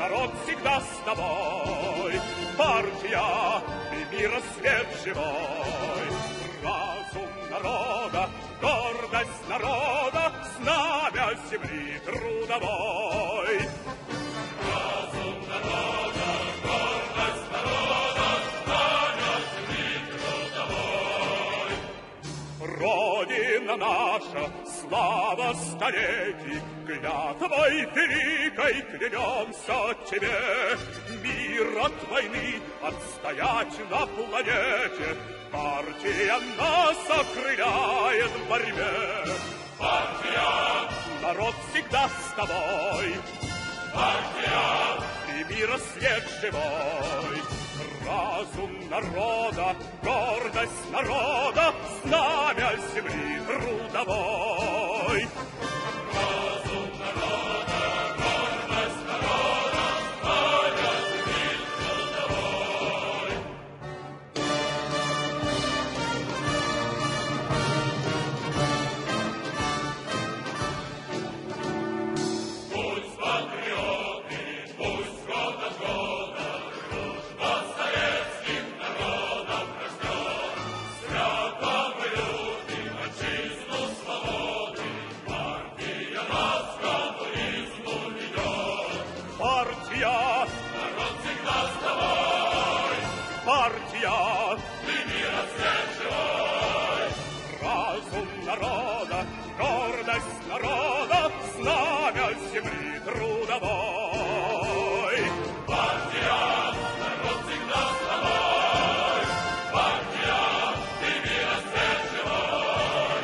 народ всегда с тобой. Партия и мира свет живой. Разум народа, гордость народа, знамя земли трудовой. Разум народа, гордость народа, знамя земли трудовой. Родина наша, слава столетий, клятвой великой клянемся тебе. Мир от войны отстоять на планете, партия нас окрыляет в борьбе. Партия, народ всегда с тобой. Партия, и мира свет живой. Разум народа, гордость народа, знамя земли трудовой. Разум народа, гордость народа, знамя земли трудовой. Пусть патриоты, пусть год от года дружба советских народов растет. Свято мы любим отчизну свободы, партия нас к коммунизму ведет. Партия, народ всегда с тобой. Партия, ты мира свет живой. Разум народа, гордость народа, знамя земли трудовой. Партия, народ всегда с тобой. Партия, ты мира свет живой.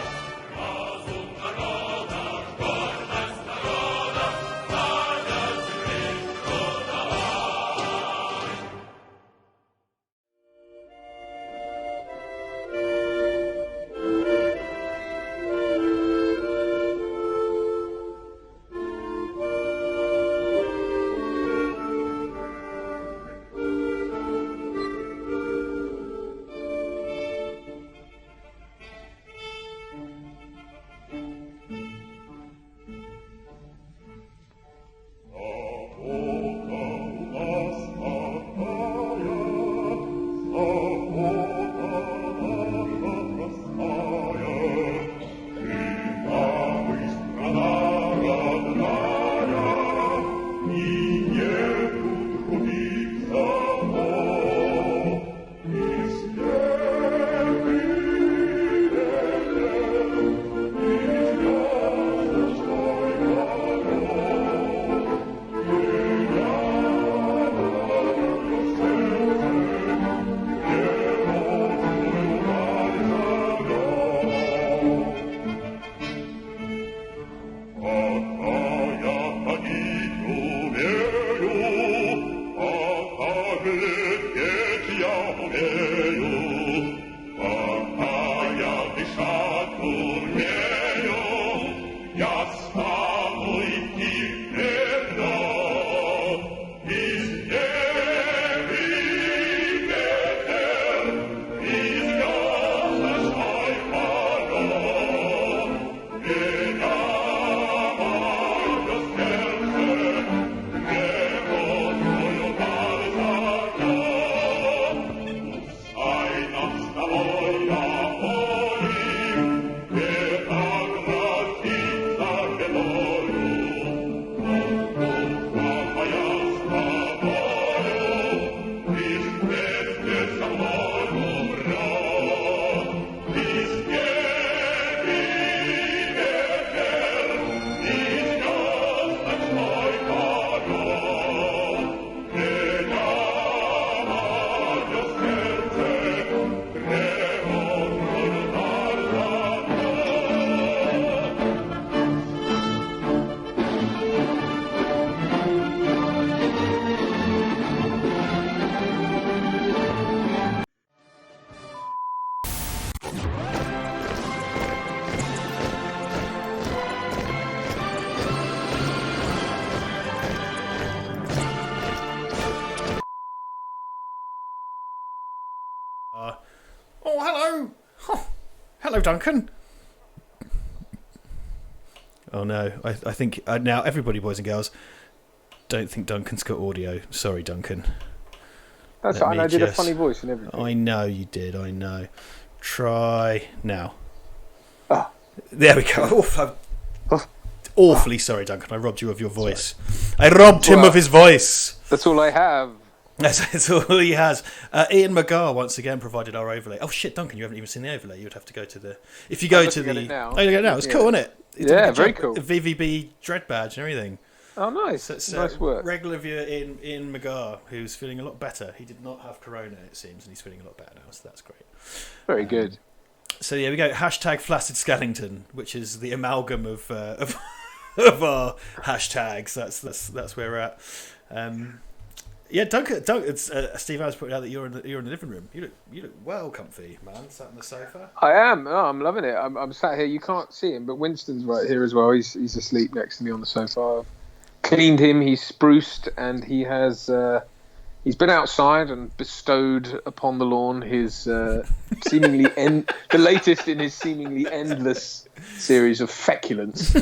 Разум народа, гордость народа, знамя земли трудовой. Oh, hello. Oh, hello, Duncan. Oh, no. I think now everybody, boys and girls, don't think Duncan's got audio. Sorry, Duncan. That's fine. I did a funny voice and everything. I know you did. I know. Try now. Oh. There we go. Awfully sorry, Duncan. I robbed you of your voice. Sorry. I robbed him of his voice. That's all I have. That's all he has. Ian McGar once again provided our overlay. Oh shit, Duncan, you haven't even seen the overlay. You would have to go to the. If you go to the. Oh, you go now. It's cool, isn't it? It's very cool. VVB Dredd badge and everything. Oh, nice. So it's, nice work. Regular viewer Ian McGar, who's feeling a lot better. He did not have corona, it seems, and he's feeling a lot better now. So that's great. Very good. So yeah, we go hashtag Flaccid Skellington, which is the amalgam of our hashtags. That's where we're at. Yeah, Duncan. It's, Steve has put out that you're in the living room. You look well comfy, man. Sat on the sofa. I am. Oh, I'm loving it. I'm sat here. You can't see him, but Winston's right here as well. He's asleep next to me on the sofa. I've cleaned him. He's spruced, and he has. He's been outside and bestowed upon the lawn his seemingly the latest in his seemingly endless series of feculence. So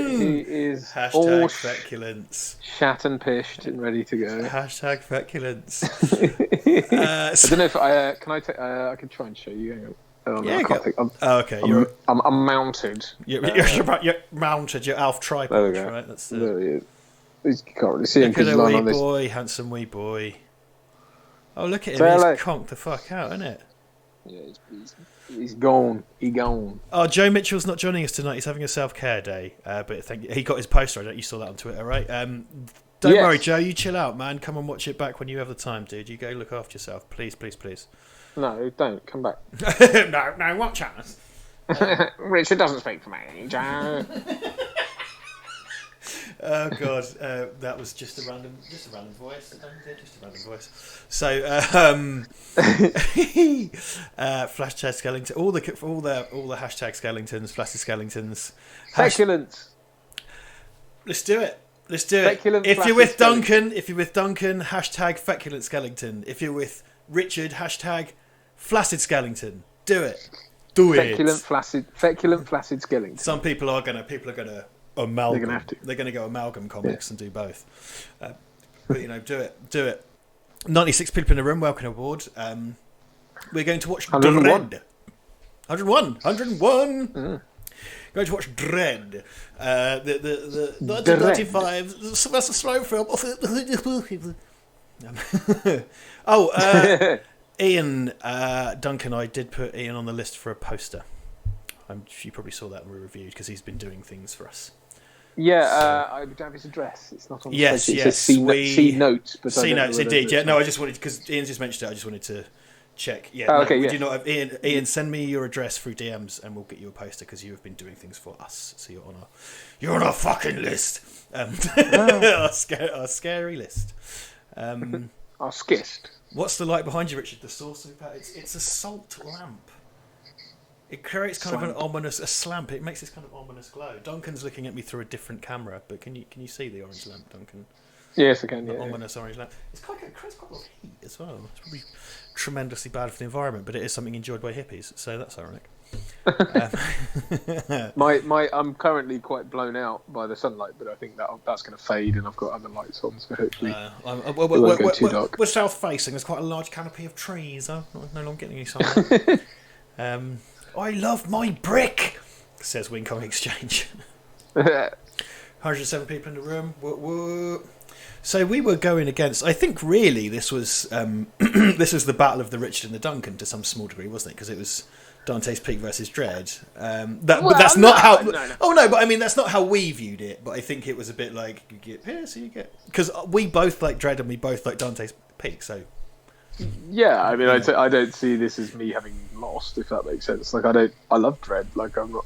he is hashtag all feculence, shat and pished and ready to go. Hashtag feculence. I don't know if I can. I can try and show you. Hang on. Oh, yeah, no, okay. I'm mounted. You're mounted. You're Alf tripod, right? That's there he is. You can't really see him because he's lying on this. Boy, handsome wee boy. Oh, look at him! He's conked the fuck out, isn't it? Yeah, he's gone. He's gone. Oh, Joe Mitchell's not joining us tonight. He's having a self-care day. But he got his poster. I don't. You saw that on Twitter, right? Don't worry, Joe. You chill out, man. Come and watch it back when you have the time, dude. You go look after yourself, please, please, please. No, don't come back. no, watch us. Richard doesn't speak for me, Joe. Oh god, that was just a random voice. Just a random voice. So, Flashtag Skellington, all the hashtag Skellingtons, Flashtag Skellingtons, feculence. Let's do it. If you're with Duncan, hashtag feculent Skellington. If you're with Richard, hashtag flaccid Skellington. Do it. Feculent flaccid Skellington. Some people are gonna amalgam. They're gonna have to. They're gonna go amalgam comics and do both. But do it. 96 people in the room. Welcome aboard. We're going to watch Dredd. 101. Going to watch Dredd. The 1995 Sylvester Stallone film. Ian, Duncan, I did put Ian on the list for a poster. You probably saw that when we reviewed because he's been doing things for us. Yeah, I don't have his address. It's not on the yes. It says C notes. But C notes, indeed. Yeah, no, I just wanted, because Ian just mentioned it, I just wanted to check. Yeah, would you not have, Ian, send me your address through DMs and we'll get you a poster because you have been doing things for us. So you're on our fucking list. Our scary list. I'm skissed. What's the light behind you, Richard? The source of that? It's a salt lamp. It creates kind of an ominous slamp. It makes this kind of ominous glow. Duncan's looking at me through a different camera, but can you see the orange lamp, Duncan? Yes, I can. The Yeah, ominous orange lamp. It creates quite a lot of heat as well. It's probably tremendously bad for the environment, but it is something enjoyed by hippies, so that's ironic. I'm currently quite blown out by the sunlight, but I think that's going to fade, and I've got other lights on, so hopefully won't go too dark. We're south facing. There's quite a large canopy of trees. No longer getting any sunlight. I love my brick, says Wincom Exchange. 107 people in the room. Whoa. So we were going against. I think really this was this was the battle of the Richard and the Duncan to some small degree, wasn't it? Because it was Dante's Peak versus Dredd. But that's not how. No. Oh no, but I mean that's not how we viewed it. But I think it was a bit like you get here, so you get because we both like Dredd and we both like Dante's Peak. So yeah, I mean I don't see this as me having lost, if that makes sense. Like I love Dredd. Like I'm not.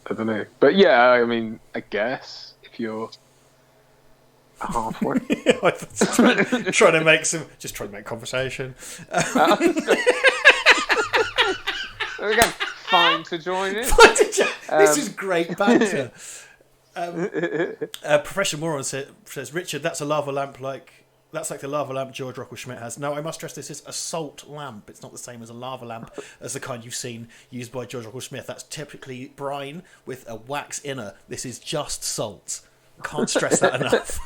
I don't know, but yeah, I mean I guess if you're halfway. trying to make conversation. Again, fine to join in. This is great banter. Professor Moron says, Richard, that's a lava lamp that's like the lava lamp George Rockwell Schmidt has. No, I must stress this is a salt lamp. It's not the same as a lava lamp as the kind you've seen used by George Rockwell Schmidt. That's typically brine with a wax inner. This is just salt. Can't stress that enough.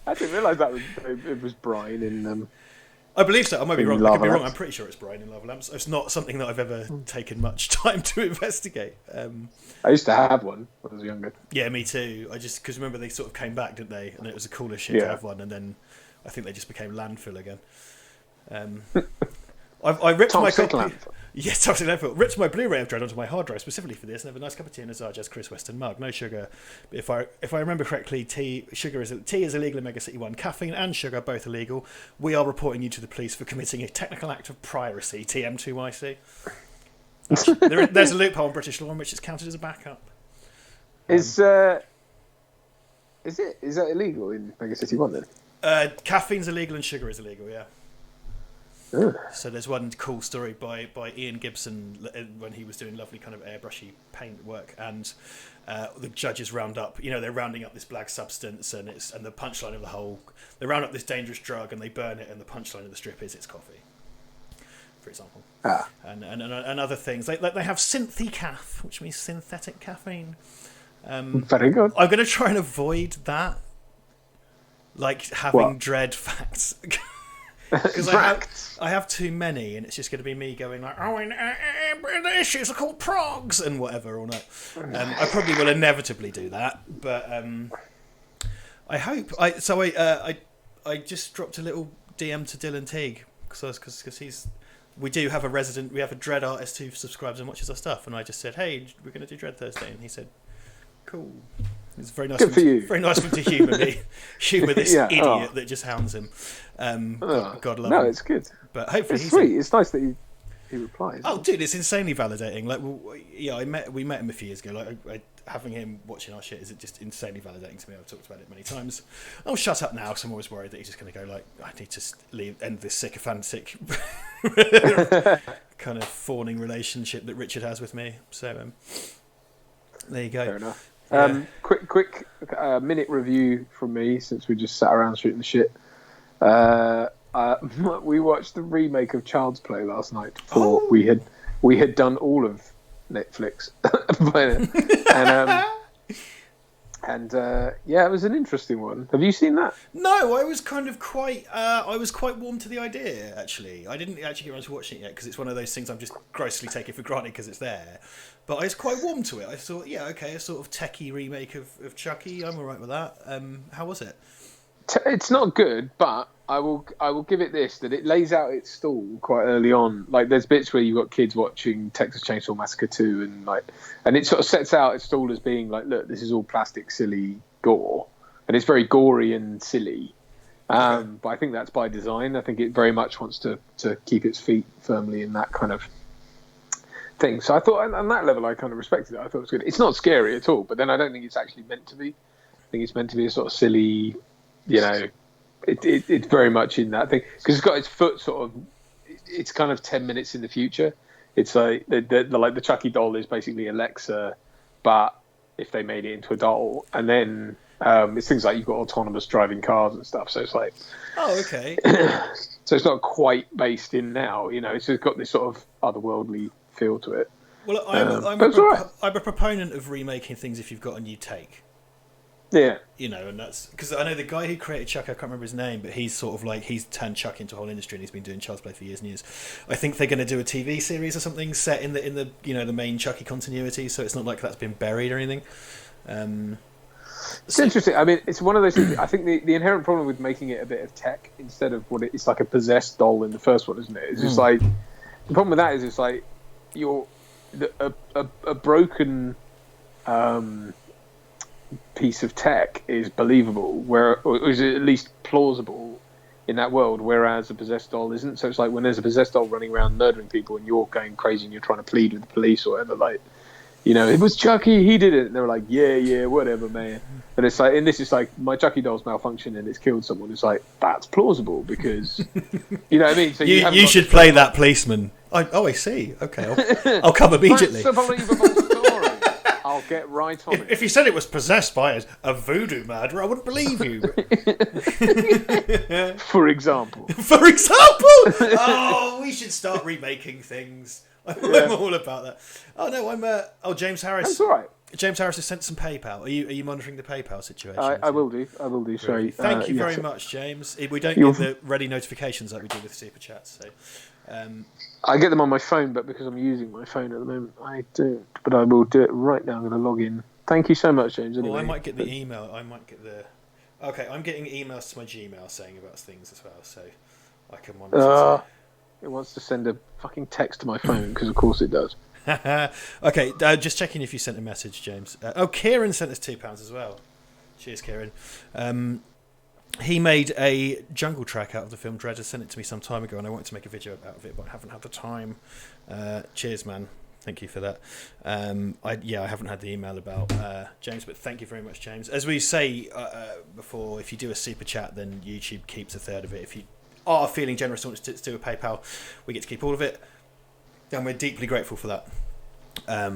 I didn't realise it was brine in. I believe so. I might be wrong. I could be wrong. I'm pretty sure it's brine in lava lamps. It's not something that I've ever taken much time to investigate. I used to have one when I was younger. Yeah, me too. Because remember they sort of came back, didn't they? And it was the coolest shit to have one. And then I think they just became landfill again. I ripped my copy. Yes, totally landfill. Ripped my Blu-ray of Dredd onto my hard drive specifically for this, and have a nice cup of tea in a Zarges Chris Weston mug. No sugar. If I remember correctly, tea is illegal in Mega City 1. Caffeine and sugar both illegal. We are reporting you to the police for committing a technical act of piracy. TM2YC. There's a loophole in British law in which it's counted as a backup. Is that illegal in Mega City 1 then? Caffeine's illegal and sugar is illegal. Yeah. Ugh. So there's one cool story by Ian Gibson when he was doing lovely kind of airbrushy paint work, and the judges round up. They're rounding up this black substance, and the punchline of the whole. They round up this dangerous drug and they burn it, and the punchline of the strip is it's coffee, for example. And other things. They have synthicaf, which means synthetic caffeine. Very good. I'm going to try and avoid that, like having Dredd facts. Because I have too many, and it's just going to be me going like, the issues are called progs and whatever or not. I probably will inevitably do that, but I hope. I just dropped a little DM to Dylan Teague because we have a Dredd artist who subscribes and watches our stuff, and I just said, hey, we're going to do Dredd Thursday, and he said, cool. It's very nice. Good for you. Very nice of him to humour this idiot that just hounds him. God love him. No, it's good. But hopefully, it's sweet. It's nice that he replies. Oh, dude, it's insanely validating. Like, we met him a few years ago. Like, having him watching our shit is just insanely validating to me. I've talked about it many times. Oh, shut up now, because I'm always worried that he's just going to go like, I need to end this sycophantic kind of fawning relationship that Richard has with me. So, there you go. Fair enough. Quick minute review from me, since we just sat around shooting the shit. We watched the remake of Child's Play last night before we had done all of Netflix. And it was an interesting one. Have you seen that? No, I was quite warm to the idea, actually. I didn't actually get around to watching it yet because it's one of those things I'm just grossly taking for granted because it's there. But I was quite warm to it. I thought, yeah, okay, a sort of techie remake of Chucky. I'm all right with that. How was it? It's not good, but I will give it this, that it lays out its stall quite early on. Like, there's bits where you've got kids watching Texas Chainsaw Massacre 2 and it sort of sets out its stall as being like, look, this is all plastic, silly gore. And it's very gory and silly. But I think that's by design. I think it very much wants to keep its feet firmly in that kind of thing. So I thought, on that level, I kind of respected it. I thought it was good. It's not scary at all, but then I don't think it's actually meant to be. I think it's meant to be a sort of silly, It's very much in that thing because it's got its foot sort of. It's kind of 10 minutes in the future. It's like the Chucky doll is basically Alexa, but if they made it into a doll, and then it's things like you've got autonomous driving cars and stuff. So it's like, oh, okay. so it's not quite based in now. It's just got this sort of otherworldly feel to it. Well, I'm a proponent of remaking things if you've got a new take. Yeah. And that's because I know the guy who created Chuck, I can't remember his name, but he's sort of like, he's turned Chuck into a whole industry and he's been doing Child's Play for years and years. I think they're going to do a TV series or something set in the the main Chucky continuity, so it's not like that's been buried or anything. It's interesting. I mean, it's one of those things. I think the inherent problem with making it a bit of tech instead of what it's like a possessed doll in the first one, isn't it? It's just like, the problem with that is it's like a broken piece of tech is believable, or is at least plausible in that world, whereas a possessed doll isn't. So it's like when there's a possessed doll running around murdering people and you're going crazy and you're trying to plead with the police or whatever, like, it was Chucky, he did it, and they were like, yeah, whatever, man. And it's like, and this is like, my Chucky doll's malfunctioned and it's killed someone. It's like, that's plausible because, you know what I mean? So you should play that policeman. I see. Okay, I'll come immediately. That's a believable story. I'll get right on it. If you said it was possessed by a voodoo murderer, I wouldn't believe you. For example. Oh, we should start remaking things. I'm all about that. Oh no, James Harris. That's all right. James Harris has sent some PayPal. Are you monitoring the PayPal situation? I will do. Sorry. Thank you very much, James. We don't get the ready notifications like we do with Super Chats. So, I get them on my phone, but because I'm using my phone at the moment, I don't. But I will do it right now. I'm going to log in. Thank you so much, James. Anyway. I might get the email. Okay, I'm getting emails to my Gmail saying about things as well, so I can monitor. It wants to send a fucking text to my phone because, of course, it does. Okay, just checking if you sent a message, James. Kieran sent us £2 as well. Cheers, Kieran. He made a jungle track out of the film Dredd. Sent it to me some time ago, and I wanted to make a video out of it, but I haven't had the time. Cheers, man. Thank you for that. I haven't had the email about James, but thank you very much, James. As we say before, if you do a super chat, then YouTube keeps a third of it. If you are feeling generous and want to do a PayPal, we get to keep all of it, and we're deeply grateful for that.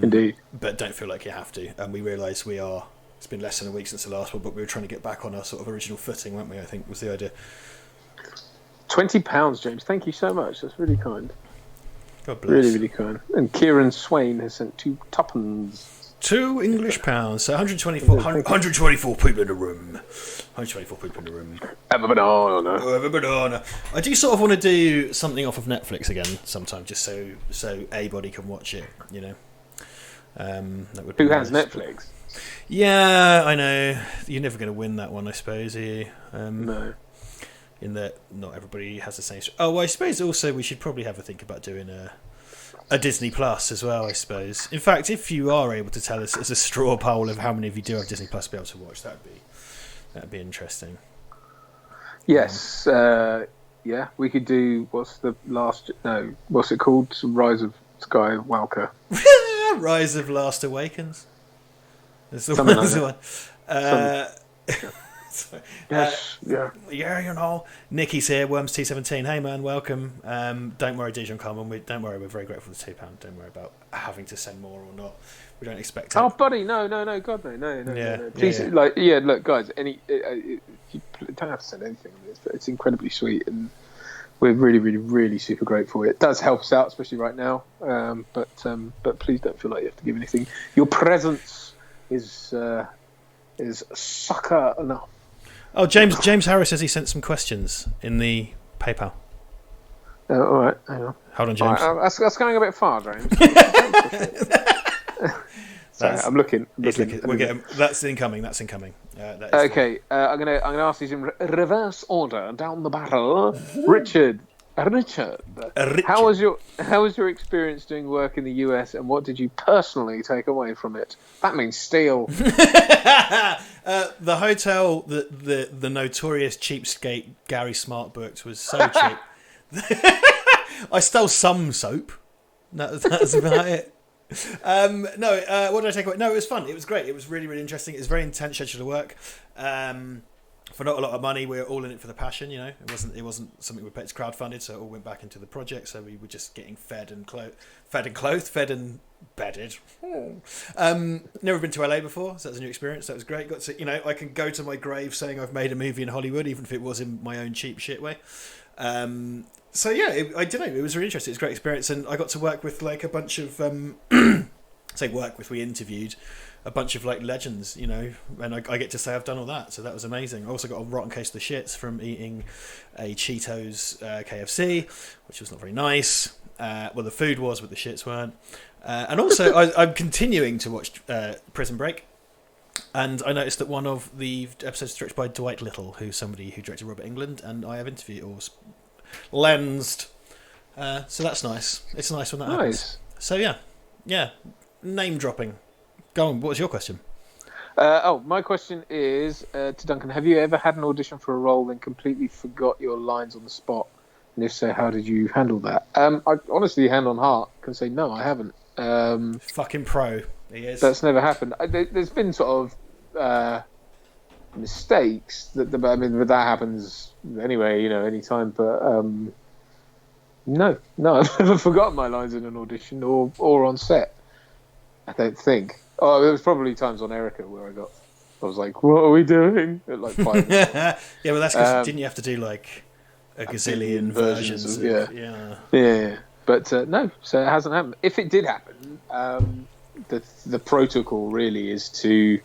Indeed. But don't feel like you have to. And we realise it's been less than a week since the last one, but we were trying to get back on our sort of original footing, weren't we? I think was the idea. £20, James. Thank you so much. That's really kind. God bless. Really, really kind. And Kieran Swain has sent £2. £2 so 124 people in the room. 124 people in the room. Have a banana. Have a banana. I do sort of want to do something off of Netflix again sometime, just so anybody can watch it. That would be Who has nice. Netflix? Yeah, I know. You're never going to win that one, I suppose, are you? No. In that not everybody has the same. Oh, well, I suppose also we should probably have a think about doing a Disney Plus as well, I suppose. In fact, if you are able to tell us as a straw poll of how many of you do have Disney Plus to be able to watch, that'd be interesting. Yes, we could do. What's it called? Rise of Skywalker. Rise of Last Awakens. That's the Something one. like that. Nicky's here, Worms T17. Hey man, welcome. Don't worry, Dijon Carmen. Don't worry, we're very grateful for the £2. Don't worry about having to send more or not. We don't expect it. Oh, buddy, no, God, no. Yeah, Please, yeah. Look, guys, you don't have to send anything on this, but it's incredibly sweet, and we're really, really, really super grateful. It does help us out, especially right now. But please don't feel like you have to give anything. Your presence is sucker enough. Oh, James Harris says he sent some questions in the PayPal. All right, hang on. Hold on, James. That's going a bit far, James. Sorry, I'm looking. That's incoming. Okay, I'm gonna ask these in reverse order, down the barrel. Richard, how was your experience doing work in the US, and what did you personally take away from it? That means steal. The hotel that the notorious cheapskate Gary Smart booked was so cheap. I stole some soap. That's about it. What did I take away? No, it was fun. It was great. It was really, really interesting. It was a very intense schedule of work. for not a lot of money. We were all in it for the passion, you know. It wasn't something we paid. It's crowdfunded, so it all went back into the project. So we were just getting fed and clothed, fed and bedded. Never been to LA before, so that was a new experience. That was great. Got to, you know, I can go to my grave saying I've made a movie in Hollywood, even if it was in my own cheap shit way. So yeah, I don't know. It was really interesting. It was a great experience, and I got to work with like a bunch of we interviewed a bunch of like legends, you know, and I get to say I've done all that, so that was amazing. I also got a rotten case of the shits from eating a Cheetos KFC, which was not very nice. Well, the food was, but the shits weren't. And also, I'm continuing to watch Prison Break, and I noticed that one of the episodes is directed by Dwight Little, who's somebody who directed Robert Englund, and I have interviewed or lensed. So that's nice. It's nice when that happens. So yeah, name dropping. Go on. What was your question? My question is to Duncan. Have you ever had an audition for a role and completely forgot your lines on the spot? And if so, how did you handle that? I honestly, hand on heart, can say no, I haven't. Fucking pro. He is. That's never happened. There's been sort of mistakes that that happens anyway, you know, anytime. But no, I've never forgotten my lines in an audition or on set. I don't think. Oh, there was probably times on Erica where I was like, "What are we doing?" At like 5 minutes. Yeah, well, that's because didn't you have to do like a gazillion versions of, yeah. But no, so it hasn't happened. If it did happen, the protocol really is to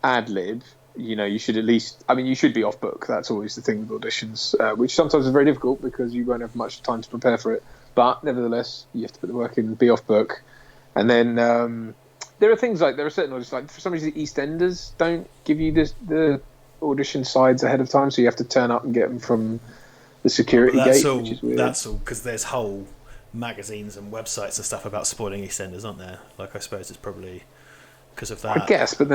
ad lib. You know, you should at least. I mean, you should be off book. That's always the thing with auditions, which sometimes is very difficult because you won't have much time to prepare for it. But nevertheless, you have to put the work in, be off book, and then there are things like there are certain auditions. Like for some reason, EastEnders don't give you the audition sides ahead of time, so you have to turn up and get them from the security gate, which is weird. That's all because there's whole magazines and websites and stuff about spoiling EastEnders, aren't there? Like I suppose it's probably because of that. I guess, but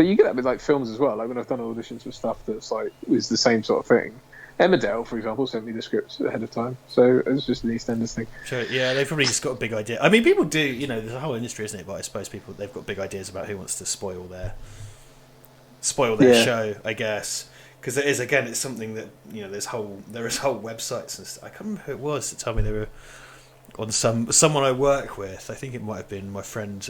you get that with like films as well. Like when I've done auditions for stuff that's like was the same sort of thing. Emmerdale, for example, sent me the scripts ahead of time, so it's just an EastEnders thing. Sure, yeah, they've probably just got a big idea. I mean, people do, you know, there's a whole industry, isn't it? But I suppose they've got big ideas about who wants to spoil their show, I guess. Because it is, again, it's something that, you know, there is whole websites and stuff. I can't remember who it was that told me they were on someone I work with. I think it might have been my friend,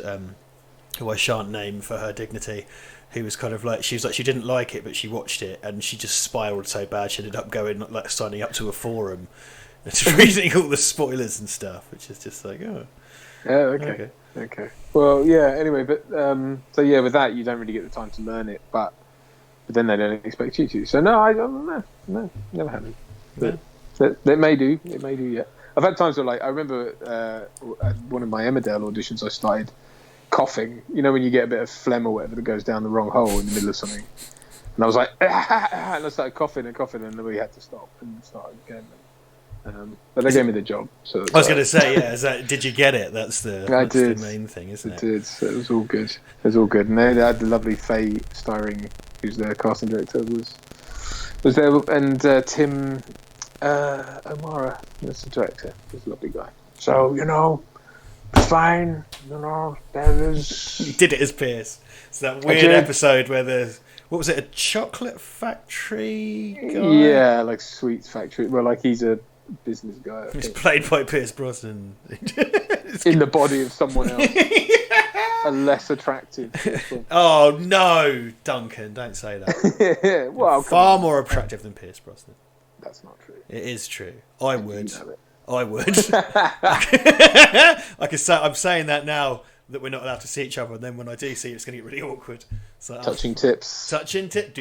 who I shan't name for her dignity, who was kind of like, she didn't like it, but she watched it and she just spiraled so bad she ended up going, like, signing up to a forum and just reading all the spoilers and stuff, which is just like, oh. Yeah, okay. Well, yeah, anyway, but, so yeah, with that, you don't really get the time to learn it, but then they don't expect you to. So no, never happened. But it may do, yeah. I've had times where, like, I remember at one of my Emmerdale auditions, I started coughing. You know when you get a bit of phlegm or whatever that goes down the wrong hole in the middle of something. And I was like, and I started coughing, and then we had to stop and start again. But they gave me the job. So I was going to say, yeah, did you get it? That's the main thing, isn't it? I did. So it was all good. And they had the lovely Faye Styring, who's the casting director, was there, and Tim O'Mara was the director. He's a lovely guy. So, you know, fine, you know, there is... He did it as Pierce. It's that weird episode where there's... What was it, a chocolate factory guy? Yeah, like sweets factory. Well, like he's a business guy. He's played by Pierce Brosnan. In the body of someone else. A less attractive. Oh, no, Duncan, don't say that. Well, far more attractive than Pierce Brosnan. That's not true. It is true. I would. I'm saying that now that we're not allowed to see each other, and then when I do see you, it's going to get really awkward. So touching tips. Touching tip.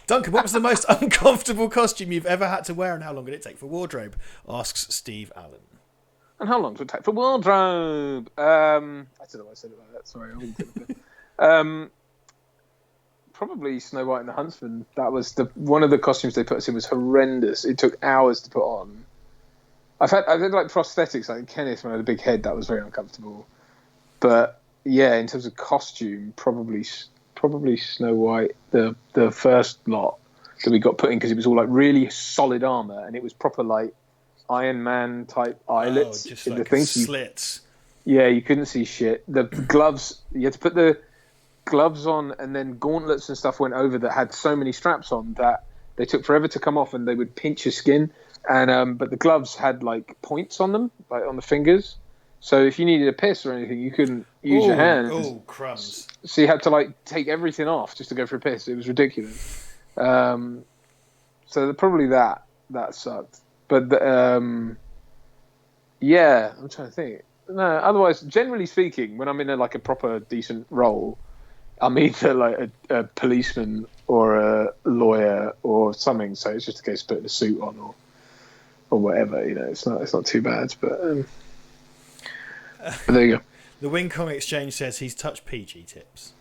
Duncan, what was the most uncomfortable costume you've ever had to wear, and how long did it take for wardrobe? Asks Steve Allen. And how long did it take for wardrobe? I don't know why I said it like that. Sorry, I wasn't doing it. Probably Snow White and the Huntsman. That was one of the costumes they put us in was horrendous. It took hours to put on. I've had like prosthetics, like Kenneth when I had a big head. That was very uncomfortable. But yeah, in terms of costume, probably Snow White. The first lot that we got put in because it was all like really solid armor and it was proper like Iron Man type eyelets just in like the thing. slits. Yeah, you couldn't see shit. The gloves, you had to put the gloves on, and then gauntlets and stuff went over that had so many straps on that they took forever to come off, and they would pinch your skin. And but the gloves had like points on them, like on the fingers. So if you needed a piss or anything, you couldn't use your hands. Oh, crumbs! So you had to like take everything off just to go for a piss. It was ridiculous. So probably that sucked. But yeah, I'm trying to think. No, otherwise, generally speaking, when I'm in a proper decent role, I'm either like a policeman or a lawyer or something. So it's just a case of putting a suit on or whatever. You know, it's not too bad. But there you go. The Wing Comic Exchange says he's touched PG tips.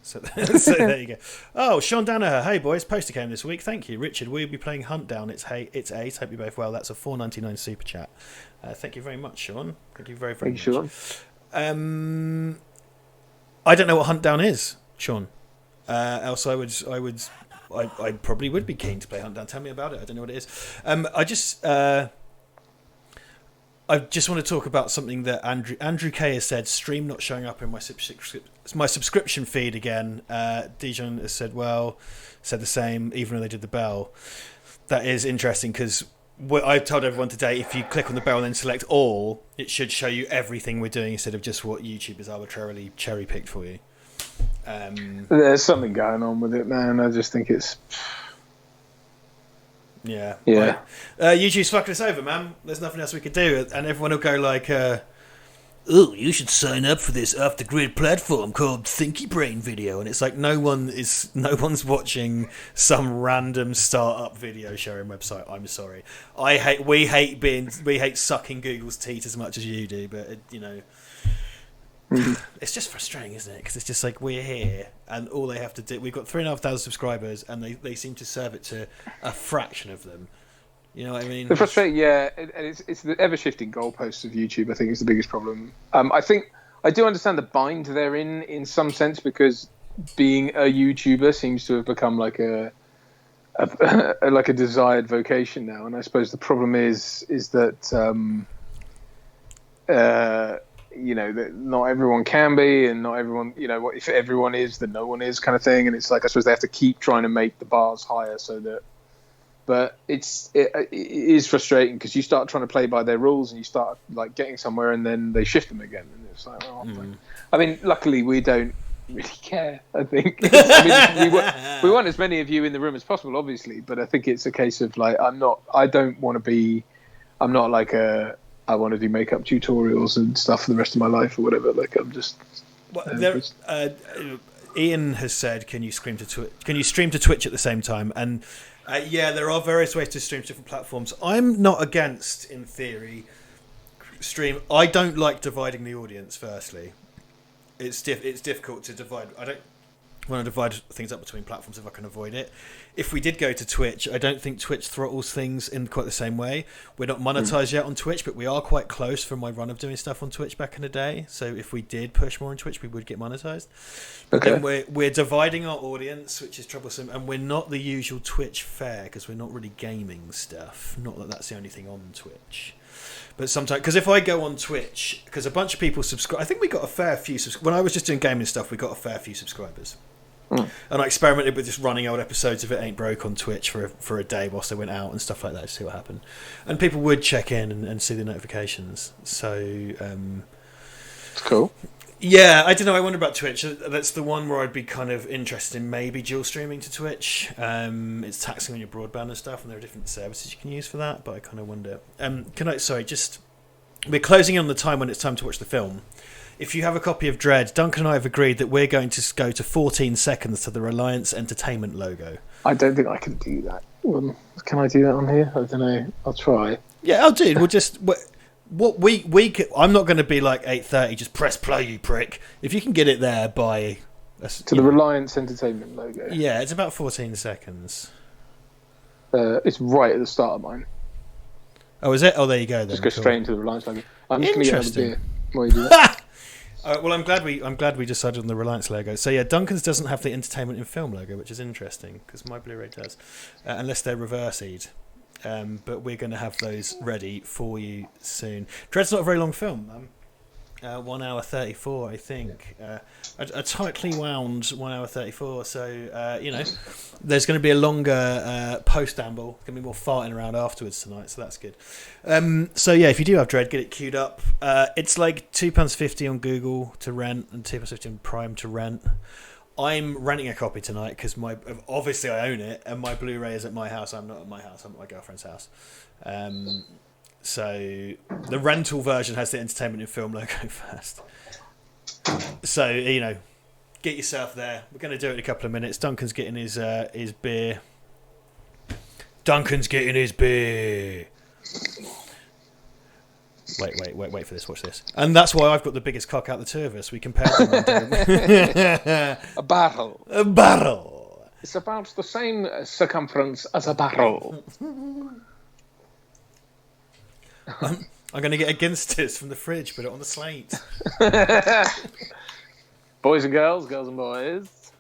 So there you go. Oh, Sean Danaher. Hey boys, poster came this week. Thank you, Richard. We'll be playing Hunt Down. It's Ace. Hope you both well. That's a $4.99 super chat. Thank you very much, Sean. Thank you very much. Thank you, Sean. I don't know what Hunt Down is, Sean. Else I probably would be keen to play Hunt Down. Tell me about it. I don't know what it is. I just want to talk about something that Andrew K has said. Stream not showing up in my subscription feed again. Dijon has said the same, even though they did the bell. That is interesting because I told everyone today, if you click on the bell and then select all, it should show you everything we're doing instead of just what YouTube has arbitrarily cherry picked for you. There's something going on with it, man. I just think it's. Yeah. YouTube's fucking us over, man. There's nothing else we could do, and everyone will go like, "Oh, you should sign up for this off-the-grid platform called Thinky Brain Video," and it's like no one's watching some random startup video sharing website. I'm sorry, we hate sucking Google's teat as much as you do, but it's just frustrating, isn't it? Because it's just like we're here, and all they have to do. We've got 3,500 subscribers, and they seem to serve it to a fraction of them. You know what I mean? The frustrating, yeah, and it's the ever shifting goalposts of YouTube. I think is the biggest problem. I think I do understand the bind they're in some sense because being a YouTuber seems to have become like a desired vocation now, and I suppose the problem is that. That not everyone can be, and not everyone, if everyone is, then no one is, kind of thing. And it's like I suppose they have to keep trying to make the bars higher so that. But it is frustrating because you start trying to play by their rules and you start like getting somewhere and then they shift them again, and it's like, I mean, luckily we don't really care. I think we want as many of you in the room as possible, obviously, but I think it's a case of like I'm not like I want to do makeup tutorials and stuff for the rest of my life or whatever. Like I'm just. Ian has said, "Can you stream to Twitch at the same time?" And yeah, there are various ways to stream to different platforms. I'm not against, in theory, stream. I don't like dividing the audience. Firstly, it's difficult to divide. I don't want to divide things up between platforms if I can avoid it. If we did go to Twitch, I don't think Twitch throttles things in quite the same way. We're not monetized yet on Twitch, but we are quite close from my run of doing stuff on Twitch back in the day. So if we did push more on Twitch, we would get monetized. But then we're dividing our audience, which is troublesome, and we're not the usual Twitch fare because we're not really gaming stuff. Not that that's the only thing on Twitch. But sometimes, because if I go on Twitch, because a bunch of people subscribe, I think we got a fair few. When I was just doing gaming stuff, we got a fair few subscribers. And I experimented with just running old episodes of It Ain't Broke on Twitch for a day whilst they went out and stuff like that to see what happened. And people would check in and see the notifications. So it's cool. Yeah, I don't know. I wonder about Twitch. That's the one where I'd be kind of interested in maybe dual streaming to Twitch. It's taxing on your broadband and stuff, and there are different services you can use for that. But I kind of wonder. We're closing in on the time when it's time to watch the film. If you have a copy of Dredd, Duncan and I have agreed that we're going to go to 14 seconds to the Reliance Entertainment logo. I don't think I can do that. Can I do that on here? I don't know. I'll try. Yeah, I'll do. We'll just... What we I'm not going to be like 8:30. Just press play, you prick. If you can get it there by the Reliance Entertainment logo. Yeah, it's about 14 seconds. It's right at the start of mine. Oh, is it? Oh, there you go. Then. Just go straight into the Reliance logo. I'm just going to get another beer while you do that. Well, I'm glad we decided on the Reliance logo. So yeah, Duncan's doesn't have the Entertainment in Film logo, which is interesting because my Blu-ray does, unless they're reversied. But we're going to have those ready for you soon. Dredd's not a very long film. 1 hour 34, I think. A tightly wound 1 hour 34. So, there's going to be a longer post-amble. Going to be more farting around afterwards tonight, so that's good. So, yeah, if you do have Dredd, get it queued up. It's like £2.50 on Google to rent and £2.50 on Prime to rent. I'm renting a copy tonight because obviously I own it, and my Blu-ray is at my house. I'm not at my house. I'm at my girlfriend's house. So the rental version has the entertainment in film logo first. So get yourself there. We're going to do it in a couple of minutes. Duncan's getting his beer. Duncan's getting his beer. Wait for this. Watch this. And that's why I've got the biggest cock out of the two of us. We compared them. A barrel. A barrel. It's about the same circumference as a barrel. I'm going to get a Guinness from the fridge, put it on the slate. Boys and girls and boys.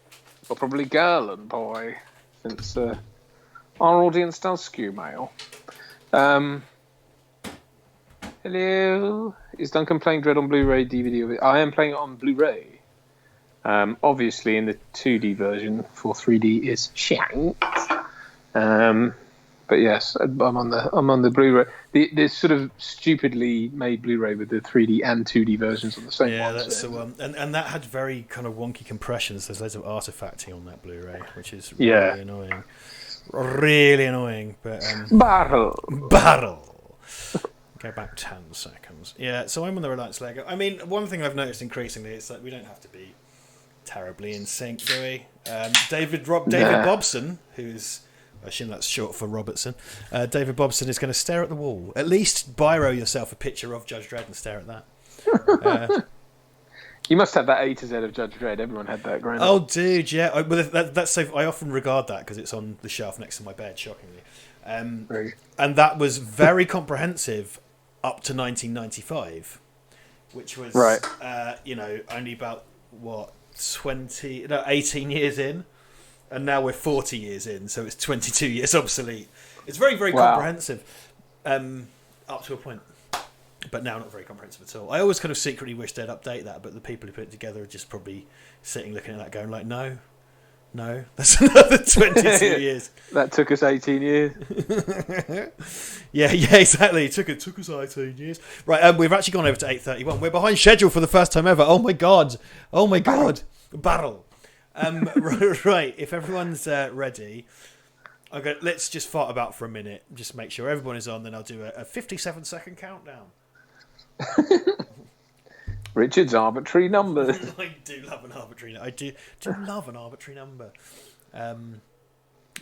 Or probably girl and boy, since our audience does skew male. Hello. Is Duncan playing Dredd on Blu-ray, DVD? I am playing it on Blu-ray. Obviously, in the 2D version, for 3D is shanked. But yes, I'm on the Blu-ray. The sort of stupidly made Blu-ray with the 3D and 2D versions on the same one. Yeah, that's the one. And that had very kind of wonky compressions. There's loads of artifacting on that Blu-ray, which is really annoying. Really annoying. But Barrel. Go back 10 seconds. Yeah, so I'm on the Reliance Lego. I mean, one thing I've noticed increasingly is that we don't have to be terribly in sync, do we? David Bobson, who's... I assume that's short for Robertson. David Bobson is going to stare at the wall. At least biro yourself a picture of Judge Dredd and stare at that. You must have that A to Z of Judge Dredd. Everyone had that growing up. Oh, dude, yeah. That's so. I often regard that because it's on the shelf next to my bed. Shockingly, and that was very comprehensive up to 1995, which was only about 18 years in. And now we're 40 years in, so it's 22 years obsolete. It's very, very comprehensive, up to a point. But now not very comprehensive at all. I always kind of secretly wish they'd update that, but the people who put it together are just probably sitting looking at that going like, no, that's another 22 years. That took us 18 years. yeah, exactly. It took us 18 years. Right, we've actually gone over to 8:31. We're behind schedule for the first time ever. Oh my god. Barrel. Right, if everyone's ready, let's just fart about for a minute. Just make sure everyone is on, then I'll do a 57-second countdown. Richard's arbitrary numbers. I do love an arbitrary number. I do love an arbitrary number.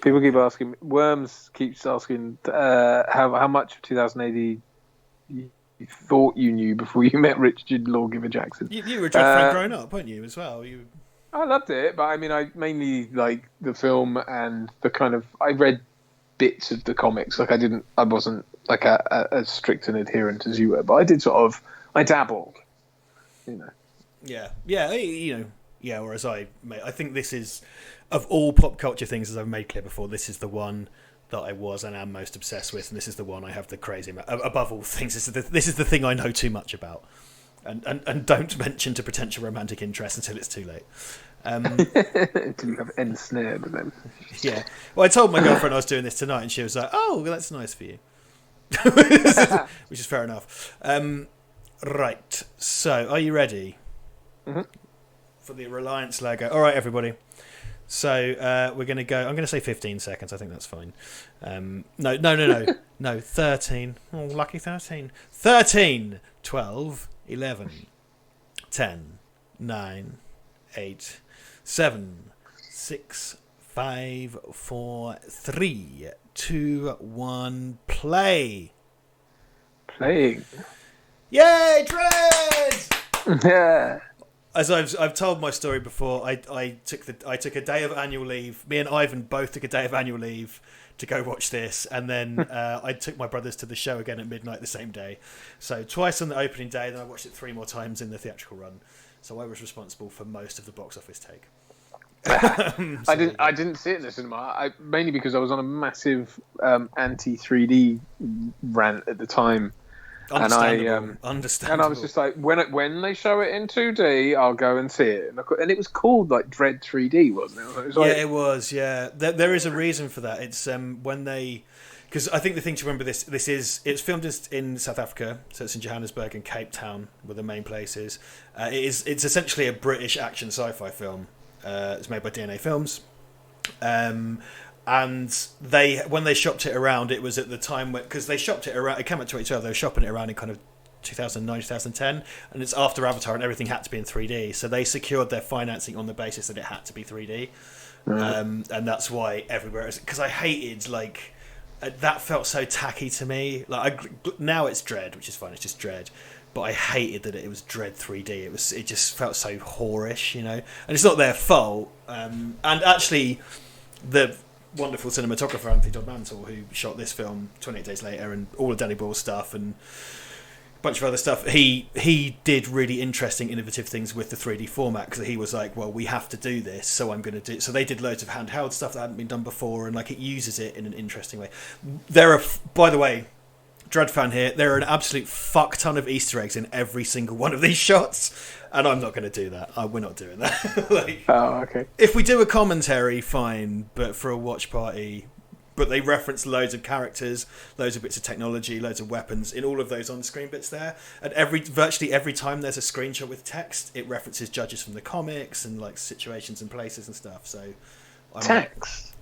People keep asking, Worms keeps asking how much of 2000 AD you thought you knew before you met Richard Lawgiver Jackson. You were a Dredd fan growing up, weren't you, as well? I loved it, but I mean, I mainly like the film and the kind of... I read bits of the comics. Like, I wasn't like as strict an adherent as you were, but I did I dabbled, Yeah, whereas I think this is, of all pop culture things, as I've made clear before, this is the one that I was and am most obsessed with, and this is the one I have the crazy amount... Above all things, this is the thing I know too much about. And don't mention to potential romantic interest until it's too late. Until you have ensnared them. Yeah. Well, I told my girlfriend I was doing this tonight, and she was like, "Oh, well, that's nice for you," which is fair enough. Right. So, are you ready for the Reliance Lego? All right, everybody. So we're going to go. I'm going to say 15 seconds. I think that's fine. No. 13. Oh, lucky 13. 13. 12. 11, 10, 9, 8, 7, 6, 5, 4, 3, 2, 1, play. Playing. Yay, Dredd! Yeah. As I've told my story before, I took a day of annual leave. Me and Ivan both took a day of annual leave to go watch this, and then I took my brothers to the show again at midnight the same day. So twice on the opening day, then I watched it 3 more times in the theatrical run. So I was responsible for most of the box office take. I didn't see it in the cinema, mainly because I was on a massive anti 3D rant at the time. Understandable. And I was just like, when they show it in 2D, I'll go and see it. And it was called like Dredd 3D, wasn't it? It was like, yeah, it was. Yeah, there is a reason for that. It's when they, because I think the thing to remember it's filmed in South Africa, so it's in Johannesburg and Cape Town were the main places. It's essentially a British action sci-fi film. It's made by DNA Films. And when they shopped it around, it was at the time because they shopped it around. It came out to each other. They were shopping it around in kind of 2009, 2010, and it's after Avatar, and everything had to be in 3D. So they secured their financing on the basis that it had to be 3D, and that's why everywhere. Because I hated that felt so tacky to me. Now it's Dredd, which is fine. It's just Dredd. But I hated that it was Dredd 3D. It just felt so whorish, and it's not their fault. And actually, the wonderful cinematographer Anthony Dodd Mantle, who shot this film 28 Days Later and all of Danny Boyle's stuff and a bunch of other stuff, he did really interesting, innovative things with the 3D format, because he was like, well, we have to do this, so I'm going to do it. So they did loads of handheld stuff that hadn't been done before, and it uses it in an interesting way. There are, by the way, Dredd fan here, there are an absolute fuck ton of Easter eggs in every single one of these shots, and I'm not going to do that. We're not doing that. Oh, okay. If we do a commentary, fine, but for a watch party, but they reference loads of characters, loads of bits of technology, loads of weapons in all of those on-screen bits there, and virtually every time there's a screenshot with text, it references judges from the comics and situations and places and stuff. So text.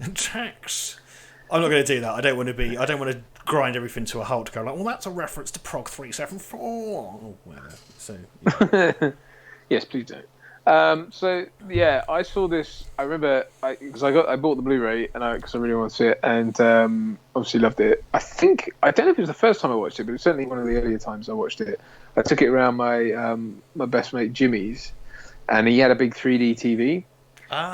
I'm not going to do that. I don't want to grind everything to a halt to go well, that's a reference to Prog 374. Oh, whatever. So, yeah. Yes, please don't. So yeah, I saw this. I remember because I bought the Blu-ray and because I really wanted to see it, and obviously loved it. I don't know if it was the first time I watched it, but it was certainly one of the earlier times I watched it. I took it around my best mate Jimmy's, and he had a big 3D TV.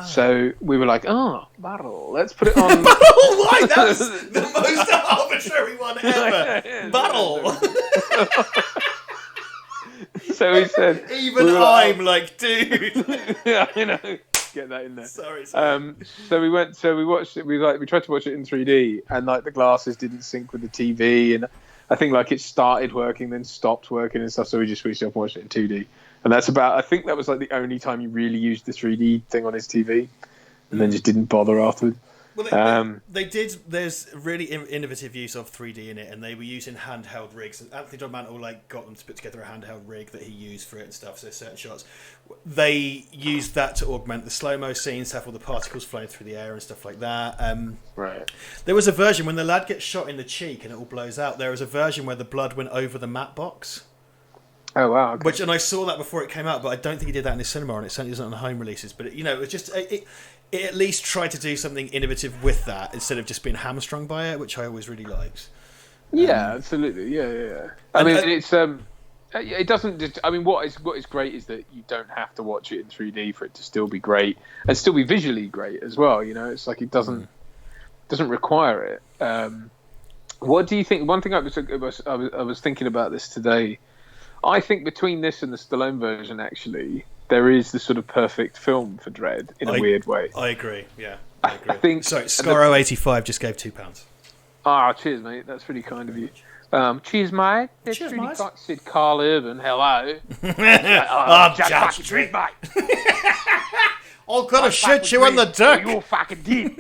So we were like, Battle, let's put it on. Battle? Why? That's the most arbitrary one ever. Battle. So he said, even I'm like, dude. Yeah, I know. Get that in there. Sorry. So we watched it. We tried to watch it in 3D, and the glasses didn't sync with the TV, and I think it started working, then stopped working and stuff. So we just switched off and watched it in 2D. And I think that was the only time he really used the 3D thing on his TV, and then just didn't bother afterwards. Well, they did. There's really innovative use of 3D in it, and they were using handheld rigs. Anthony Dodd Mantle got them to put together a handheld rig that he used for it and stuff. So certain shots, they used that to augment the slow-mo scenes, have all the particles flying through the air and stuff like that. Right. There was a version when the lad gets shot in the cheek and it all blows out. There was a version where the blood went over the matte box. Oh wow! Okay. And I saw that before it came out, but I don't think he did that in the cinema, and it certainly isn't on the home releases. But it was just it at least tried to do something innovative with that instead of just being hamstrung by it, which I always really liked. Yeah, absolutely. Yeah. I mean, it's it doesn't. I mean, what is great is that you don't have to watch it in 3D for it to still be great and still be visually great as well. It's it doesn't require it. What do you think? One thing I was thinking about this today. I think between this and the Stallone version, actually, there is the sort of perfect film for Dredd in a weird way. I agree. Yeah, I agree. I think. Sorry, Scarro85 just gave £2. Cheers, mate. That's really kind of you. Cheers, mate. That's cheers, really mate. kind. Said Carl Urban. Hello. Judge. Cheers, mate. I'm gonna shoot you in the dick. You all fucking did.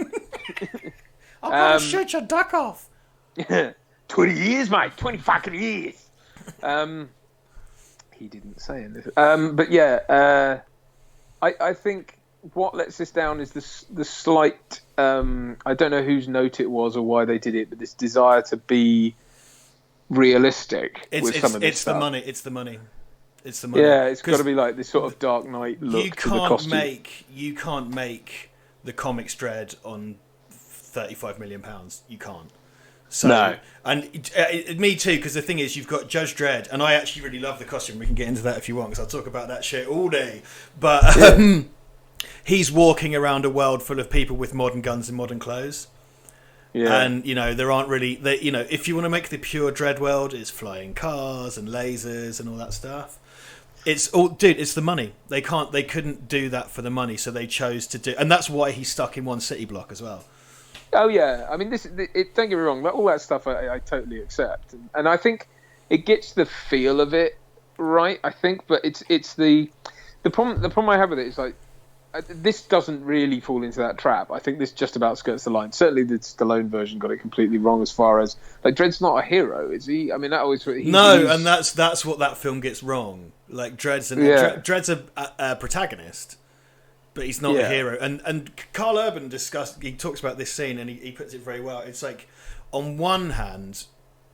I'm gonna shoot your dick off. 20 years, mate. 20 fucking years. He didn't say anything. But yeah, I think what lets this down is the slight. I don't know whose note it was or why they did it, but this desire to be realistic with some of this it's stuff. It's the money. Yeah, it's got to be like this sort of Dark Knight look to the costume. You can't make the comics Dredd on £35 million. You can't. So, no. And me too, because the thing is, you've got Judge Dredd, and I actually really love the costume. We can get into that if you want, because I'll talk about that shit all day. But he's walking around a world full of people with modern guns and modern clothes. Yeah. And, there aren't really... if you want to make the pure Dredd world, it's flying cars and lasers and all that stuff. It's the money. They couldn't do that for the money, so they chose to do... And that's why he's stuck in one city block as well. Oh yeah, I mean, don't get me wrong. All that stuff I totally accept, and I think it gets the feel of it right, I think, but it's the problem I have with it is like this doesn't really fall into that trap. I think this just about skirts the line. Certainly, the Stallone version got it completely wrong as far as like Dredd's not a hero, is he? I mean, that always and that's what that film gets wrong. Like Dredd's a protagonist, but he's not a hero. And Carl Urban he talks about this scene and he puts it very well. It's like on one hand,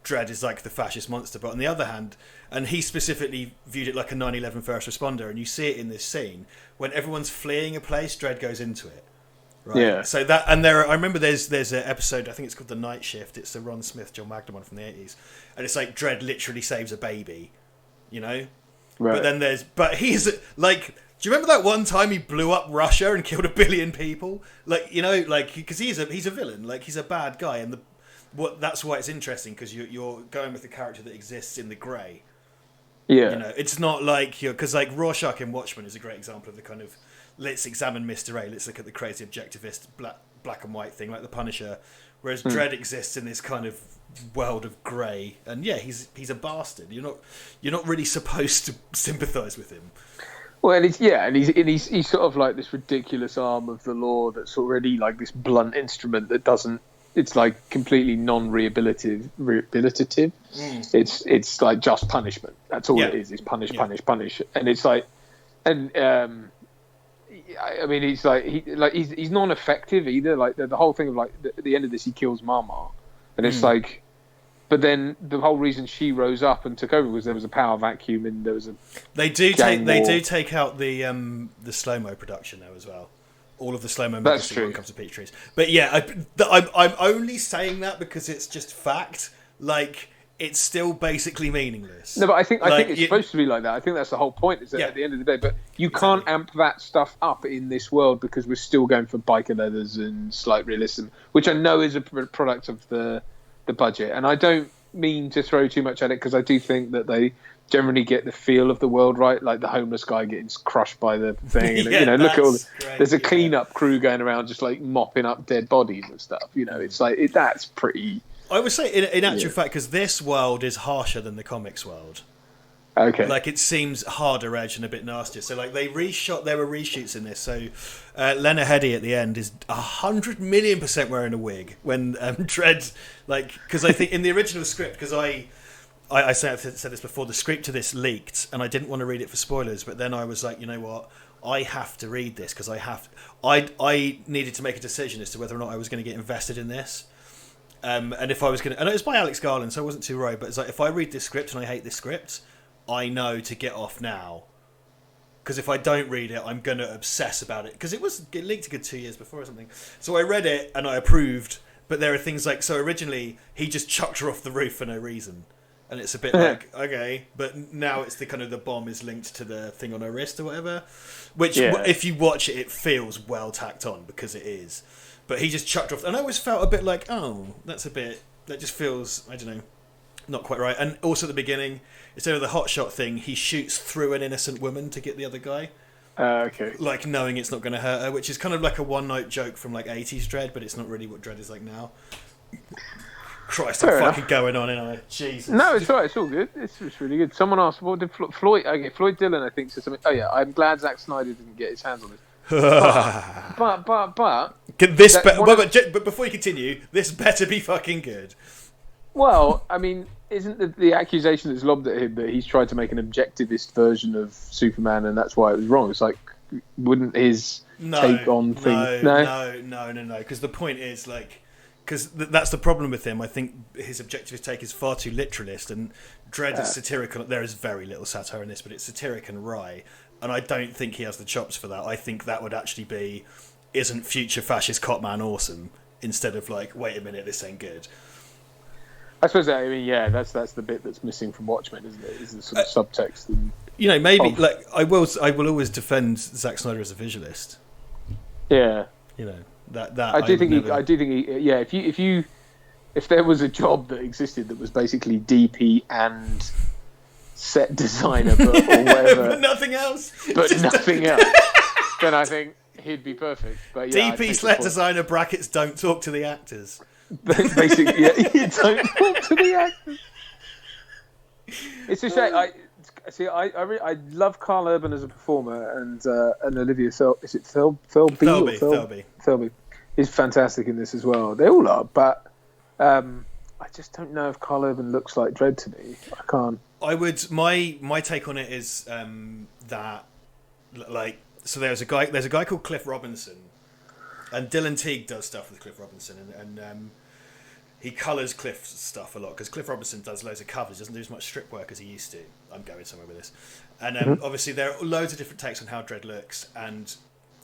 Dredd is like the fascist monster, but on the other hand, and he specifically viewed it like a 9/11 first responder, and you see it in this scene when everyone's fleeing a place, Dredd goes into it. Right? Yeah. So that, and I remember there's an episode, I think it's called The Night Shift. It's the Ron Smith, John Magden one from the 80s, and it's like Dredd literally saves a baby, you know. Right. But he's like, do you remember that one time he blew up Russia and killed 1 billion people? Like, you know, like because he's a villain, like he's a bad guy, and that's why it's interesting because you're going with a character that exists in the grey. Yeah, you know, it's not like because like Rorschach in Watchmen is a great example of the kind of let's examine Mr. A, let's look at the crazy objectivist black and white thing like the Punisher, whereas Dredd exists in this kind of world of grey, and yeah, he's a bastard. You're not really supposed to sympathise with him. Well, and he's sort of like this ridiculous arm of the law that's already like this blunt instrument that doesn't. It's like completely non-rehabilitative. It's like just punishment. That's all it is. It's punish. And it's like, and I mean, he's non-effective either. Like the whole thing of like at the end of this, he kills Mama, and it's like, but then the whole reason she rose up and took over was there was a power vacuum and there was a. They do take out the slow-mo production though as well. All of the slow-mo movies when it comes to peach trees. But yeah, I'm only saying that because it's just fact. Like, it's still basically meaningless. No, but I think it's supposed to be like that. I think that's the whole point, is that at the end of the day. But you can't amp that stuff up in this world because we're still going for biker leathers and slight realism, which I know is a product of the budget. And I don't mean to throw too much at it because I do think that they generally get the feel of the world right, like the homeless guy getting crushed by the thing. And, you know, look at all there's a cleanup crew going around just like mopping up dead bodies and stuff. You know, it's like that's pretty. I would say, in actual fact, because this world is harsher than the comics world. Okay. Like it seems harder edge and a bit nastier. So like there were reshoots in this. So Lena Headey at the end is 100,000,000% wearing a wig when Dredd, like, because I think in the original script, because I said this before, the script to this leaked, and I didn't want to read it for spoilers. But then I was like, you know what, I have to read this because I needed to make a decision as to whether or not I was going to get invested in this. And if I was going to, and it was by Alex Garland, so I wasn't too worried. But it's like if I read this script and I hate this script, I know to get off now. Because if I don't read it, I'm going to obsess about it. Because it leaked a good 2 years before or something. So I read it and I approved. But there are things like, so originally he just chucked her off the roof for no reason. And it's a bit like, okay, but now it's the kind of the bomb is linked to the thing on her wrist or whatever, which if you watch it, it feels well tacked on because it is. But he just chucked her off, and I always felt a bit like, that just feels, I don't know, not quite right. And also at the beginning, instead of the hot shot thing, he shoots through an innocent woman to get the other guy. Okay. Like knowing it's not going to hurt her, which is kind of like a one-note joke from like 80s Dredd, but it's not really what Dredd is like now. Christ, I'm fucking going on, ain't I? Jesus. No, it's all right. It's all good. It's really good. Someone asked, what did Floyd... Okay, Floyd Dillon, I think, said something. Oh, yeah, I'm glad Zack Snyder didn't get his hands on this. But... But before you continue, this better be fucking good. Well, I mean, isn't the accusation that's lobbed at him that he's tried to make an objectivist version of Superman and that's why it was wrong? It's like, wouldn't his take on things... No. Because the point is, like... Because that's the problem with him. I think his objectivist take is far too literalist, and Dredd is satirical. There is very little satire in this, but it's satiric and wry, and I don't think he has the chops for that. I think that would actually be, isn't future fascist cop man awesome? Instead of like, wait a minute, this ain't good. I suppose that, I mean, yeah, that's the bit that's missing from Watchmen, isn't it? Is the sort of subtext. And, you know, maybe like I will always defend Zack Snyder as a visualist. Yeah, you know. I do think if there was a job that existed that was basically DP and set designer or whatever, but nothing else, then I think he'd be perfect. But yeah, DP set designer brackets don't talk to the actors. Basically, yeah, you don't talk to the actors. It's a shame. I love Carl Urban as a performer, and Olivia is it Thirlby? He's fantastic in this as well. They all are, but I just don't know if Carl Urban looks like Dredd to me. I can't. I would. My take on it is that, like, so there's a guy called Cliff Robinson, and Dylan Teague does stuff with Cliff Robinson, and he colours Cliff's stuff a lot because Cliff Robinson does loads of covers, doesn't do as much strip work as he used to. I'm going somewhere with this, and obviously there are loads of different takes on how Dredd looks, and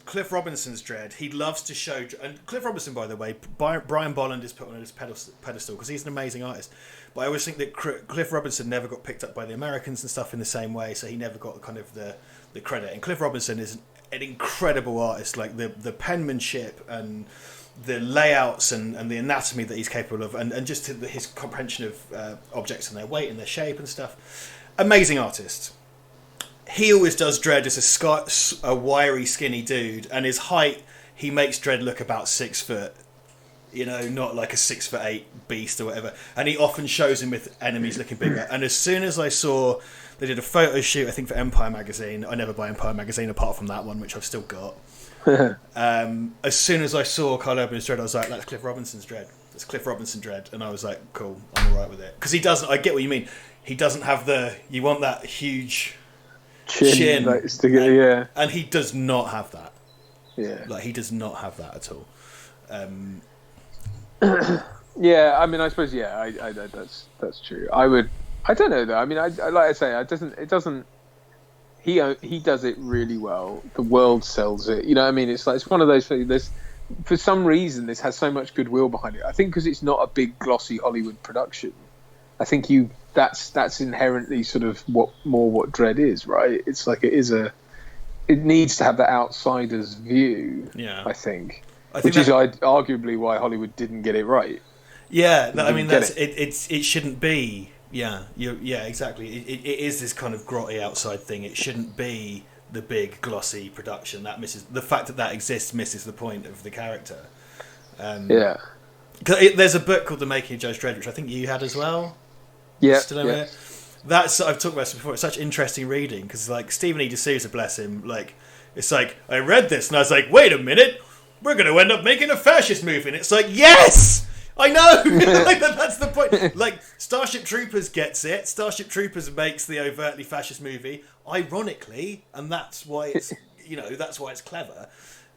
Cliff Robinson's Dredd, he loves to show, and Cliff Robinson, by the way, Brian Bolland is put on his pedestal because he's an amazing artist, but I always think that Cliff Robinson never got picked up by the Americans and stuff in the same way, so he never got kind of the credit, and Cliff Robinson is an incredible artist, like the penmanship and the layouts and the anatomy that he's capable of, and just his comprehension of objects and their weight and their shape and stuff. Amazing artist. He always does Dredd as a wiry, skinny dude, and his height, he makes Dredd look about 6 foot. You know, not like a 6'8" beast or whatever. And he often shows him with enemies looking bigger. And as soon as I saw they did a photo shoot, I think for Empire magazine. I never buy Empire magazine apart from that one, which I've still got. As soon as I saw Carl Urban's Dredd, I was like, that's Cliff Robinson's Dredd. That's Cliff Robinson Dredd. And I was like, cool, I'm alright with it. Because he doesn't, I get what you mean. He doesn't have you want that huge chin. Yeah. And he does not have that. Yeah. Like, he does not have that at all. Yeah, I mean, I suppose, yeah, I that's true. I don't know though. I mean, I like I say, it doesn't. He does it really well. The world sells it. You know what I mean? It's one of those things. For some reason, this has so much goodwill behind it. I think because it's not a big glossy Hollywood production. I think that's inherently sort of what Dredd is, right? It's like it needs to have that outsider's view. Yeah, I think which is arguably why Hollywood didn't get it right. Yeah, I mean it shouldn't be. Yeah, exactly. It is this kind of grotty outside thing. It shouldn't be the big glossy production. That misses the fact that exists misses the point of the character. Yeah. There's a book called The Making of Judge Dredd, which I think you had as well. Yeah. That's I've talked about this before. It's such interesting reading because like Stephen E. D'Souza, bless him, like it's like I read this and I was like, wait a minute, we're going to end up making a fascist movie, and it's like, yes. I know! Like, that's the point. Like, Starship Troopers gets it. Starship Troopers makes the overtly fascist movie, ironically, and that's why it's, that's why it's clever.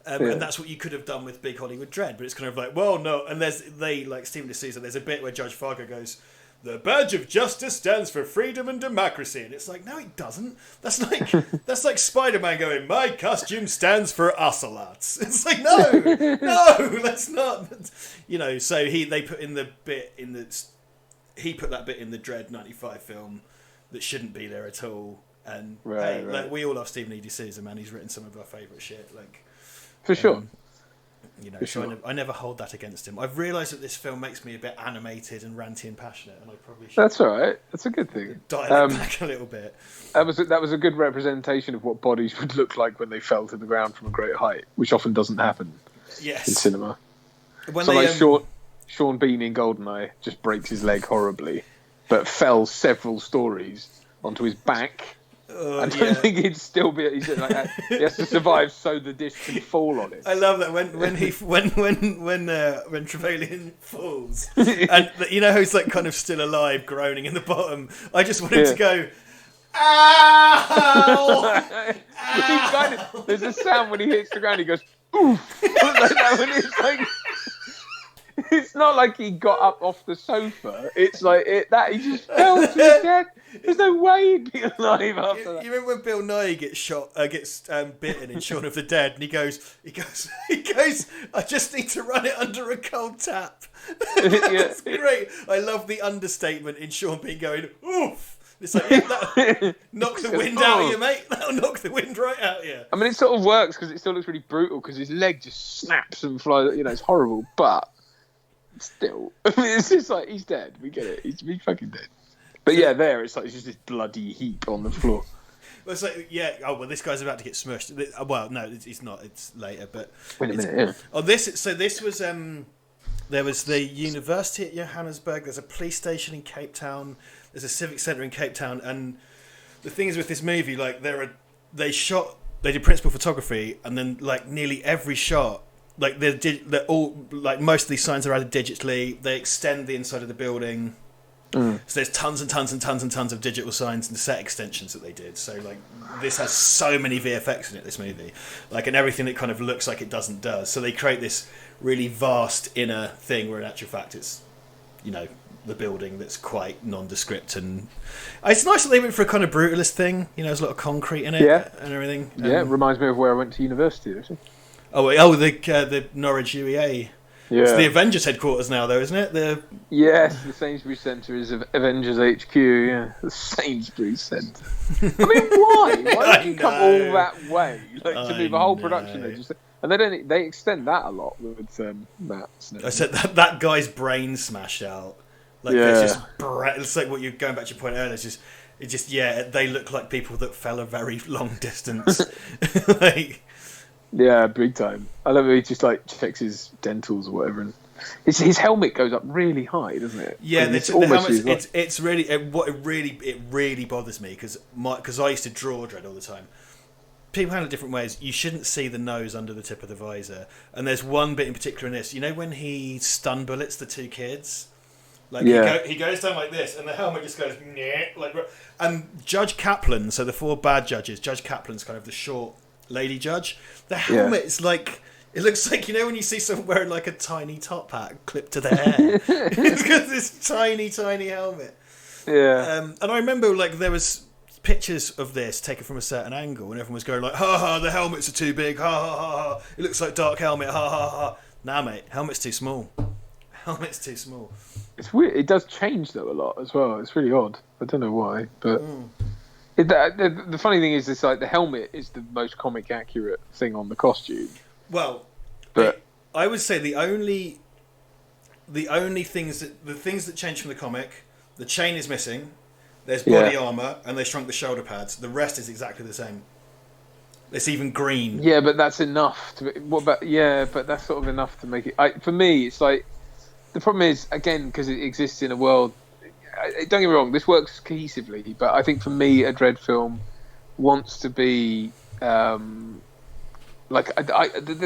And that's what you could have done with Big Hollywood Dredd, but it's kind of like, well, no. And like Stephen D'Souza, there's a bit where Judge Fargo goes, the badge of justice stands for freedom and democracy. And it's like, no, it doesn't. That's like Spider-Man going, my costume stands for ocelots. It's like, no, that's not. So they put in the bit he put that bit in the Dredd 95 film that shouldn't be there at all. And right. Like, we all love Stephen E. D'Souza, man. He's written some of our favourite shit. Like, for sure. I never hold that against him. I've realised that this film makes me a bit animated and ranty and passionate, and I probably should. That's all right. That's a good thing. Dial it back a little bit. That was a good representation of what bodies would look like when they fell to the ground from a great height, which often doesn't happen. Yes. In cinema. Sean Bean in Goldeneye just breaks his leg horribly, but fell several stories onto his back. I don't think he'd still be. He has to survive, so the dish can fall on it. I love that when Trevelyan falls, and how he's like kind of still alive, groaning in the bottom. I just want him to go. Ow! There's a sound when he hits the ground. He goes, oof! Like that when it's like. It's not like he got up off the sofa. It's like he just fell to his death. There's no way he'd be alive after that. You remember when Bill Nye gets bitten in Shaun of the Dead, and he goes, I just need to run it under a cold tap. That's great. I love the understatement in Sean Bean going, oof. It's like, that'll knock the wind out of you, mate. That'll knock the wind right out of you. I mean, it sort of works because it still looks really brutal because his leg just snaps and flies. It's horrible, but. Still, I mean, it's just like he's dead. We get it. He's fucking dead. But it's like it's just this bloody heap on the floor. Well, it's like this guy's about to get smushed. Well, no, it's not. It's later. But wait a minute. Yeah. Oh, this was there was the university at Johannesburg. There's a police station in Cape Town. There's a civic centre in Cape Town, and the thing is with this movie, like they did principal photography, and then like nearly every shot, like they're all like most of these signs are added digitally. They extend the inside of the building. So there's tons and tons and tons and tons of digital signs and set extensions that they did. So like this has so many VFX in it, this movie, like, and everything that kind of looks like it does. So they create this really vast inner thing where in actual fact it's, you know, the building that's quite nondescript, and it's nice that they went for a kind of brutalist thing. You know, there's a lot of concrete in it, and everything. Yeah, it reminds me of where I went to university, actually. The Norwich UEA. Yeah. It's the Avengers headquarters now, though, isn't it? Yes, the Sainsbury's Centre is Avengers HQ. Yeah, the Sainsbury's Centre. I mean, why? Why did you come all that way? Like to do the whole production there? And they extend that a lot with Matt. I said that guy's brain smashed out. Like it's like what you're going back to your point earlier. It just they look like people that fell a very long distance. Like, yeah, big time. I love it. He just like checks his dentals or whatever, and his helmet goes up really high, doesn't it? Yeah, the helmet. It's really it really bothers me because I used to draw Dredd all the time. People handle it different ways. You shouldn't see the nose under the tip of the visor, and there's one bit in particular in this. You know when he stun bullets the two kids. Like he goes down like this, and the helmet just goes like. And Judge Kaplan, so the four bad judges, Judge Kaplan's kind of the short lady judge. The helmet is like, it looks like, you know when you see someone wearing like a tiny top hat clipped to their hair. It's got this tiny helmet. Yeah. And I remember like there was pictures of this taken from a certain angle, and everyone was going like, ha ha, the helmets are too big, ha ha ha ha. It looks like dark helmet, ha ha ha. Nah, mate, helmet's too small. Helmet's too small. It's weird. It does change though a lot as well. It's really odd. I don't know why, but the funny thing is, it's like the helmet is the most comic accurate thing on the costume. Well, but I would say the only things that change from the comic, the chain is missing. There's body armor, and they shrunk the shoulder pads. The rest is exactly the same. It's even green. Yeah, but that's enough to. But that's sort of enough to make it. For me, it's like. The problem is, again, because it exists in a world... Don't get me wrong, this works cohesively, but I think for me, a Dredd film wants to be... the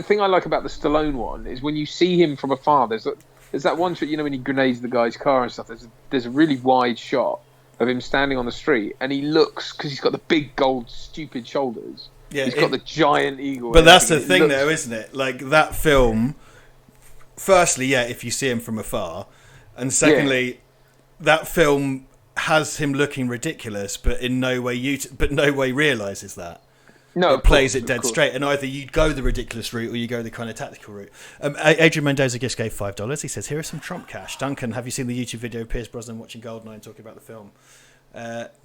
thing I like about the Stallone one is when you see him from afar, there's that one shot, you know, when he grenades the guy's car and stuff, there's a really wide shot of him standing on the street, and he looks, because he's got the big gold stupid shoulders, he's got the giant eagle. But that's the thing though, isn't it? Like, that film... Firstly, if you see him from afar, and secondly, that film has him looking ridiculous, but in no way realizes that. No, it plays it dead straight, and either you go the ridiculous route or you go the kind of tactical route. Adrian Mendoza just gave $5. He says, "Here is some Trump cash." Duncan, have you seen the YouTube video of Pierce Brosnan watching Goldeneye and talking about the film?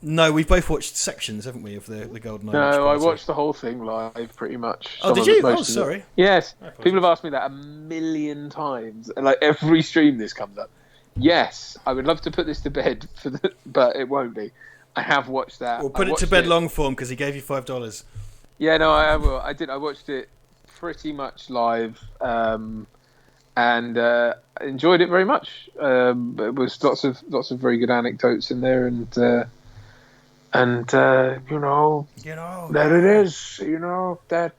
No, we've both watched sections, haven't we, of the Goldeneye? No, I watched the whole thing live, pretty much. Oh, did you? Oh, sorry. Yes, people have asked me that 1,000,000 times, and like every stream this comes up. Yes, I would love to put this to bed, but it won't be. I have watched that. Well, put it to bed long form because he gave you $5. Yeah, no, I will. I did. I watched it pretty much live, and enjoyed it very much. It was lots of very good anecdotes in there, and you know that it is, you know, that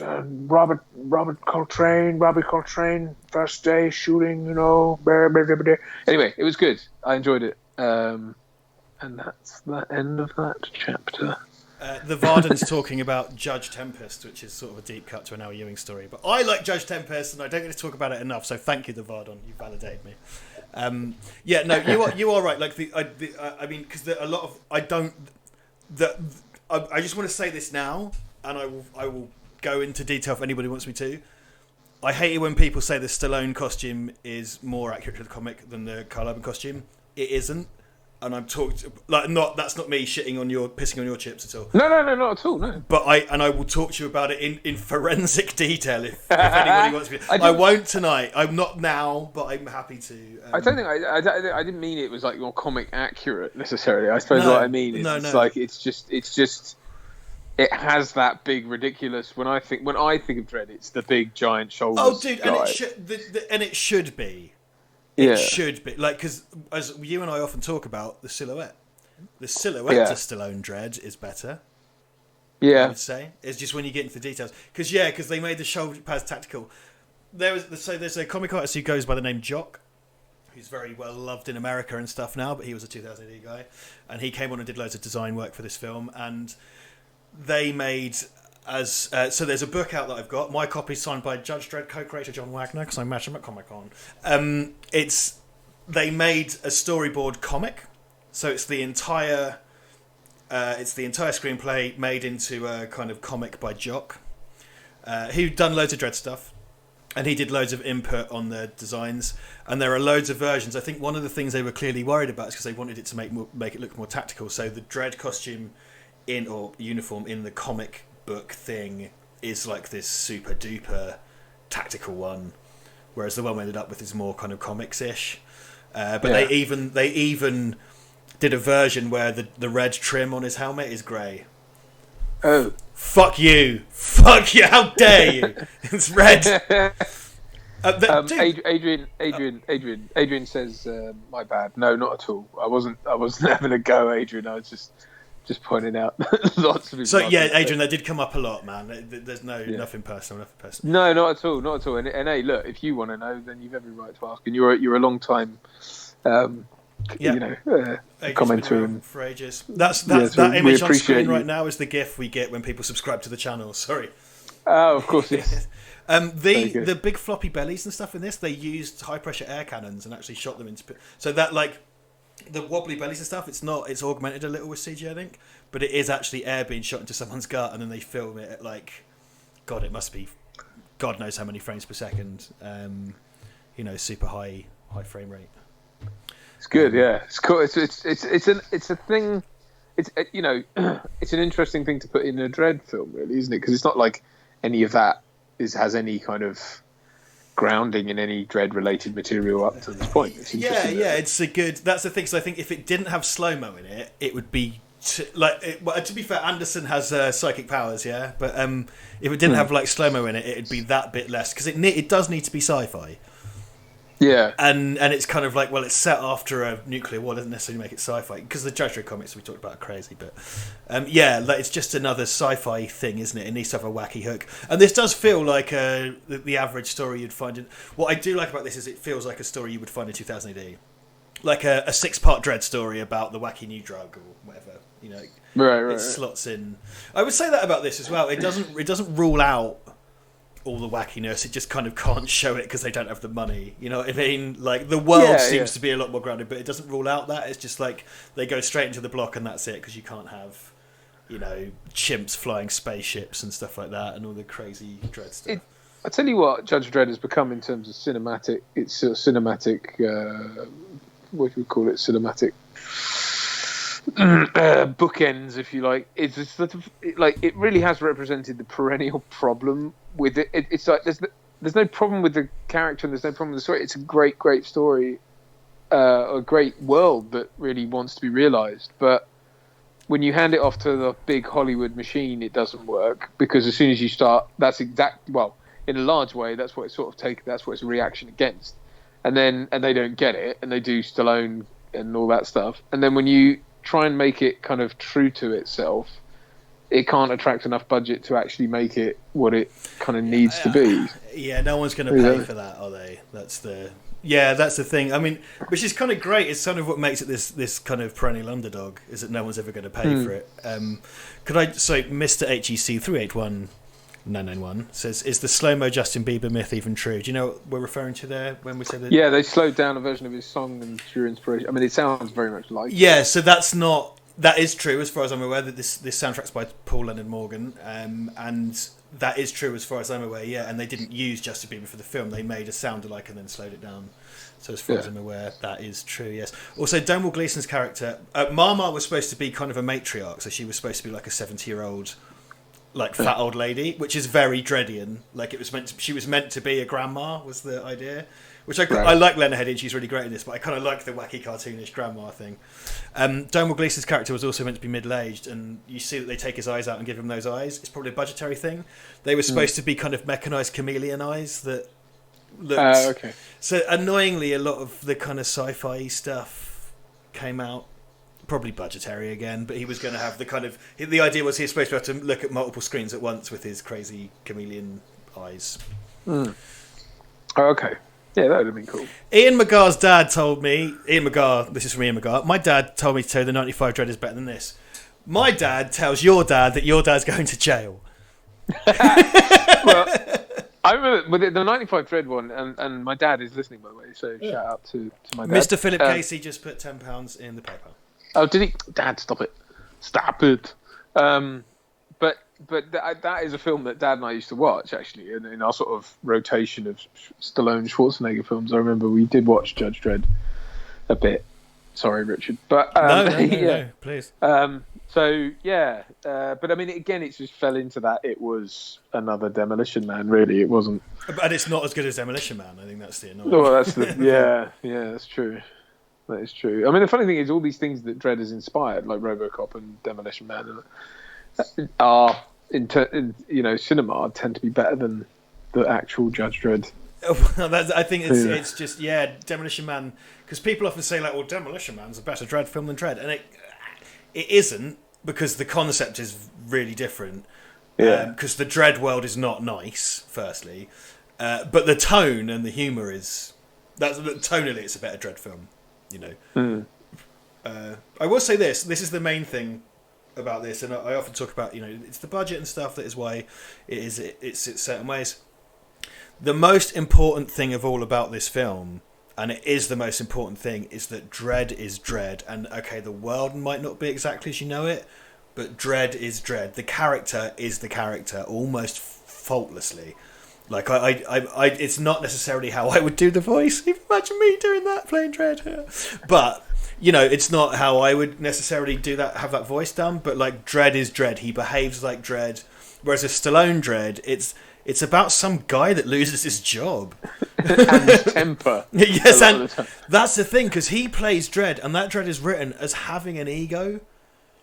Robbie Coltrane, first day shooting, you know. Blah, blah, blah, blah. Anyway, it was good. I enjoyed it, and that's the end of that chapter. The Varden's talking about Judge Tempest, which is sort of a deep cut to an Al Ewing story. But I like Judge Tempest, and I don't get to talk about it enough. So thank you, the Varden. You validated me. You are right. Like I mean, because a lot of I just want to say this now, and I will go into detail if anybody wants me to. I hate it when people say the Stallone costume is more accurate to the comic than the Karl Urban costume. It isn't. And I'm talking that's not me pissing on your chips at all. No, not at all. No. But I will talk to you about it in forensic detail if anybody wants me. I won't tonight. I'm not now, but I'm happy to. I don't think I didn't mean it was like more comic accurate necessarily. I suppose what I mean is like it's just it has that big ridiculous. When I think of Dredd, it's the big giant shoulders. Oh, dude, guy. and it should be. it should be like, because as you and I often talk about, the silhouette to Stallone Dredd is better. I would say it's just when you get into the details, because they made the shoulder pads tactical. There's a comic artist who goes by the name Jock, who's very well loved in America and stuff now, but he was a 2000 AD guy, and he came on and did loads of design work for this film, and they made so there's a book out that I've got. My copy's signed by Judge Dredd co-creator John Wagner, because I match him at Comic-Con. They made a storyboard comic, so it's the entire screenplay made into a kind of comic by Jock, who'd done loads of Dredd stuff, and he did loads of input on the designs, and there are loads of versions. I think one of the things they were clearly worried about is because they wanted it to make it look more tactical, so the Dredd costume or uniform in the comic book thing is like this super duper tactical one, whereas the one we ended up with is more kind of comics-ish. They even did a version where the red trim on his helmet is grey. Oh. Fuck you! How dare you! It's red. Adrian says, "My bad. No, not at all. I wasn't having a go, Adrian. I was just pointing out lots of people." So yeah, Adrian, that did come up a lot, man. There's nothing personal, No, not at all, not at all. And hey, look, if you want to know, then you've every right to ask. And you're a long time, commenter for ages. That image on screen right now is the GIF we get when people subscribe to the channel. Sorry. Oh, of course, yes. The big floppy bellies and stuff in this, they used high pressure air cannons and actually shot them into. So that, like, the wobbly bellies and stuff, it's augmented a little with CG, I think, but it is actually air being shot into someone's gut, and then they film it at, like, God, it must be God knows how many frames per second. Super high frame rate. It's good, yeah. It's cool. It's a thing. It's it's an interesting thing to put in a Dredd film, really, isn't it? Because it's not like any of that has any kind of grounding in any Dredd-related material up to this point. It's it's a good. That's the thing. So I think if it didn't have slow mo in it, it would be to be fair, Anderson has psychic powers, yeah. But if it didn't have like slow mo in it, it'd be that bit less, because it does need to be sci-fi. Yeah, and it's kind of like, well, it's set after a nuclear war, doesn't necessarily make it sci-fi, because the Judge Dredd comics we talked about are crazy, but it's just another sci-fi thing, isn't it? It needs to have a wacky hook, and this does feel like the average story you'd find in. What I do like about this is it feels like a story you would find in 2000 AD, like a 6-part Dredd story about the wacky new drug or whatever, Right. It slots in. I would say that about this as well. It doesn't rule out all the wackiness, it just kind of can't show it because they don't have the money. You know what I mean? Like, the world seems to be a lot more grounded, but it doesn't rule out that. It's just like they go straight into the block and that's it, because you can't have, chimps flying spaceships and stuff like that and all the crazy Dredd stuff. I tell you what, Judge Dredd has become in terms of cinematic. It's sort of cinematic. What do we call it? Cinematic bookends, if you like. It's sort of it really has represented the perennial problem with it. It's like there's no problem with the character and there's no problem with the story. It's a great story, a great world that really wants to be realised. But when you hand it off to the big Hollywood machine, it doesn't work, because as soon as you start, in a large way, that's what it's sort of that's what it's a reaction against. And they don't get it, and they do Stallone and all that stuff. And then when you try and make it kind of true to itself, it can't attract enough budget to actually make it what it kind of needs to be. Yeah, no one's going to pay for that, are they? That's the thing. I mean, which is kind of great. It's kind of what makes it this kind of perennial underdog, is that no one's ever going to pay for it. Mr. HEC 381991 says, is the slow-mo Justin Bieber myth even true? Do you know what we're referring to there when we say that? Yeah, they slowed down a version of his song and drew inspiration. I mean, it sounds very much like it. So that is true, as far as I'm aware, that this soundtrack's by Paul Leonard Morgan, and that is true as far as I'm aware, and they didn't use Justin Bieber for the film. They made a sound alike and then slowed it down. So as far as I'm aware, that is true, yes. Also, Domhnall Gleeson's character, Mama was supposed to be kind of a matriarch, so she was supposed to be like a 70-year-old, like, fat old lady, which is very Dreddian. Like, she was meant to be a grandma, was the idea. Which I like Lena Headey, and she's really great in this, but I kind of like the wacky cartoonish grandma thing. Domhnall Gleeson's character was also meant to be middle-aged, and you see that they take his eyes out and give him those eyes. It's probably a budgetary thing. They were supposed to be kind of mechanised chameleon eyes that looks. Okay. So annoyingly, a lot of the kind of sci-fi stuff came out. Probably budgetary again, but he was going to have the kind of... The idea was he was supposed to have to look at multiple screens at once with his crazy chameleon eyes. Oh, okay. Yeah, that would have been cool. Ian McGar's dad told me... Ian McGar, this is from Ian McGar. My dad told me to tell you the 95 Dredd is better than this. My dad tells your dad that your dad's going to jail. Well, I remember with the 95 Dredd one, and my dad is listening, by the way, so shout out to my dad. Mr. Philip Casey just put £10 in the PayPal. Oh, did he? Dad, stop it. Stop it. But that is a film that Dad and I used to watch, actually, in our sort of rotation of Stallone Schwarzenegger films. I remember we did watch Judge Dredd a bit. Sorry, Richard. But No, please. So, yeah. But, I mean, again, it just fell into that. It was another Demolition Man, really. It wasn't... And it's not as good as Demolition Man. I think that's the annoying... Well, that's the... Yeah, that's true. That is true. I mean, the funny thing is, all these things that Dredd has inspired, like RoboCop and Demolition Man, are in cinema tend to be better than the actual Judge Dredd. I think it's just Demolition Man, because people often say like, well, Demolition Man's a better Dredd film than Dredd, and it isn't, because the concept is really different. Because the Dredd world is not nice, firstly, but the tone and the humour is tonally it's a better Dredd film. I will say this is the main thing about this, and I often talk about, it's the budget and stuff that is why it's certain ways. The most important thing of all about this film, and it is the most important thing, is that Dredd is Dredd. And okay, the world might not be exactly as you know it, but Dredd is Dredd. The character is the character almost faultlessly. Like I it's not necessarily how I would do the voice. Imagine me doing that, playing Dredd. But it's not how I would necessarily do that, have that voice done. But like Dredd is Dredd. He behaves like Dredd. Whereas a Stallone Dredd, it's about some guy that loses his job and his temper. Yes, and that's the thing, because he plays Dredd, and that Dredd is written as having an ego.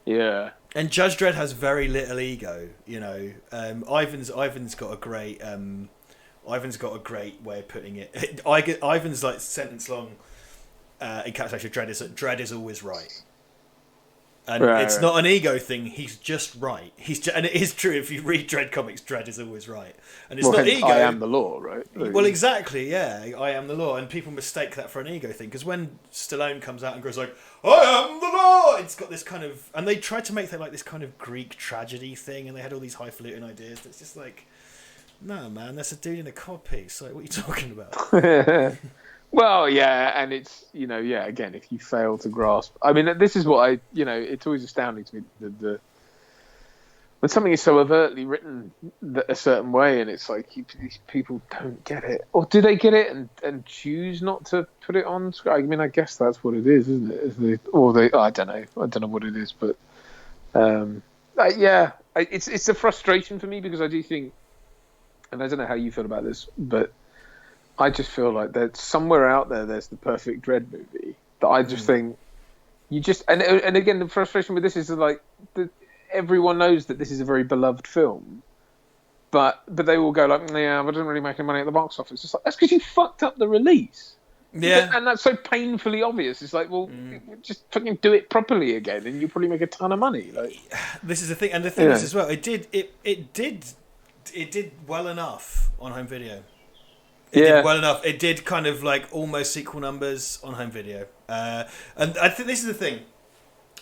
Yeah. And Judge Dredd has very little ego. Ivan's got a great. Ivan's got a great way of putting it. Ivan's like sentence long encapsulation of Dredd is that Dredd is always right, and it's not an ego thing. He's just right. And it is true. If you read Dredd comics, Dredd is always right, and it's not ego. I am the law, right? Well, exactly. Yeah, I am the law, and people mistake that for an ego thing, because when Stallone comes out and goes like, "I am the law," it's got this kind of, and they tried to make that like this kind of Greek tragedy thing, and they had all these highfalutin ideas. It's just like, no, man, that's a dude in a codpiece. Like, what are you talking about? Well, yeah, and it's, again, if you fail to grasp... I mean, this is what it's always astounding to me, the when something is so overtly written a certain way, and it's like, these people don't get it. Or do they get it and choose not to put it on screen? I mean, I guess that's what it is, isn't it? I don't know. I don't know what it is, but... it's a frustration for me, because I do think... And I don't know how you feel about this, but I just feel like that somewhere out there's the perfect Dredd movie that I just think you just... And again, the frustration with this is like... everyone knows that this is a very beloved film, but they will go like, yeah, but it didn't really make any money at the box office. It's like, that's because you fucked up the release. Yeah. And that's so painfully obvious. It's like, well, just fucking do it properly again, and you probably make a ton of money. Like, this is the thing, and the thing is as well, it did well enough on home video. It did well enough. It did kind of like almost sequel numbers on home video. And I think this is the thing.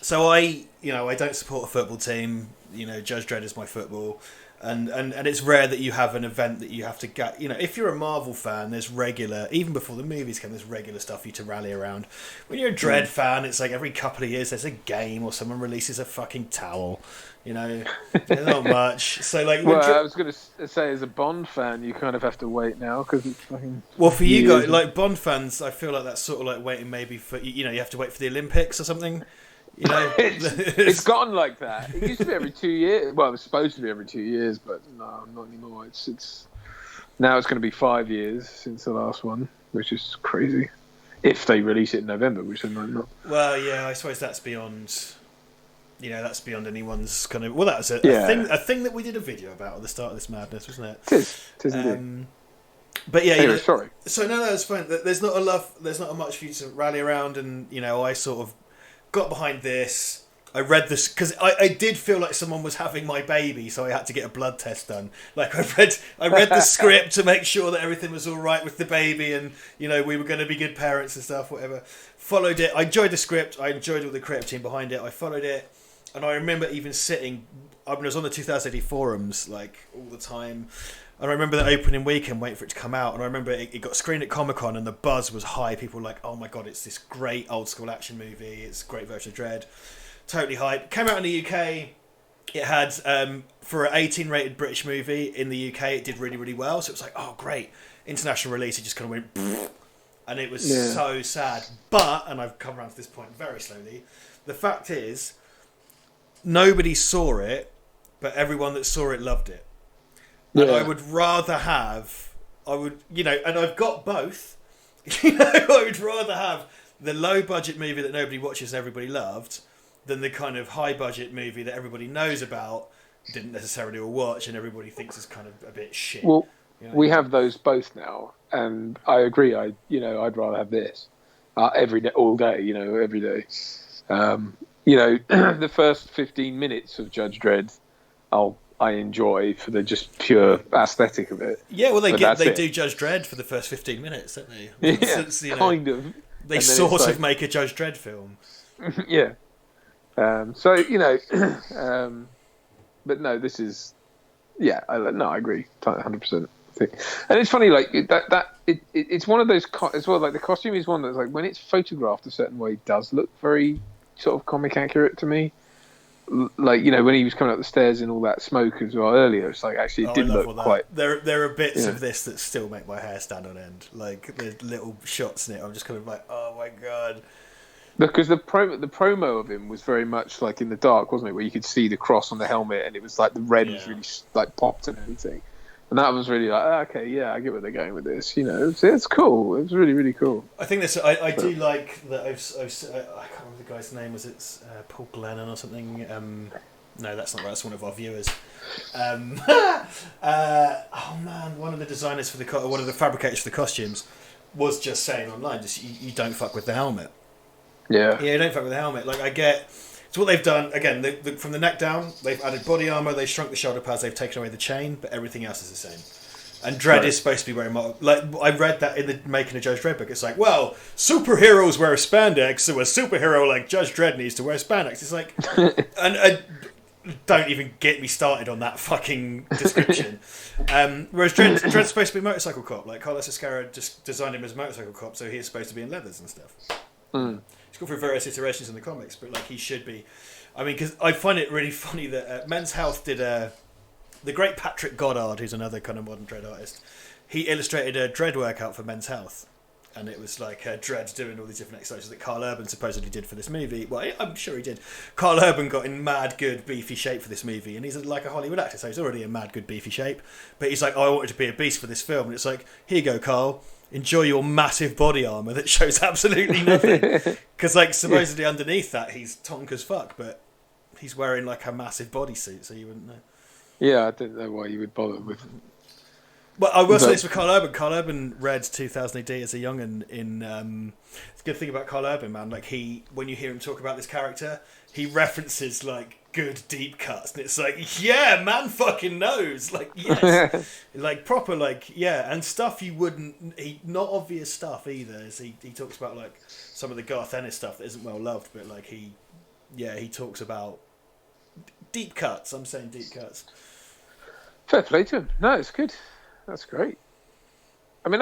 So I don't support a football team. Judge Dredd is my football. And it's rare that you have an event that you have to get. If you're a Marvel fan, there's regular, even before the movies come, there's regular stuff for you to rally around. When you're a Dredd fan, it's like every couple of years there's a game or someone releases a fucking towel. There's not much. So like, I was going to say, as a Bond fan, you kind of have to wait now, because it's fucking. Well, for you guys, like Bond fans, I feel like that's sort of like waiting maybe for you have to wait for the Olympics or something. It's gotten like that. It used to be every 2 years. Well, it was supposed to be every 2 years, but no, not anymore. It's now it's going to be 5 years since the last one, which is crazy. If they release it in November, which they might not. Well, yeah, I suppose that's beyond. That's beyond anyone's kind of. Well, that was a thing that we did a video about at the start of this madness, wasn't it? It is indeed. But yeah, Anyway, sorry. So no, it's fine. There's not a much for you to rally around, and I sort of got behind this. I read this because I did feel like someone was having my baby, so I had to get a blood test done. Like I read the script to make sure that everything was all right with the baby, and we were going to be good parents and stuff. Whatever. Followed it. I enjoyed the script. I enjoyed all the creative team behind it. I followed it, and I remember even sitting. I was on the 2000 AD forums like all the time. And I remember the opening weekend waiting for it to come out, and I remember it got screened at Comic-Con, and the buzz was high. People were like, "Oh my god, it's this great old school action movie. It's a great version of Dredd." Totally hyped. Came out in the UK. It had for an 18 rated British movie in the UK, it did really, really well. So it was like, oh great. International release, it just kind of went pfft, and it was so sad. But, and I've come around to this point very slowly, the fact is nobody saw it, but everyone that saw it loved it. And I would rather have and I've got both. I would rather have the low budget movie that nobody watches and everybody loved than the kind of high budget movie that everybody knows about, didn't necessarily all watch, and everybody thinks is kind of a bit shit. Well, we have those both now, and I agree. I'd rather have this every day, all day. Every day. The first 15 minutes of Judge Dredd, I enjoy for the just pure aesthetic of it. Yeah, well, they do Judge Dredd for the first 15 minutes, don't they? Yeah, kind of. They sort of make a Judge Dredd film. Yeah. But no, this is, I agree, 100%. And it's funny, like it's one of those as well. Like the costume is one that's like when it's photographed a certain way, it does look very sort of comic accurate to me. Like when he was coming up the stairs in all that smoke as well earlier, it's like actually it did look quite. There are bits of this that still make my hair stand on end. Like there's little shots in it. I'm just kind of like, oh my god. Because the promo of him was very much like in the dark, wasn't it? Where you could see the cross on the helmet, and it was like the red was really like popped and everything. And that was really like, okay, yeah, I get where they're going with this. It's cool. It was really, really cool. I think this. I do like that. I can't remember the guy's name. Was it Paul Glennon or something? No, that's not right. That's one of our viewers. Oh man, one of the designers for one of the fabricators for the costumes was just saying online, just you don't fuck with the helmet. Yeah, don't fuck with the helmet. Like I get, it's what they've done. Again, from the neck down, they've added body armor, they've shrunk the shoulder pads, they've taken away the chain, but everything else is the same. And Dredd is supposed to be very much like I read that in the Making a Judge Dredd book. It's like, well, superheroes wear spandex, so a superhero like Judge Dredd needs to wear spandex. It's like, and don't even get me started on that fucking description. Whereas Dredd's supposed to be a motorcycle cop. Like Carlos Escara just designed him as a motorcycle cop, so he's supposed to be in leathers and stuff. He's gone through various iterations in the comics, but like he should be. I mean, because I find it really funny that Men's Health did the great Patrick Goddard, who's another kind of modern Dredd artist. He illustrated a Dredd workout for Men's Health, and it was like Dredd doing all these different exercises that Carl Urban supposedly did for this movie. Well, I'm sure he did. Carl Urban got in mad good beefy shape for this movie, and he's like a Hollywood actor, so he's already in mad good beefy shape. But he's like, oh, I wanted to be a beast for this film, and it's like, here you go, Carl. Enjoy your massive body armor that shows absolutely nothing. Because, like, supposedly underneath that, he's tonk as fuck, but he's wearing like a massive bodysuit, so you wouldn't know. Yeah, I don't know why you would bother with. Well, I will say this for Carl Urban. Carl Urban read 2000 AD as a young'un in. It's a good thing about Carl Urban, man. Like when you hear him talk about this character, he references like good deep cuts, and it's like, yeah, man, fucking knows. Like, yes, like proper, like, yeah, and stuff you wouldn't. Not obvious stuff either. He talks about like some of the Garth Ennis stuff that isn't well loved, but like he talks about deep cuts. I'm saying deep cuts. Fair play to him. No, it's good. That's great. I mean,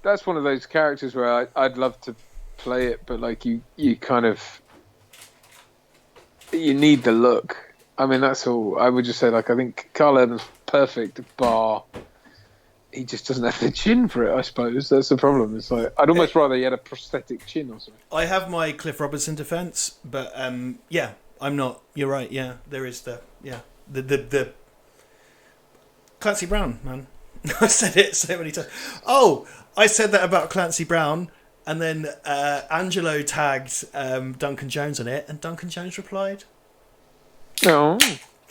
that's one of those characters where I'd love to play it, but like you kind of you need the look. I mean, that's all. I would just say, like, I think Carl Urban's perfect, bar he just doesn't have the chin for it. I suppose that's the problem. It's like I'd almost rather he had a prosthetic chin or something. I have my Cliff Robinson defense, but yeah, I'm not. You're right. Yeah, there is the Clancy Brown, man. I said it so many times. Oh, I said that about Clancy Brown, and then Angelo tagged Duncan Jones on it, and Duncan Jones replied, "Oh,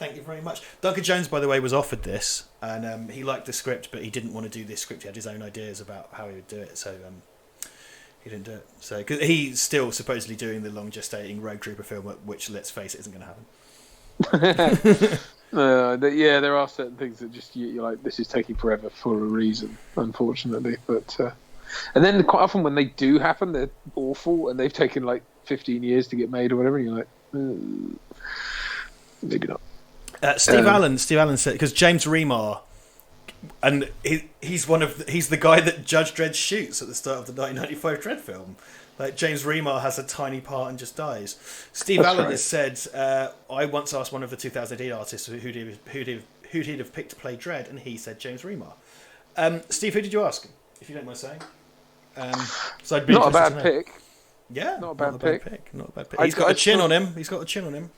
Thank you very much. Duncan Jones, by the way, was offered this, and he liked the script, but he didn't want to do this script. He had his own ideas about how he would do it, so he didn't do it. So, cause he's still supposedly doing the long gestating Rogue Trooper film, which, let's face it, isn't going to happen. Yeah, there are certain things that just you're like, this is taking forever for a reason, unfortunately. But and then quite often when they do happen, they're awful, and they've taken like 15 years to get made or whatever. And you're like, maybe not. Steve Allen said, because James Remar, and he's the guy that Judge Dredd shoots at the start of the 1995 Dredd film. Like, James Remar has a tiny part and just dies. Steve Allen has said, I once asked one of the 2008 artists who'd he'd have picked to play Dredd, and he said James Remar. Steve, who did you ask, if you don't mind saying? So I'd be not a bad pick. Yeah, not a bad pick. Not a bad pick. He's got a chin on him. He's got a chin on him.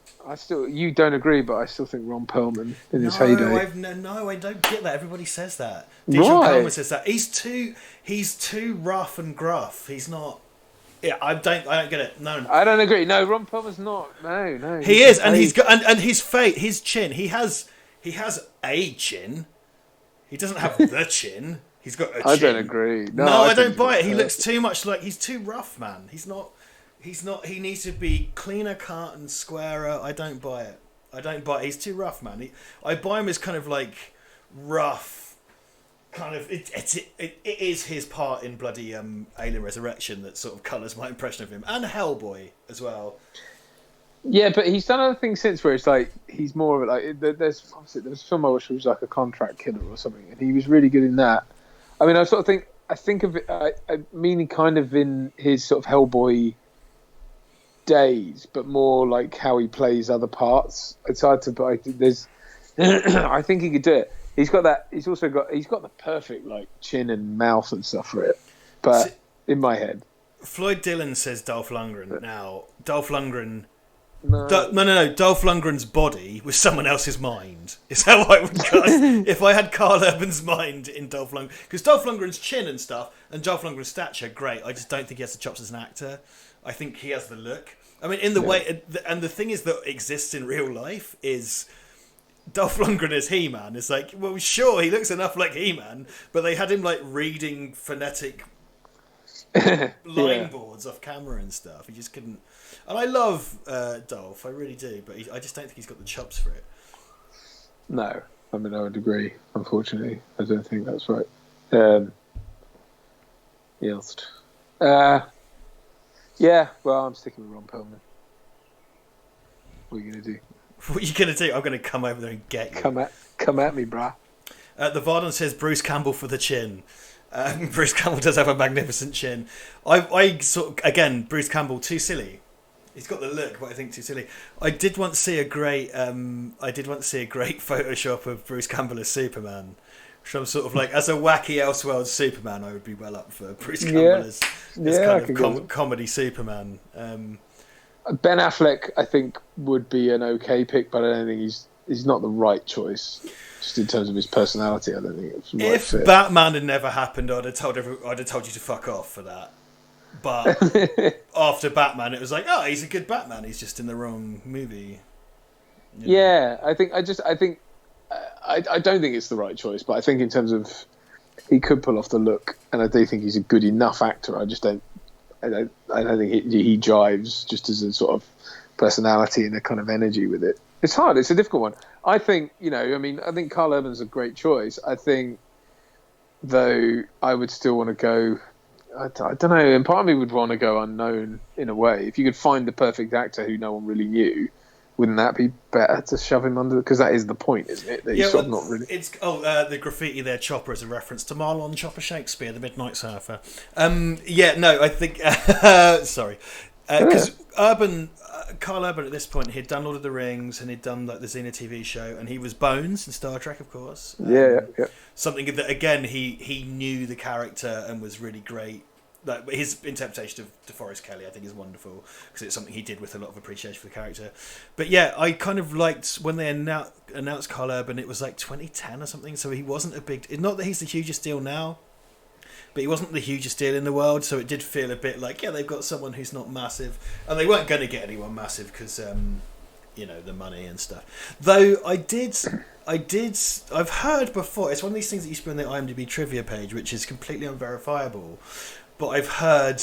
You don't agree, but I still think Ron Perlman in his heyday. No, I don't get that. Everybody says that. Dijon Perlman says that. He's too rough and gruff. He's not. Yeah, I don't get it. No, I don't agree. No, Ron Perlman's not. No. He is, and he's got and his chin. He has a chin. He doesn't have the chin. He's got a chin. I don't agree. No, I don't buy it. He looks too much like he's too rough, man. He's not. He needs to be cleaner cut and squarer. I don't buy it. He's too rough, man. I buy him as kind of like rough, kind of. It is his part in bloody Alien Resurrection that sort of colours my impression of him, and Hellboy as well. Yeah, but he's done other things since where it's like he's more of like there's a film I watched which was like a contract killer or something, and he was really good in that. I mean, I think of it. I mean, kind of in his sort of Hellboy days, but more like how he plays other parts. It's hard to. But I think he could do it. He's got that. He's got the perfect like chin and mouth and stuff for it. But in my head, Floyd Dillon says Dolph Lundgren. Now, Dolph Lundgren. No. Dolph Lundgren's body was someone else's mind. Is how I would cast. If I had Carl Urban's mind in Dolph Lundgren, because Dolph Lundgren's chin and stuff, and Dolph Lundgren's stature, great. I just don't think he has the chops as an actor. I think he has the look. I mean, in the way, and the thing is that exists in real life is Dolph Lundgren as He-Man. It's like, well, sure, he looks enough like He-Man, but they had him like reading phonetic line boards off camera and stuff. He just couldn't. And I love Dolph, I really do, but I just don't think he's got the chops for it. No, I mean, I would agree. Unfortunately, I don't think that's right. Yeah, well, I'm sticking with Ron Perlman. What are you going to do? What are you going to do? I'm going to come over there and get you. Come at me, brah. The Vardon says Bruce Campbell for the chin. Bruce Campbell does have a magnificent chin. I sort of, again, Bruce Campbell, too silly. He's got the look, but I think too silly. I did once see a great Photoshop of Bruce Campbell as Superman. Which I'm sort of like, as a wacky Elseworlds Superman, I would be well up for Bruce Campbell as kind of comedy Superman. Ben Affleck, I think, would be an okay pick, but I don't think he's not the right choice. Just in terms of his personality, I don't think it's the right fit. If Batman had never happened, I'd have told you to fuck off for that. But after Batman, it was like, oh, he's a good Batman. He's just in the wrong movie. You know? Yeah, I don't think it's the right choice, but I think in terms of he could pull off the look, and I do think he's a good enough actor. I don't think he jives just as a sort of personality and a kind of energy with it. It's hard. It's a difficult one. I think I think Carl Urban's a great choice. I think, though, I would still want to go. I don't know. And part of me would want to go unknown in a way. If you could find the perfect actor who no one really knew, wouldn't that be better to shove him under? Because that is the point, isn't it? That sort of not really. It's the graffiti there, Chopper, is a reference to Marlon Chopper Shakespeare, the Midnight Surfer. I think. Sorry, because Carl Urban at this point, he'd done Lord of the Rings and he'd done like the Xena TV show, and he was Bones in Star Trek, of course. Yeah. Something that again he knew the character and was really great. Like his interpretation of DeForest Kelly, I think, is wonderful because it's something he did with a lot of appreciation for the character. But yeah, I kind of liked when they announced Carl Urban. It was like 2010 or something, so he wasn't a big. Not that he's the hugest deal now, but he wasn't the hugest deal in the world. So it did feel a bit like they've got someone who's not massive, and they weren't going to get anyone massive because the money and stuff. Though I've heard before. It's one of these things that used to be on the IMDb trivia page, which is completely unverifiable. But I've heard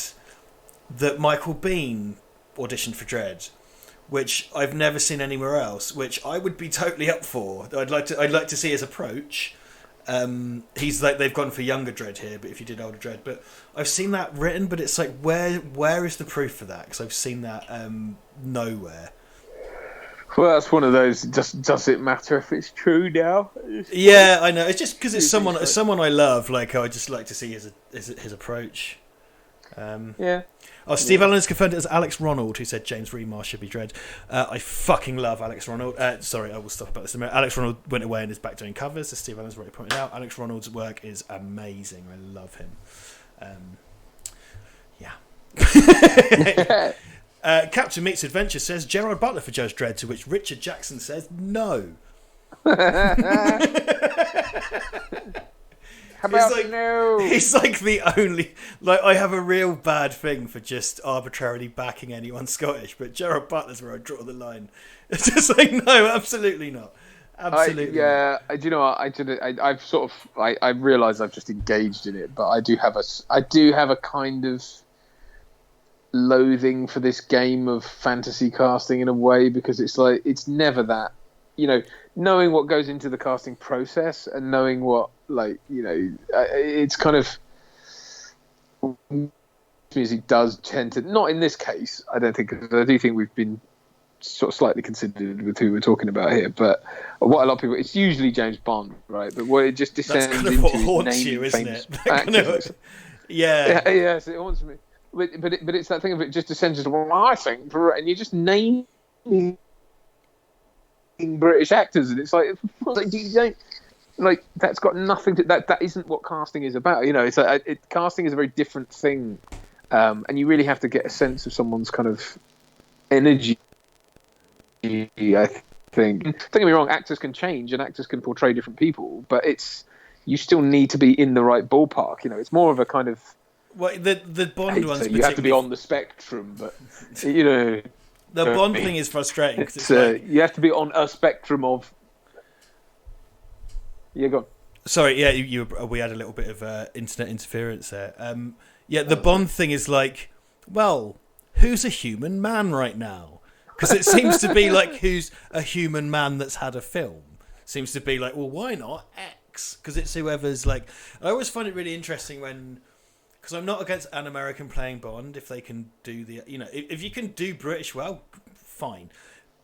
that Michael Biehn auditioned for Dredd, which I've never seen anywhere else. Which I would be totally up for. I'd like to see his approach. He's like, they've gone for younger Dredd here, but if you did older Dredd, but I've seen that written, but it's like, where is the proof for that? Because I've seen that nowhere. Well, that's one of those. Does it matter if it's true now? Yeah, I know. It's just because it's someone I love. Like, I just like to see his approach. Yeah. Oh, Steve Allen has confirmed it as Alex Ronald, who said James Remar should be Dredd. I fucking love Alex Ronald. Sorry, I will stop about this in a minute. Alex Ronald went away and is back doing covers, as Steve Allen's already pointed out. Alex Ronald's work is amazing. I love him. Yeah. Captain Meets Adventure says Gerard Butler for Judge Dredd, to which Richard Jackson says no. How about no? He's like the only... Like, I have a real bad thing for just arbitrarily backing anyone Scottish, but Gerard Butler's where I draw the line. It's just like, no, absolutely not. Absolutely not. Do you know what? I've sort of... I've realised I've just engaged in it, but I do have a kind of loathing for this game of fantasy casting in a way, because it's like, it's never that, knowing what goes into the casting process and knowing what, it's kind of, music does tend to, not in this case, I don't think, because I do think we've been sort of slightly considered with who we're talking about here, but what a lot of people, it's usually James Bond, right? But what it just descends kind of into what is haunts naming you, isn't famous it? actors. Yeah. Yes, it haunts me. But it's that thing of it just descends into, well, I think, and you just name British actors, and it's like you don't, like, that's got nothing to, that isn't what casting is about. It's like, casting is a very different thing, and you really have to get a sense of someone's kind of energy. I think. Don't get me wrong, actors can change and actors can portray different people, but you still need to be in the right ballpark. It's more of a kind of, well, the Bond ones, you have to be on the spectrum, but the Bond thing is frustrating. Cause you have to be on a spectrum of. Yeah, go on. Sorry, yeah, we had a little bit of internet interference there. The Bond thing is like, well, who's a human man right now? Because it seems to be like, who's a human man that's had a film? Seems to be like, well, why not X? Because it's whoever's like. I always find it really interesting when. Because I'm not against an American playing Bond if they can do the, if you can do British well, fine.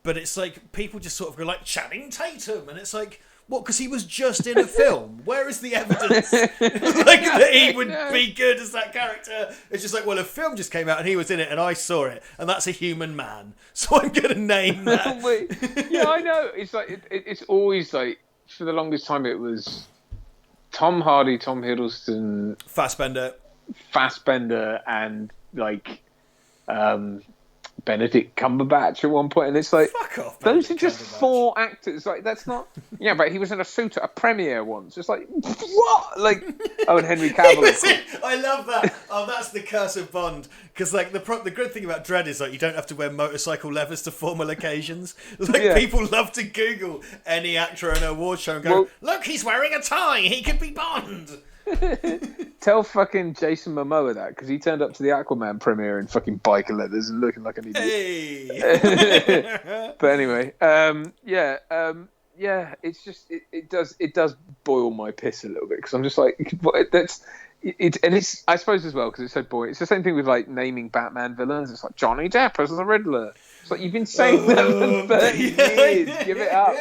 But it's like, people just sort of go like, Channing Tatum, and it's like, what, because he was just in a film? Where is the evidence that he would be good as that character? It's just like, well, a film just came out and he was in it and I saw it, and that's a human man, so I'm going to name that. Yeah, I know. It's like, it's always like, for the longest time it was Tom Hardy, Tom Hiddleston, Fassbender, and like Benedict Cumberbatch at one point, and it's like, fuck off, those are just four actors. Like, that's not. Yeah, but he was in a suit at a premiere once. It's like, what? Like, and Henry Cavill. I love that. Oh, that's the curse of Bond. Because like the good thing about Dredd is like, you don't have to wear motorcycle leathers to formal occasions. Like, people love to Google any actor in an award show and go, look, he's wearing a tie. He could be Bond. Tell fucking Jason Momoa that, because he turned up to the Aquaman premiere in fucking biker leathers and looking like an idiot. Hey. But anyway, it's just it does boil my piss a little bit, because I'm just like, and it's, I suppose as well, because it's so boring. It's the same thing with like naming Batman villains. It's like Johnny Depp as the Riddler. It's like, you've been saying that for 30 years. Give it up.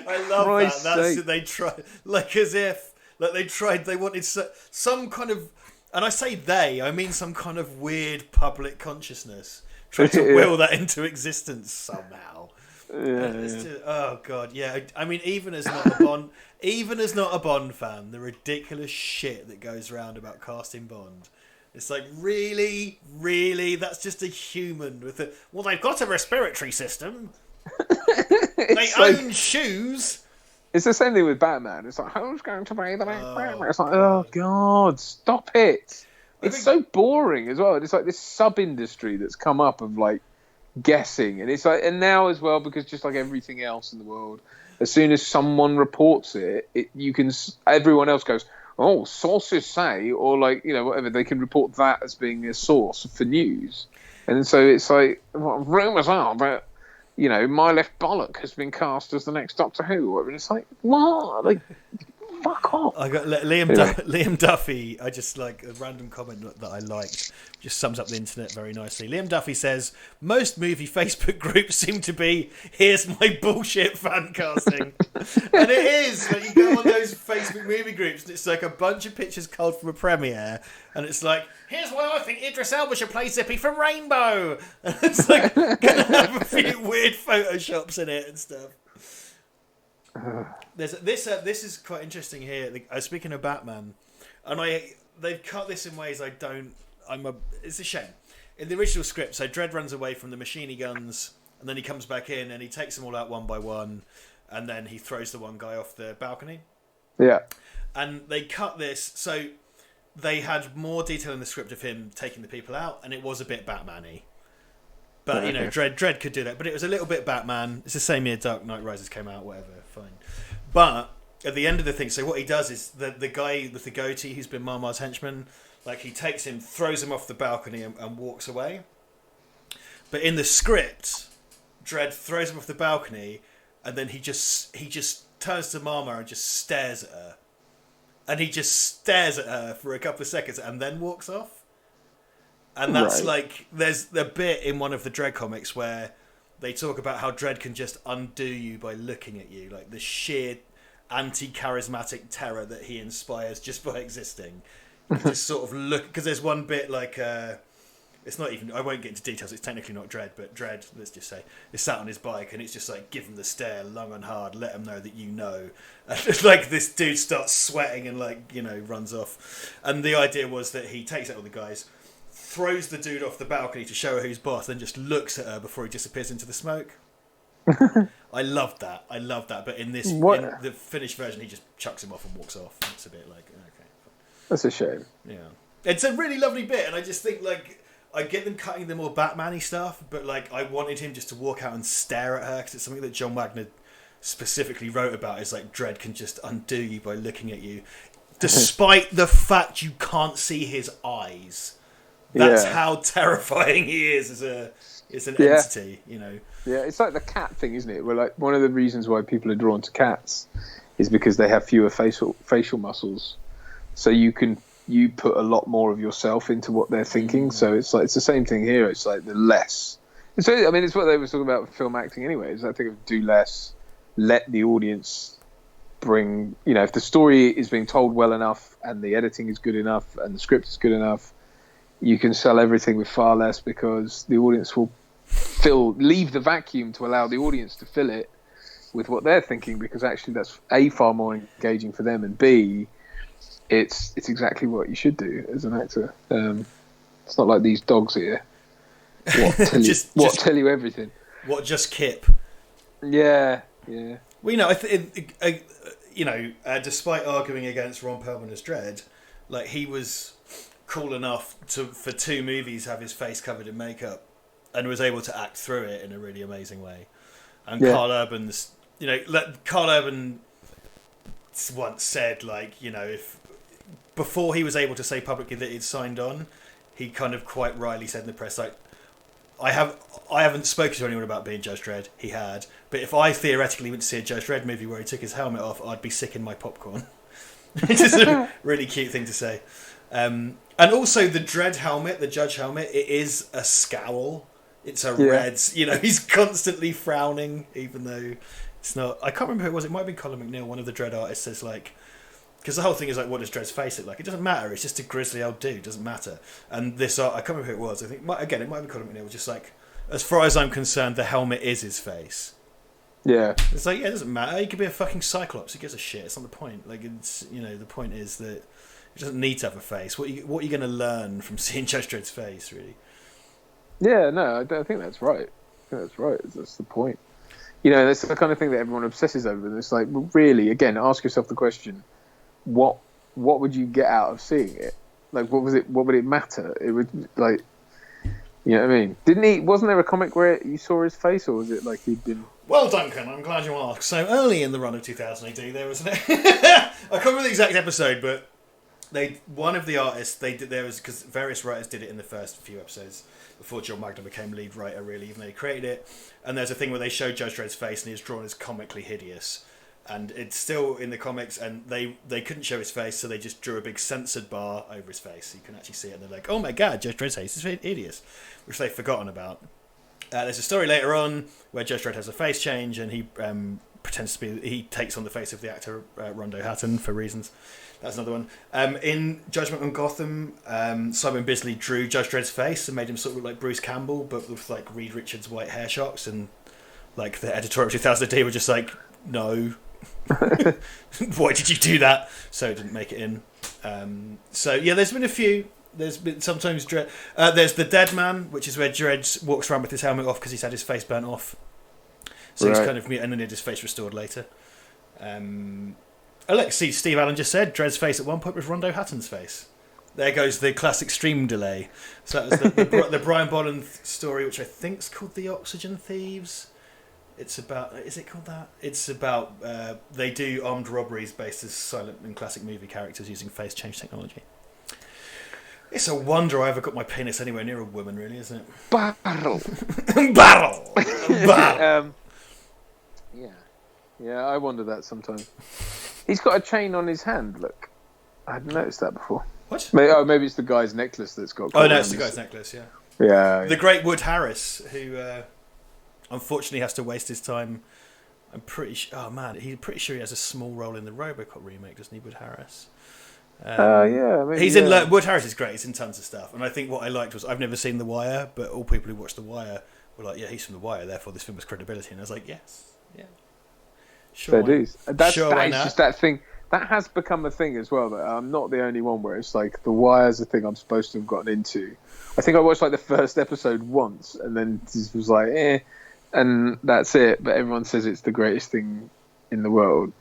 I love that. That's they try, like, as if. Like, they wanted some kind of, and I say I mean some kind of weird public consciousness, trying to will that into existence somehow. Oh god, yeah. I mean, even as not a Bond fan, the ridiculous shit that goes around about casting Bond. It's like, really, that's just a human with a. Well, they've got a respiratory system. They own shoes. It's the same thing with Batman. It's like, who's going to be the next Batman? It's like, oh god, stop it! It's so boring as well. It's like this sub-industry that's come up of like guessing, and it's like, and now as well, because just like everything else in the world, as soon as someone reports it, everyone else goes, oh, sources say, or like, you know, whatever, they can report that as being a source for news. And so it's like, well, rumours are that, you know, my left bollock has been cast as the next Doctor Who. And it's like, what? Like, fuck off. I got Liam Duffy. I just like a random comment that I liked. Just sums up the internet very nicely. Liam Duffy says most movie Facebook groups seem to be here's my bullshit fan casting, and it is. Like, you go on those Facebook movie groups, and it's like a bunch of pictures culled from a premiere, and it's like here's why I think Idris Elba should play Zippy from Rainbow, and it's like gonna have a few weird photoshops in it and stuff. This is quite interesting here. Speaking of Batman, and they've cut this in ways I don't. It's a shame. In the original script, so Dredd runs away from the machine guns, and then he comes back in and he takes them all out one by one, and then he throws the one guy off the balcony. Yeah. And they cut this, so they had more detail in the script of him taking the people out, and it was a bit Batman-y. But, you know, Dredd could do that. But it was a little bit Batman. It's the same year Dark Knight Rises came out, whatever, fine. But at the end of the thing, so what he does is the guy with the goatee who's been Marmar's henchman, like he takes him, throws him off the balcony and walks away. But in the script, Dredd throws him off the balcony and then he just turns to Marmar and just stares at her. And he just stares at her for a couple of seconds and then walks off. And that's like, there's a bit in one of the Dredd comics where they talk about how Dredd can just undo you by looking at you. Like the sheer anti-charismatic terror that he inspires just by existing. You just sort of look, because there's one bit like, it's not even, I won't get into details, it's technically not Dredd, but Dredd, let's just say, is sat on his bike and it's just like, give him the stare, long and hard, let him know that you know. And like this dude starts sweating and like, you know, runs off. And the idea was that he takes out all the guys, throws the dude off the balcony to show her who's boss, then just looks at her before he disappears into the smoke. I loved that. But in the finished version, he just chucks him off and walks off. It's a bit like, okay. That's a shame. Yeah. It's a really lovely bit, and I just think, like, I get them cutting the more Batman-y stuff, but, like, I wanted him just to walk out and stare at her, because it's something that John Wagner specifically wrote about, is, like, Dredd can just undo you by looking at you, despite the fact you can't see his eyes. That's how terrifying he is as an entity, you know. Yeah, it's like the cat thing, isn't it? Where, like, one of the reasons why people are drawn to cats is because they have fewer facial muscles. So you put a lot more of yourself into what they're thinking. So it's like, it's the same thing here. It's like the less. So I mean, it's what they were talking about with film acting anyway. Is I think of do less, let the audience bring. You know, if the story is being told well enough and the editing is good enough and the script is good enough, you can sell everything with far less because the audience will leave the vacuum to allow the audience to fill it with what they're thinking, because actually that's A, far more engaging for them, and B, it's exactly what you should do as an actor. It's not like these dogs here. Tell you everything. What just Kip? Yeah. Well, you know, despite arguing against Ron Perlman as Dredd, like he was cool enough for 2 movies have his face covered in makeup, and was able to act through it in a really amazing way. And Carl Urban's, you know, Carl Urban once said, like, you know, if before he was able to say publicly that he'd signed on, he kind of quite rightly said in the press, like, I haven't spoken to anyone about being Judge Dredd. He had, but if I theoretically went to see a Judge Dredd movie where he took his helmet off, I'd be sick in my popcorn. It's just a really cute thing to say. And also the Dredd helmet, the Judge helmet, it is a scowl. It's a red, you know, he's constantly frowning, even though it's not. I can't remember who it was. It might have been Colin McNeil, one of the Dredd artists, says, like, because the whole thing is like, what does Dredd's face look like? It doesn't matter. It's just a grisly old dude. It doesn't matter. And this art, I can't remember who it was. I think, again, it might have been Colin McNeil. Just like, as far as I'm concerned, the helmet is his face. Yeah. It's like, yeah, it doesn't matter. He could be a fucking Cyclops. Who gives a shit? It's not the point. Like, it's, you know, the point is that it doesn't need to have a face. What are you going to learn from seeing Judge Dredd's face, really? Yeah, no, I think that's right. That's the point. You know, that's the kind of thing that everyone obsesses over. And it's like, well, really, again, ask yourself the question: what would you get out of seeing it? Like, what would it matter? It would, like, You know what I mean? Didn't he? Wasn't there a comic where you saw his face, or was it like he'd been? Well, Duncan, I'm glad you asked. So early in the run of 2000 AD, there was I can't remember the exact episode, but one of the artists because various writers did it in the first few episodes before John Magner became lead writer, really, even though he created it. And there's a thing where they showed Judge Dredd's face, and he's drawn as comically hideous. And it's still in the comics, and they couldn't show his face, so they just drew a big censored bar over his face, so you can actually see it. And they're like, "Oh my god, Judge Dredd's face is hideous," which they've forgotten about. There's a story later on where Judge Dredd has a face change, and he pretends to be. He takes on the face of the actor Rondo Hatton for reasons. That's another one. In Judgment on Gotham, Simon Bisley drew Judge Dredd's face and made him sort of look like Bruce Campbell, but with like Reed Richards' white hair shocks, and like the editorial 2000 AD were just like, "No, why did you do that?" So it didn't make it in. So yeah, there's been a few. There's been sometimes Dredd. There's the Dead Man, which is where Dredd walks around with his helmet off because he's had his face burnt off. So he's kind of and then had his face restored later. Look, see, Steve Allen just said Dredd's face at one point was Rondo Hatton's face. There goes the classic stream delay. So that was the Brian Bolland story, which I think is called The Oxygen Thieves. It's about... Is it called that? It's about... they do armed robberies based as silent and classic movie characters using face change technology. It's a wonder I ever got my penis anywhere near a woman, really, isn't it? Barrel. Barrel! Yeah, I wonder that sometimes. He's got a chain on his hand, look. I hadn't noticed that before. What? Maybe it's the guy's necklace that's got... Oh, no, it's the guy's necklace, yeah. Yeah. The great Wood Harris, who unfortunately has to waste his time. I'm pretty sure... Oh, man, he's pretty sure he has a small role in the Robocop remake, doesn't he, Wood Harris? Yeah. Maybe, he's in... Wood Harris is great. He's in tons of stuff. And I think what I liked was... I've never seen The Wire, but all people who watched The Wire were like, yeah, he's from The Wire, therefore this film has credibility. And I was like, yes, yeah. Sure, that is sure, just that thing that has become a thing as well. That I'm not the only one where it's like The Wire's a thing I'm supposed to have gotten into. I think I watched like the first episode once, and then just was like, and that's it. But everyone says it's the greatest thing in the world.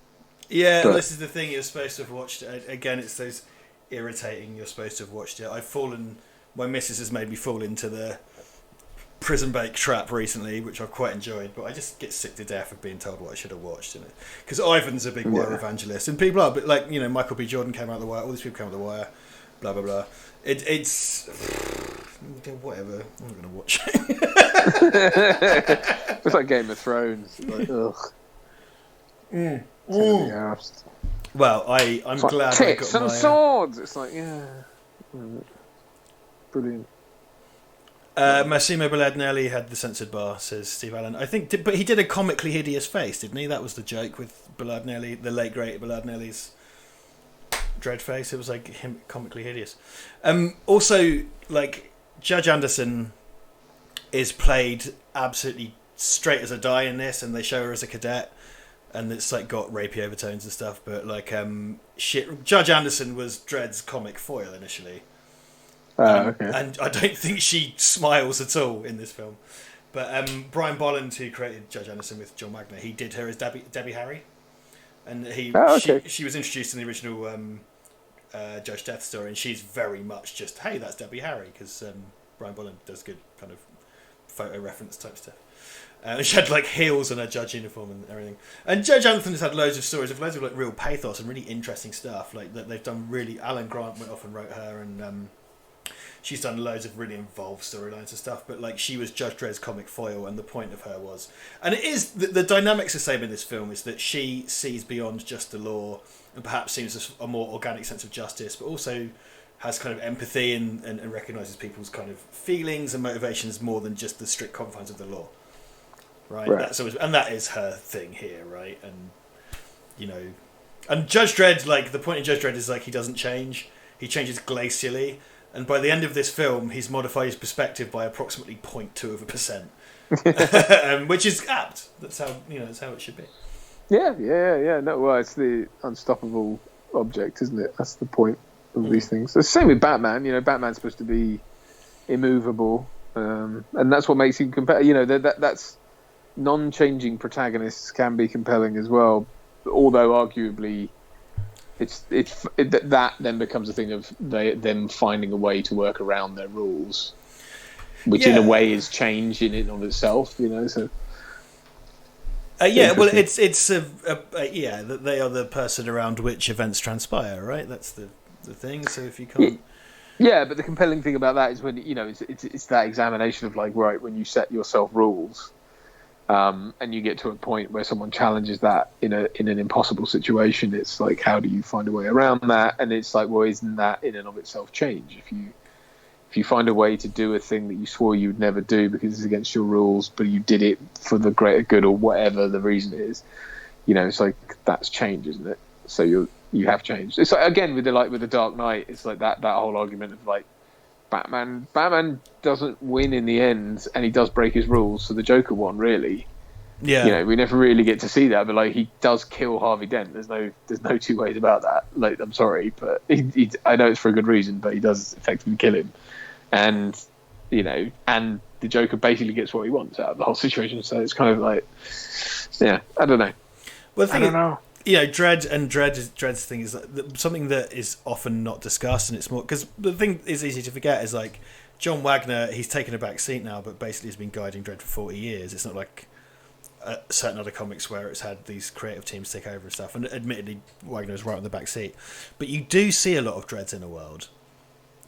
Yeah, this is the thing. You're supposed to have watched it again. It's those irritating. You're supposed to have watched it. I've fallen. My missus has made me fall into the Prison Break trap recently, which I've quite enjoyed, but I just get sick to death of being told what I should have watched, because Ivan's a big Wire evangelist, and people are, but like, Michael B. Jordan came out of The Wire, all these people came out of The Wire, blah blah blah. It's whatever. I'm not going to watch it. It's like Game of Thrones. Like, ugh. Well, I'm like glad tits I got and swords. It's like, brilliant. Massimo Belladinelli had the censored bar, says Steve Allen. I think, but he did a comically hideous face, didn't he? That was the joke with Belladinelli, the late great Belladinelli's Dredd face. It was like him comically hideous. Also, like Judge Anderson is played absolutely straight as a die in this, and they show her as a cadet, and it's like got rapey overtones and stuff. But like, Judge Anderson was Dredd's comic foil initially. Okay. And I don't think she smiles at all in this film. But Brian Bolland, who created Judge Anderson with John Magner, he did her as Debbie Harry. And she was introduced in the original Judge Death story, and she's very much just, hey, that's Debbie Harry, because Brian Bolland does good kind of photo reference type stuff. She had like heels on her judge uniform and everything. And Judge Anderson has had loads of stories of loads of like real pathos and really interesting stuff. Like that they've done really. Alan Grant went off and wrote her, and she's done loads of really involved storylines and stuff, but like she was Judge Dredd's comic foil, and the point of her was, and it is the dynamics the same in this film, is that she sees beyond just the law and perhaps seems a more organic sense of justice, but also has kind of empathy and recognises people's kind of feelings and motivations more than just the strict confines of the law, right? And that is her thing here, right? And and Judge Dredd, like the point in Judge Dredd is like he doesn't change, he changes glacially. And by the end of this film, he's modified his perspective by approximately 0.2%, which is apt. That's how that's how it should be. Yeah. No, well, it's the unstoppable object, isn't it? That's the point of these things. It's the same with Batman. Batman's supposed to be immovable, and that's what makes him compelling. That's non-changing protagonists can be compelling as well, although arguably. That then becomes a thing of them finding a way to work around their rules. which in a way is change in and of itself, So well, it's that they are the person around which events transpire, right? That's the thing. So if you can't, but the compelling thing about that is when it's that examination of like, right, when you set yourself rules, and you get to a point where someone challenges that in an impossible situation, it's like, how do you find a way around that? And it's like, well, isn't that in and of itself change? If you find a way to do a thing that you swore you would never do because it's against your rules, but you did it for the greater good or whatever the reason is, it's like, that's change, isn't it? So you have changed. It's like, again, with the Dark Knight, it's like that whole argument of like, Batman doesn't win in the end, and he does break his rules, so the Joker won, really. Yeah. We never really get to see that, but like, he does kill Harvey Dent. There's no two ways about that. Like, I'm sorry, but I know it's for a good reason, but he does effectively kill him. And and the Joker basically gets what he wants out of the whole situation. So it's kind of like, I don't know. Well, the thing Dredd's thing is something that is often not discussed, and it's more because the thing is easy to forget is like John Wagner. He's taken a back seat now, but basically has been guiding Dredd for 40 years. It's not like certain other comics where it's had these creative teams take over and stuff. And admittedly, Wagner is right on the back seat, but you do see a lot of Dredd's inner world.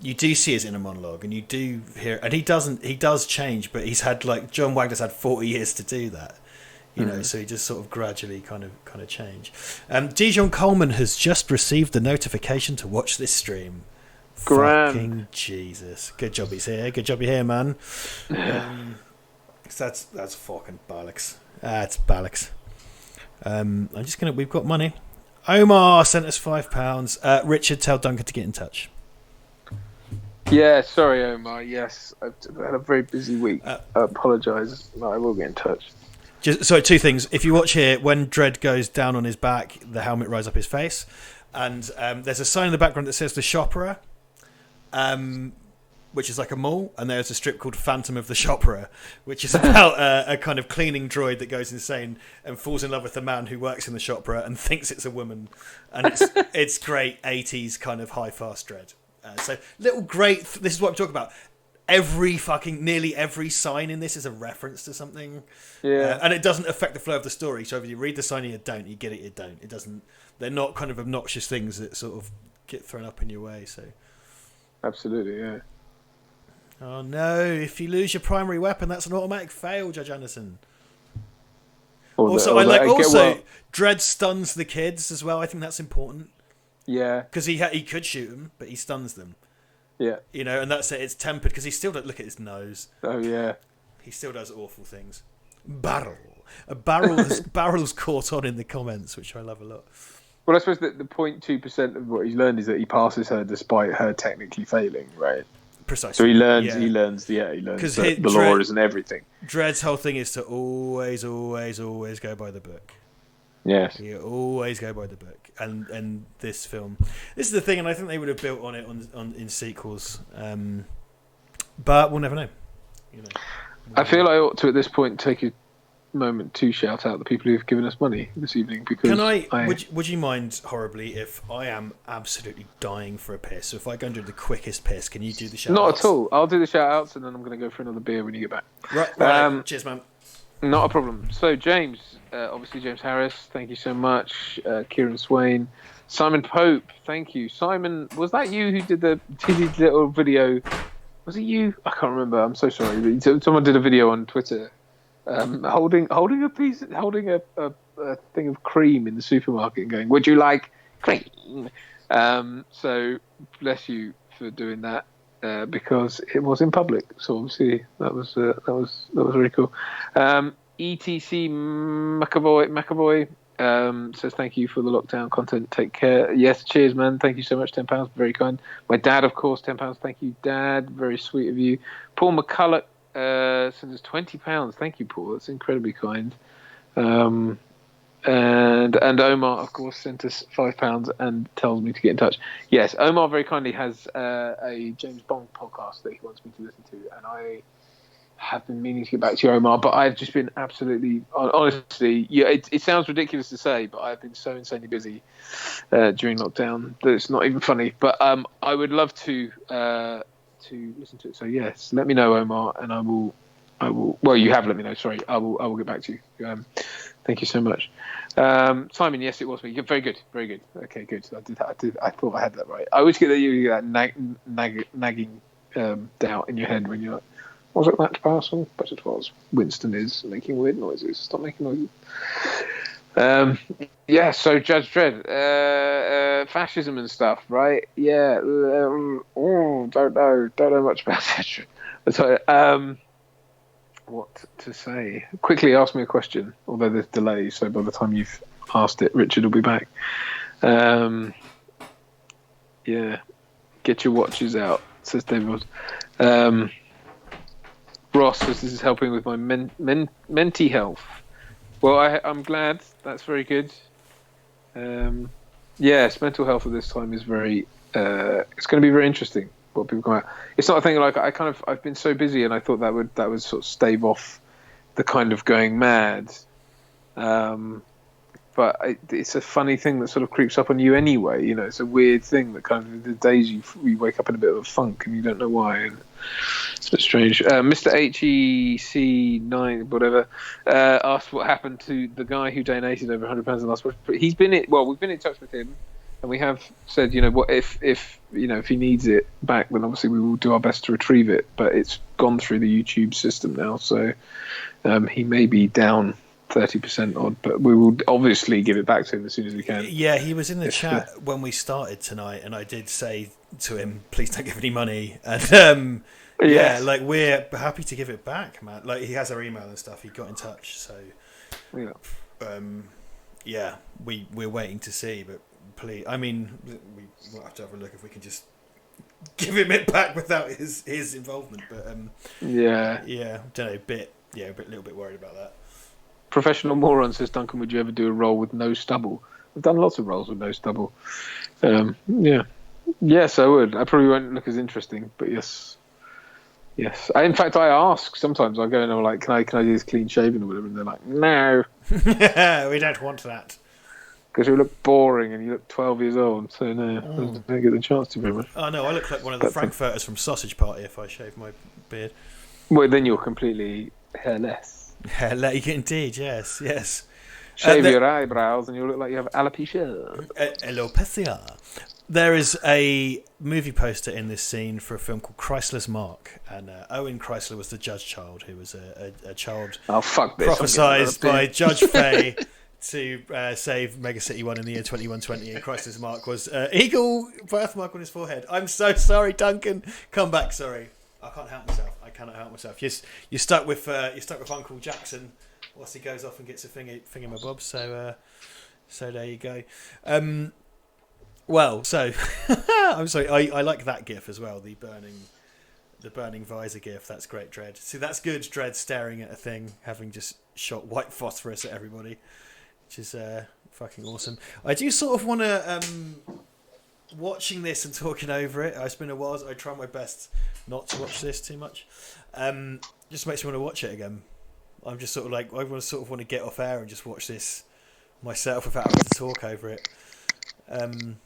You do see his inner monologue, and you do hear, and he does change, but he's had like John Wagner's had 40 years to do that, so he just sort of gradually kind of change. Dijon Coleman has just received the notification to watch this stream. Fucking Jesus! Good job he's here. Good job you're here, man. That's fucking bollocks. That's bollocks. I'm just gonna. We've got money. Omar sent us £5. Richard, tell Duncan to get in touch. Yeah, sorry, Omar. Yes, I've had a very busy week. I apologise. No, I will get in touch. So two things. If you watch here, when Dredd goes down on his back, the helmet rises up his face, and there's a sign in the background that says the Shopera, which is like a mall, and there's a strip called Phantom of the Shopera, which is about a kind of cleaning droid that goes insane and falls in love with the man who works in the Shopera and thinks it's a woman, and it's great 80s kind of high fast Dredd. So little great. This is what I'm talking about. Nearly every sign in this is a reference to something. Yeah, and it doesn't affect the flow of the story. So if you read the sign or you don't, you get it. You don't. It doesn't. They're not kind of obnoxious things that sort of get thrown up in your way. So absolutely, yeah. Oh no! If you lose your primary weapon, that's an automatic fail, Judge Anderson. Dredd stuns the kids as well. I think that's important. Yeah, because he could shoot them, but he stuns them. Yeah, and that's it. It's tempered because he still don't look at his nose. Oh yeah, he still does awful things. Barrel's caught on in the comments, which I love a lot. Well, I suppose that the 0.2% of what he's learned is that he passes her despite her technically failing, right? Precisely. So he learns the laws and everything. Dredd's whole thing is to always go by the book. Yes. You always go by the book. And this film, this is the thing, and I think they would have built on it in sequels, but we'll never know. I feel I ought to at this point take a moment to shout out the people who've given us money this evening, because would you mind horribly if I am absolutely dying for a piss? So if I go and do the quickest piss, can you do the shout outs? Not at all. I'll do the shout outs and then I'm going to go for another beer when you get back. Right. Cheers, man. Not a problem. So James, obviously James Harris, thank you so much. Kieran Swain, Simon Pope, thank you. Simon, was that you who did the little video? Was it you? I can't remember. I'm so sorry. Someone did a video on Twitter, holding a thing of cream in the supermarket and going, "Would you like cream?" So bless you for doing that. Because it was in public, so obviously that was very cool. ETC McAvoy says thank you for the lockdown content. Take care. Yes, cheers, man. Thank you so much. £10, very kind. My dad, of course, £10. Thank you, Dad. Very sweet of you. Paul McCulloch sends us £20. Thank you, Paul. That's incredibly kind. And Omar, of course, sent us £5 and tells me to get in touch. Yes, Omar very kindly has a James Bond podcast that he wants me to listen to, and I have been meaning to get back to you, Omar, but I've just been absolutely, honestly, it sounds ridiculous to say, but I've been so insanely busy during lockdown that it's not even funny. But I would love to to listen to it. So yes, let me know, Omar, and I will. Well, you have let me know. Sorry, I will get back to you. Thank you so much, Simon. Yes, it was me. Very good, very good. Okay, good. I thought I had that right. I always get that nagging doubt in your head when you're like, was it that person? But it was. Winston is making weird noises. Stop making noises. Yeah, so Judge Dredd, fascism and stuff, right? Yeah. Don't know much about that. So, what to say? Quickly ask me a question, although there's delay, so by the time you've asked it, Richard will be back. Yeah. Get your watches out, says David. Ross says this is helping with my mental health. Well, I'm glad. That's very good. Yes, mental health at this time is very. It's going to be very interesting. What people come out. It's not a thing like I've been so busy, and I thought that would sort of stave off the kind of going mad. But it's a funny thing that sort of creeps up on you anyway. You know, it's a weird thing that kind of the days you wake up in a bit of a funk and you don't know why. And it's a bit strange. Mr. HEC9 whatever asked what happened to the guy who donated over £100 in last week. We've been in touch with him, and we have said, you know, what if he needs it back, then obviously we will do our best to retrieve it. But it's gone through the YouTube system now, so he may be down 30% odd, but we will obviously give it back to him as soon as we can. Yeah, he was in the chat when we started tonight, and I did say to him, please don't give any money. And yeah, like, we're happy to give it back, man. Like, he has our email and stuff. He got in touch, so yeah, we're waiting to see. But please, I mean, we'll have to have a look if we can just give him it back without his involvement. But yeah, don't know, a little bit worried about that. Professional Moron says, Duncan, would you ever do a role with no stubble? I've done lots of roles with no stubble. Yeah. Yes, I would. I probably won't look as interesting, but yes. In fact, I ask sometimes. I go and I'm like, can I do this clean shaven or whatever? And they're like, no. We don't want that. Because you look boring and you look 12 years old. So no, I don't get the chance to very much. Oh, no, I look like one of the Frankfurters from Sausage Party if I shave my beard. Well, then you're completely hairless. Indeed, yes. Shave your eyebrows and you look like you have alopecia. Alopecia. There is a movie poster in this scene for a film called Chrysler's Mark, and Owen Chrysler was the judge child, who was a child prophesized by Judge Fay to save Mega City 1 in the year 2120, and Chrysler's Mark was eagle birthmark on his forehead. I'm so sorry, Duncan. Come back, sorry. I can't help myself. I cannot help myself. You're stuck with Uncle Jackson whilst he goes off and gets a thingamabob. So there you go. Well, so I'm sorry. I like that GIF as well. The burning visor GIF. That's great, Dredd. See, that's good. Dredd staring at a thing, having just shot white phosphorus at everybody, which is fucking awesome. I do sort of want to. Watching this and talking over it, it's been a while. I try my best not to watch this too much. Just makes me want to watch it again. I'm just sort of like, I want to get off air and just watch this myself without having to talk over it. And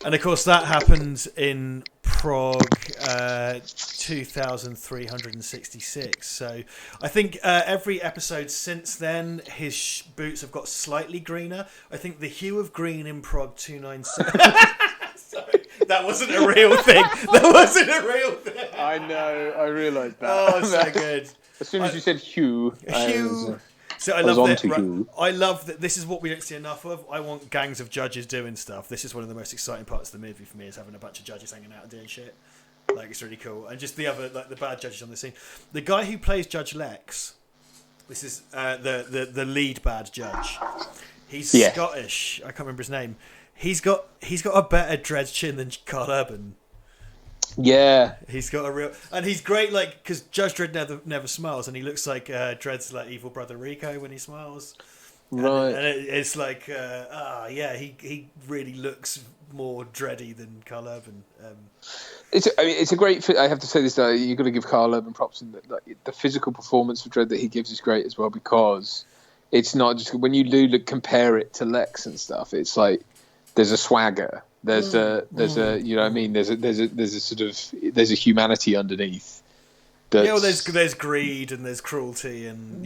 of course that happened in Prague 2366. So I think every episode since then his boots have got slightly greener. I think the hue of green in Prague 296. Sorry, that wasn't a real thing. I know, I realised that. Oh, so good. As soon as you said hue. So I love that. Right, I love that. This is what we don't see enough of. I want gangs of judges doing stuff. This is one of the most exciting parts of the movie for me, is having a bunch of judges hanging out and doing shit. Like, it's really cool. And just the other, like, the bad judges on the scene. The guy who plays Judge Lex, this is the lead bad judge. He's Scottish. I can't remember his name. He's got a better Dredd chin than Carl Urban. Yeah, he's got a real, and he's great. Like, because Judge Dredd never smiles, and he looks like Dredd's like evil brother Rico when he smiles. Right, and it's like, he really looks more dready than Carl Urban. It's a great fit. I have to say this, you've got to give Carl Urban props in that, the physical performance of Dredd that he gives is great as well, because it's not just when you do compare it to Lex and stuff. It's like there's a swagger There's a you know what I mean. There's a sort of there's a humanity underneath. Yeah, well, there's greed and there's cruelty and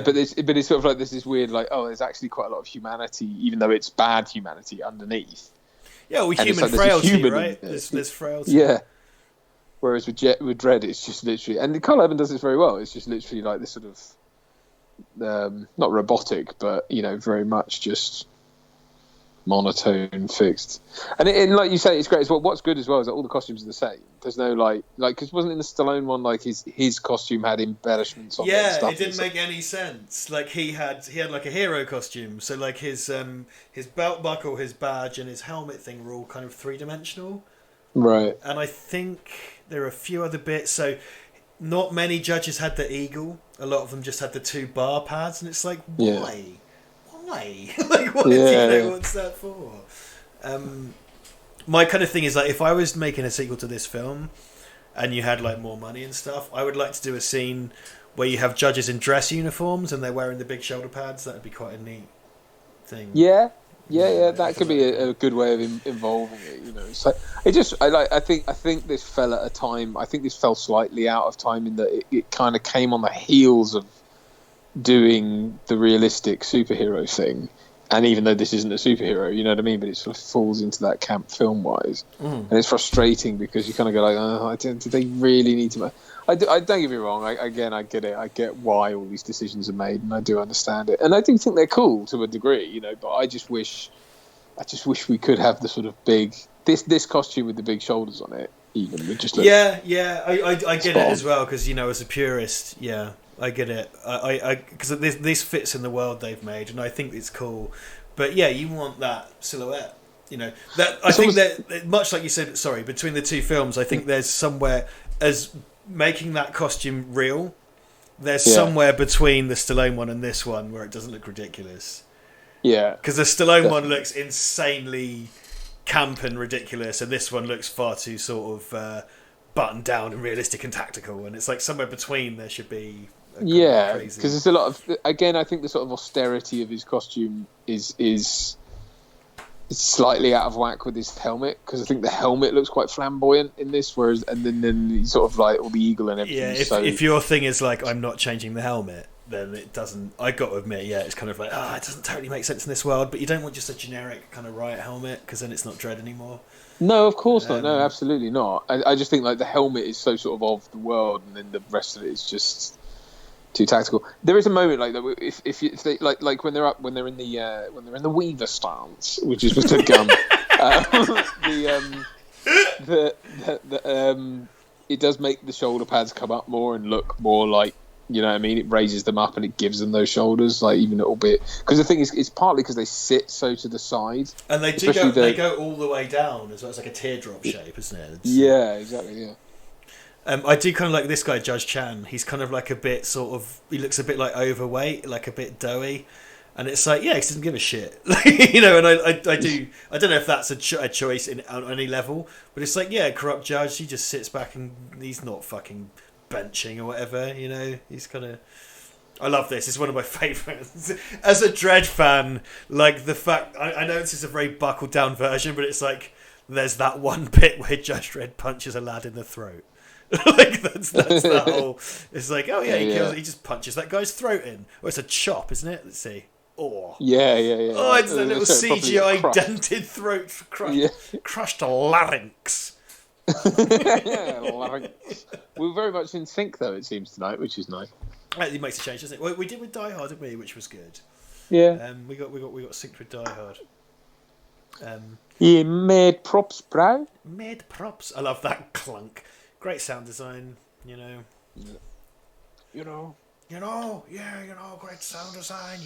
but it's sort of like there's this weird like there's actually quite a lot of humanity, even though it's bad humanity underneath. Yeah, well, human frailty, right? There's frailty. Yeah. Whereas with Dredd, it's just literally, and Carl Urban does this very well. It's just literally like this sort of not robotic, but very much just monotone, fixed. And like you say, it's great as well. What's good as well is that all the costumes are the same. There's no like because wasn't in the Stallone one like his costume had embellishments on it and stuff. It didn't make any sense. Like he had like a hero costume, so like his belt buckle, his badge, and his helmet thing were all kind of 3-dimensional. Right. And I think there are a few other bits. So not many judges had the eagle. A lot of them just had the 2 bar pads, and it's like why? Like what's that for? My kind of thing is like if I was making a sequel to this film and you had like more money and stuff, I would like to do a scene where you have judges in dress uniforms and they're wearing the big shoulder pads. That would be quite a neat thing. Yeah. That could be a good way of involving it. It's like I think this fell at a time. I think this fell slightly out of time in that it kind of came on the heels of doing the realistic superhero thing. And even though this isn't a superhero, you know what I mean? But it sort of falls into that camp film-wise. And it's frustrating because you kind of go like, do they really need to... I don't get me wrong. I get it. I get why all these decisions are made, and I do understand it. And I do think they're cool to a degree, but I just wish we could have the sort of big... This costume with the big shoulders on it, even. Would just I get it as well, because, as a purist, I get it. Because this fits in the world they've made, and I think it's cool. But yeah, you want that silhouette. I think that much like you said. Sorry, between the two films, I think there's somewhere as making that costume real. There's somewhere between the Stallone one and this one where it doesn't look ridiculous. Yeah, because the Stallone one looks insanely camp and ridiculous, and this one looks far too sort of buttoned down and realistic and tactical. And it's like somewhere between there should be. Because there's a lot of I think the sort of austerity of his costume is slightly out of whack with his helmet, because I think the helmet looks quite flamboyant in this, whereas and then sort of like all the eagle and everything. Yeah, if your thing is like I'm not changing the helmet, then it doesn't. I got to admit, it's kind of like it doesn't totally make sense in this world. But you don't want just a generic kind of riot helmet, because then it's not Dredd anymore. No, of course not. No, absolutely not. I just think like the helmet is so sort of the world, and then the rest of it is just too tactical. There is a moment like that if they like when they're in the Weaver stance, which is with the gun. It does make the shoulder pads come up more and look more like, you know what I mean? It raises them up and it gives them those shoulders, like even a little bit. Because the thing is, it's partly because they sit so to the side, and they go all the way down as well. It's like a teardrop shape, isn't it? Yeah, exactly. Yeah. I do kind of like this guy, Judge Chan. He's kind of like a bit sort of... He looks a bit like overweight, like a bit doughy. And it's like, he doesn't give a shit. And I do... I don't know if that's a choice on any level, but it's like, corrupt judge, he just sits back and he's not fucking benching or whatever, He's kind of... I love this. It's one of my favourites. As a Dredd fan, like the fact... I know this is a very buckled down version, but it's like, there's that one bit where Judge Dredd punches a lad in the throat. Like that's the whole. It's like he just punches that guy's throat in. Or it's a chop, isn't it? Let's see. Oh yeah. Oh, it's a little CGI dented throat crushed larynx. Larynx. We're very much in sync though. It seems tonight, which is nice. It makes a change, doesn't it? Well, we did with Die Hard, didn't we? Which was good. Yeah. We got synced with Die Hard. Made props, bro. Made props. I love that clunk. Great sound design, great sound design,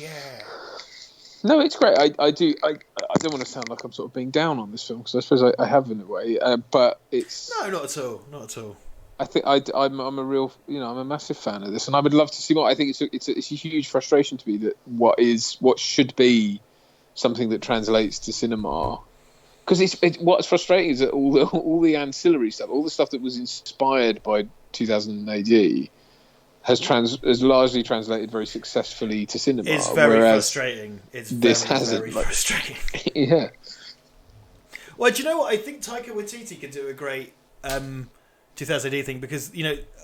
No, it's great. I don't want to sound like I'm sort of being down on this film, because I suppose I have in a way, but it's... No, not at all. I think I'm a real, I'm a massive fan of this, and I would love to see more. I think it's a huge frustration to me that what should be something that translates to cinema. Because what's frustrating is that all the ancillary stuff, all the stuff that was inspired by 2000 AD, has largely translated very successfully to cinema. It's very frustrating. It's this very frustrating. Yeah. Well, do you know what? I think Taika Waititi could do a great 2000 AD thing because,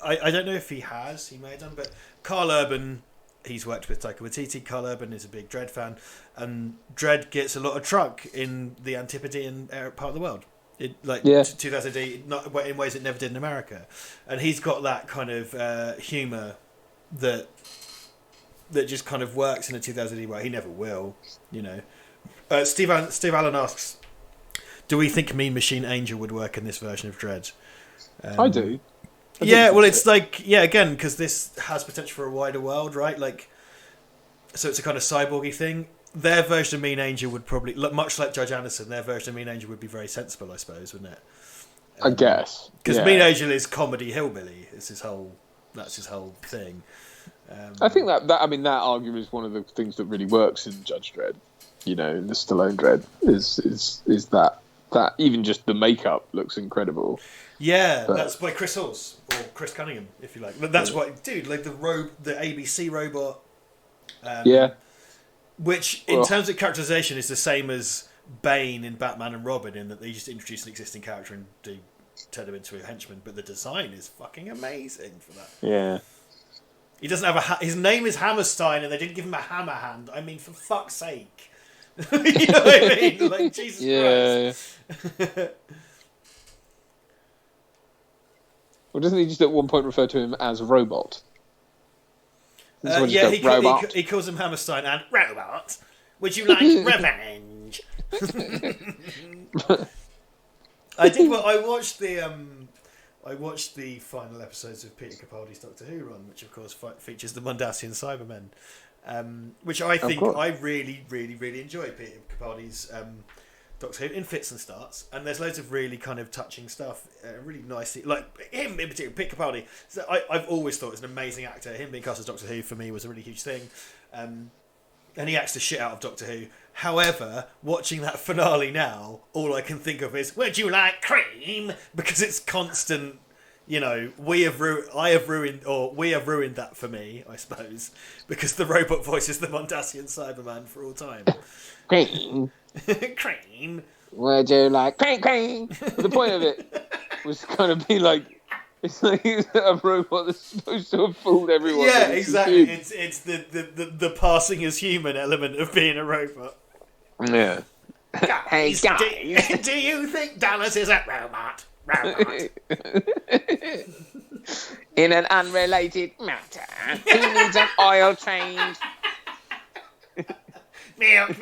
I don't know if he has. He may have done, but Carl Urban, he's worked with Taika Waititi. Carl Urban is a big Dredd fan, and Dredd gets a lot of truck in the Antipodean part of the world. 2000 AD, not in ways it never did in America, and he's got that kind of humour that just kind of works in a 2000 AD way. He never will, Steve Allen asks, do we think Mean Machine Angel would work in this version of Dredd? I do. It's again, because this has potential for a wider world, right? So it's a kind of cyborgy thing. Their version of Mean Angel would probably, much like Judge Anderson, their version of Mean Angel would be very sensible, I suppose, wouldn't it? I guess. Because Mean Angel is comedy hillbilly. That's his whole thing. I think that argument is one of the things that really works in Judge Dredd. In the Stallone Dredd is that even just the makeup looks incredible. Yeah, that's by Chris Halls or Chris Cunningham, if you like. But that's what, dude. Like the ABC robot. Which, in terms of characterization, is the same as Bane in Batman and Robin, in that they just introduce an existing character and turn him into a henchman. But the design is fucking amazing for that. Yeah. He doesn't have his name is Hammerstein, and they didn't give him a hammer hand. I mean, for fuck's sake. You know what I mean? Like, Jesus Christ. Well, doesn't he just at one point refer to him as Robot? He calls him Hammerstein and Robot. Would you like revenge? I watched the final episodes of Peter Capaldi's Doctor Who run, which of course features the Mondasian Cybermen, which I think I really, really, really enjoy Peter Capaldi's Doctor Who in fits and starts, and there's loads of really kind of touching stuff, really nice, like him in particular, Peter Capaldi. So I've always thought he's an amazing actor. Him being cast as Doctor Who for me was a really huge thing, and he acts the shit out of Doctor Who. However, watching that finale now, all I can think of is, would you like cream? Because it's constant. We have ruined that for me, I suppose, because the robot voices the Mondasian Cyberman for all time. Cream. Cream. Would you like cream? The point of it was kind of be like, it's like a robot that's supposed to have fooled everyone. Yeah, exactly. It's the passing as human element of being a robot. Yeah. Hey guys, do you think Dallas is a robot? In an unrelated matter, he needs an oil change. Milk.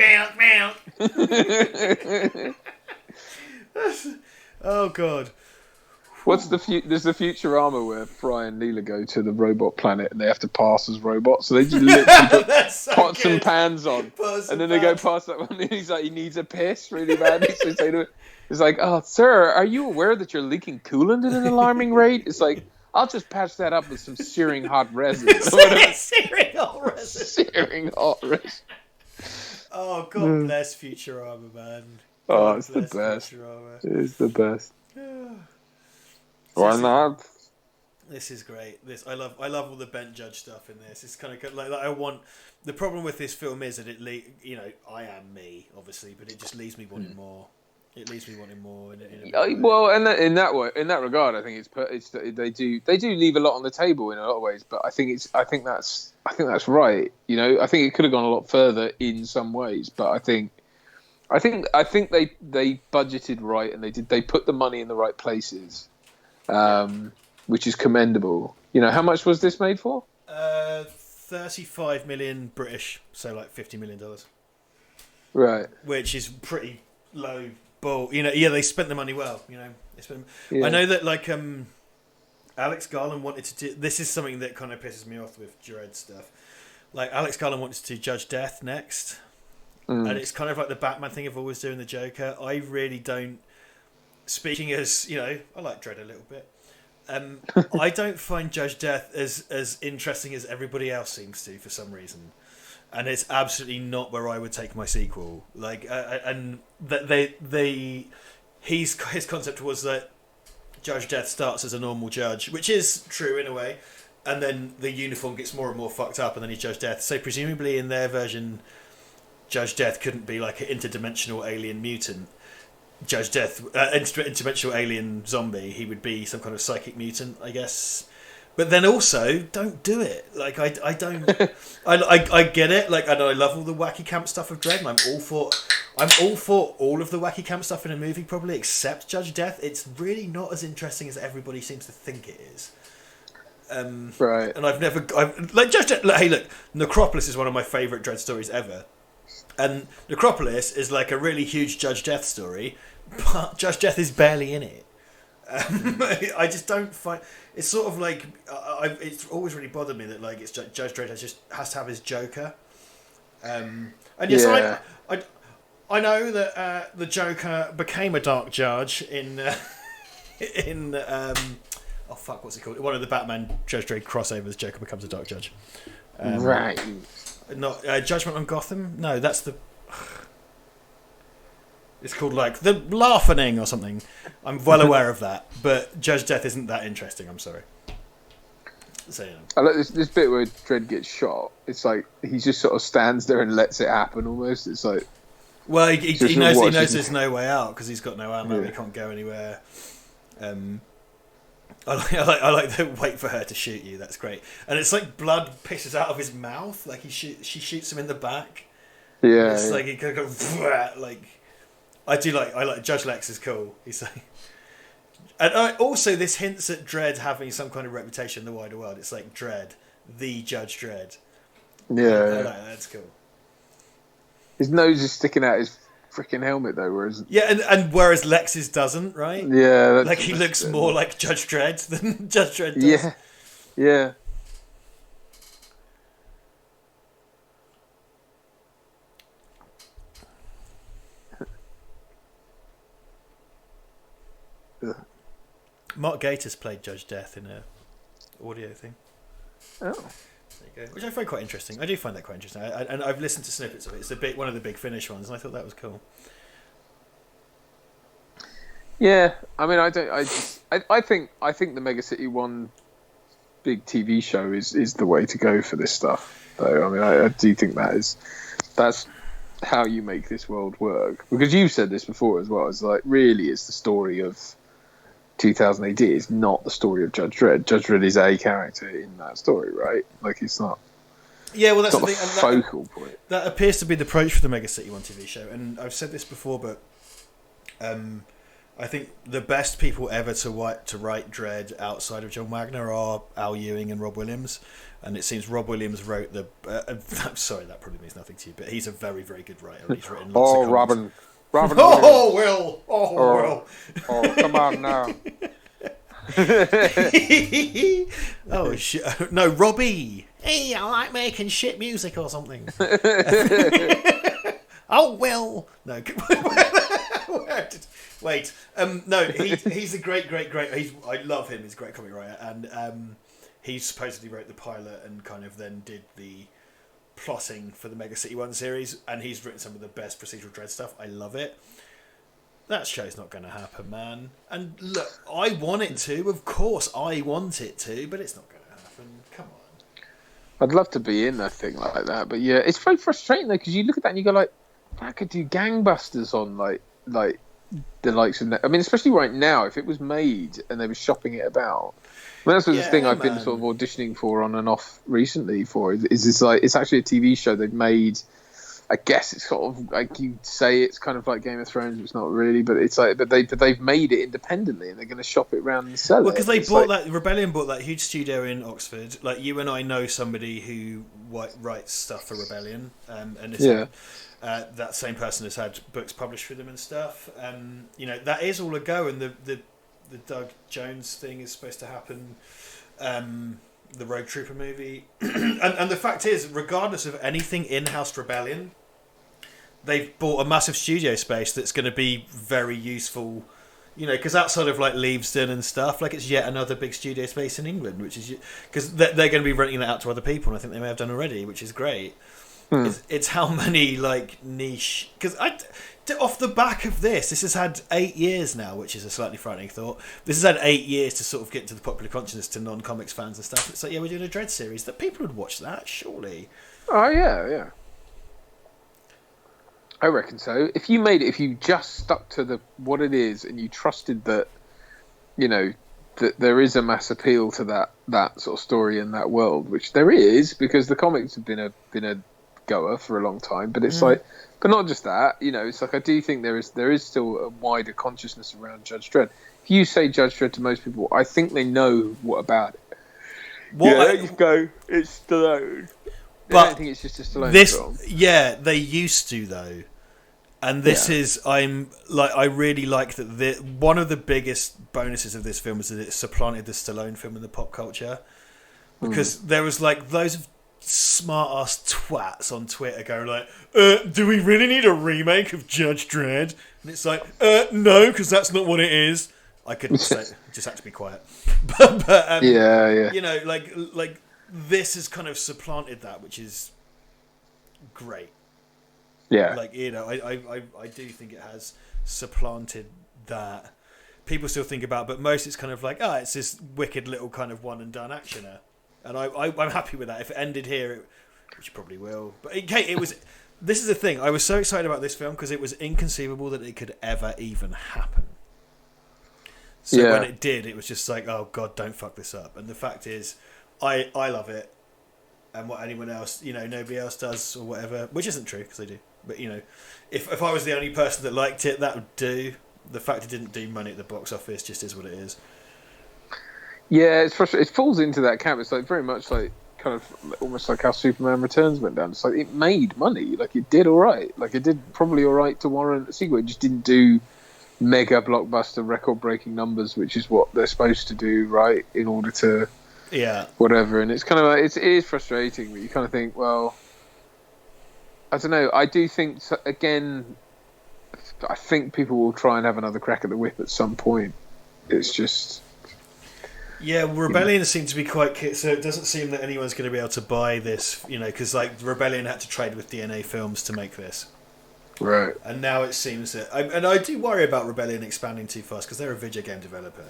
Oh God. There's the Futurama where Fry and Leela go to the robot planet and they have to pass as robots, so they just literally put pots and pans on, and then they go past that one and he's like, he needs a piss really badly, so he's like, oh sir, are you aware that you're leaking coolant at an alarming rate? It's like, I'll just patch that up with some searing hot resin. Searing hot resin. Oh, God bless Futurama, man. God, it's the best. Futurama. It's the best. Why not? This is great. I love all the Ben Judge stuff in this. It's kind of like I want. The problem with this film is that I am me, obviously, but it just leaves me wanting more. It leaves me wanting more. Well, in that regard, I think they do leave a lot on the table in a lot of ways, but I think that's right. I think it could have gone a lot further in some ways, but I think they budgeted right and they put the money in the right places, which is commendable. How much was this made for? 35 million British, so like $50 million. Right. Which is pretty low ball. They spent the money well. Yeah. I know that like Alex Garland wanted to do. This is something that kind of pisses me off with Dredd stuff. Like Alex Garland wanted to do Judge Death next, and it's kind of like the Batman thing of always doing the Joker. I really don't. Speaking as I like Dredd a little bit. I don't find Judge Death as interesting as everybody else seems to for some reason, and it's absolutely not where I would take my sequel. Like, and that his concept was that Judge Death starts as a normal judge, which is true in a way, and then the uniform gets more and more fucked up, and then he's Judge Death. So presumably in their version, Judge Death couldn't be like an interdimensional alien mutant. Judge Death, interdimensional alien zombie, he would be some kind of psychic mutant, I guess. But then also, don't do it. Like I don't. I get it. Like, and I love all the wacky camp stuff of Dredd, and I'm all for all of the wacky camp stuff in a movie, probably except Judge Death. It's really not as interesting as everybody seems to think it is. Right. And I've like Judge Death. Hey, look, Necropolis is one of my favourite Dredd stories ever, and Necropolis is like a really huge Judge Death story, but Judge Death is barely in it. I just don't find it's sort of like it's always really bothered me that like it's Judge Dredd has to have his Joker, and yes, Yeah. I know that the Joker became a Dark Judge in oh fuck, what's it called? One of the Batman Judge Dredd crossovers. Joker becomes a Dark Judge. Right. Not Judgment on Gotham. No, that's the. It's called like The Laughing or something. I'm well aware of that, but Judge Death isn't that interesting. I'm sorry. So yeah. I like this bit where Dredd gets shot. It's like he just sort of stands there and lets it happen. Almost. It's like. Well, he Just knows watching. there's no way out because he's got no ammo. Yeah. He can't go anywhere. I like the wait for her to shoot you. That's great. And it's like blood pisses out of his mouth. Like she shoots him in the back. Yeah. It's yeah. like he could go like. I like Judge Lex is cool. He's like, and also this hints at Dredd having some kind of reputation in the wider world. It's like Dredd, the Judge Dredd. I Yeah. like that. That's cool. His nose is sticking out his freaking helmet though, whereas Yeah, and whereas Lex's doesn't, right? yeah, Like he looks more like Judge Dredd than Judge Dredd does. Yeah. Yeah. Mark Gatiss played Judge Death in a audio thing. Oh. There you go. Which I find quite interesting. I do find that quite interesting. And I've listened to snippets of it. It's one of the big Finnish ones, and I thought that was cool. Yeah, I mean, I think the Mega City One big TV show is the way to go for this stuff. Though I mean, I do think that's how you make this world work. Because you've said this before as well. It's like really, it's the story of 2000 AD. It's not the story of Judge Dredd. Judge Dredd is a character in that story, right? Like it's not. Yeah, well, that's It's the not thing. the focal point. That appears to be the approach for the Mega City One TV show, and I've said this before, but I think the best people ever to write Dredd outside of John Wagner are Al Ewing and Rob Williams, and it seems Rob Williams wrote the. I'm sorry, that probably means nothing to you, but he's a very, very good writer. He's written lots of comics. Robin. Oh, Will! Oh, Will! Oh, come on now. Oh, shit. No, Robbie! Hey, I like making shit music or something. Oh, Will! No. Wait. No, he's a great. I love him. He's a great comic writer. And he supposedly wrote the pilot and kind of then did the plotting for the Mega City One series. And he's written some of the best procedural Dredd stuff. I love it. That show's not going to happen, man. And look, I want it to. Of course, I want it to, but it's not going to happen. Come on. I'd love to be in a thing like that, but yeah, it's very frustrating though because you look at that and you go like, I could do gangbusters on like the likes of. I mean, especially right now, if it was made and they were shopping it about. I mean, that's the thing I've been sort of auditioning for on and off recently. Is this like it's actually a TV show they've made. I guess it's sort of like you say it's kind of like Game of Thrones, but it's not really. But it's like, but they've made it independently, and they're going to shop it around and sell it. Well, because they It's bought like, that Rebellion bought that huge studio in Oxford. Like you and I know somebody who writes stuff for Rebellion, and it's that same person has had books published for them and stuff. You know that is all a go, and the Doug Jones thing is supposed to happen. The Rogue Trooper movie, and the fact is, regardless of anything in-house Rebellion, they've bought a massive studio space that's going to be very useful, you know, because outside of like Leavesden and stuff, like it's yet another big studio space in England, which is because they're going to be renting that out to other people, and I think they may have done already, which is great. It's how many like niche because off the back of this has had 8 years now, which is a slightly frightening thought. This has had 8 years to sort of get to the popular consciousness to non-comics fans and stuff. It's like, yeah, we're doing a Dredd series that people would watch that, surely. oh yeah. I reckon so. If you just stuck to what it is, and you trusted that, that there is a mass appeal to that sort of story in that world, which there is, because the comics have been a goer for a long time. But it's like, but not just that. It's like I do think there is still a wider consciousness around Judge Dredd. If you say Judge Dredd to most people, I think they know what about it. They just go, it's Stallone. But I don't think it's just a Stallone film. Yeah, they used to though, and this is I really like that. One of the biggest bonuses of this film is that it supplanted the Stallone film in the pop culture, because there was like those of smart ass twats on Twitter going like, "Do we really need a remake of Judge Dredd?" And it's like, "No, because that's not what it is." I couldn't say, just had to be quiet. but like this has kind of supplanted that, which is great. Yeah. Like, I do think it has supplanted that. People still think about, but most it's kind of like, it's this wicked little kind of one and done actioner. And I'm happy with that. If it ended here, which it probably will. But it was. This is the thing. I was so excited about this film because it was inconceivable that it could ever even happen. So when it did, it was just like, oh God, don't fuck this up. And the fact is, I love it, and what anyone else, nobody else does or whatever, which isn't true because I do. But if I was the only person that liked it, that would do. The fact it didn't do money at the box office just is what it is. Yeah, it's frustrating. It falls into that camp. It's like very much like kind of almost like how Superman Returns went down. It's like it made money. Like it did all right. Like it did probably all right to warrant a sequel. It just didn't do mega blockbuster record breaking numbers, which is what they're supposed to do, right? In order to whatever. And it's kind of like it is frustrating, but you kind of think, well, I don't know. I do think again. I think people will try and have another crack at the whip at some point. It's just. Yeah, Rebellion seems to be quite... So it doesn't seem that anyone's going to be able to buy this, because like Rebellion had to trade with DNA Films to make this. Right. And now it seems that... And I do worry about Rebellion expanding too fast, because they're a video game developer.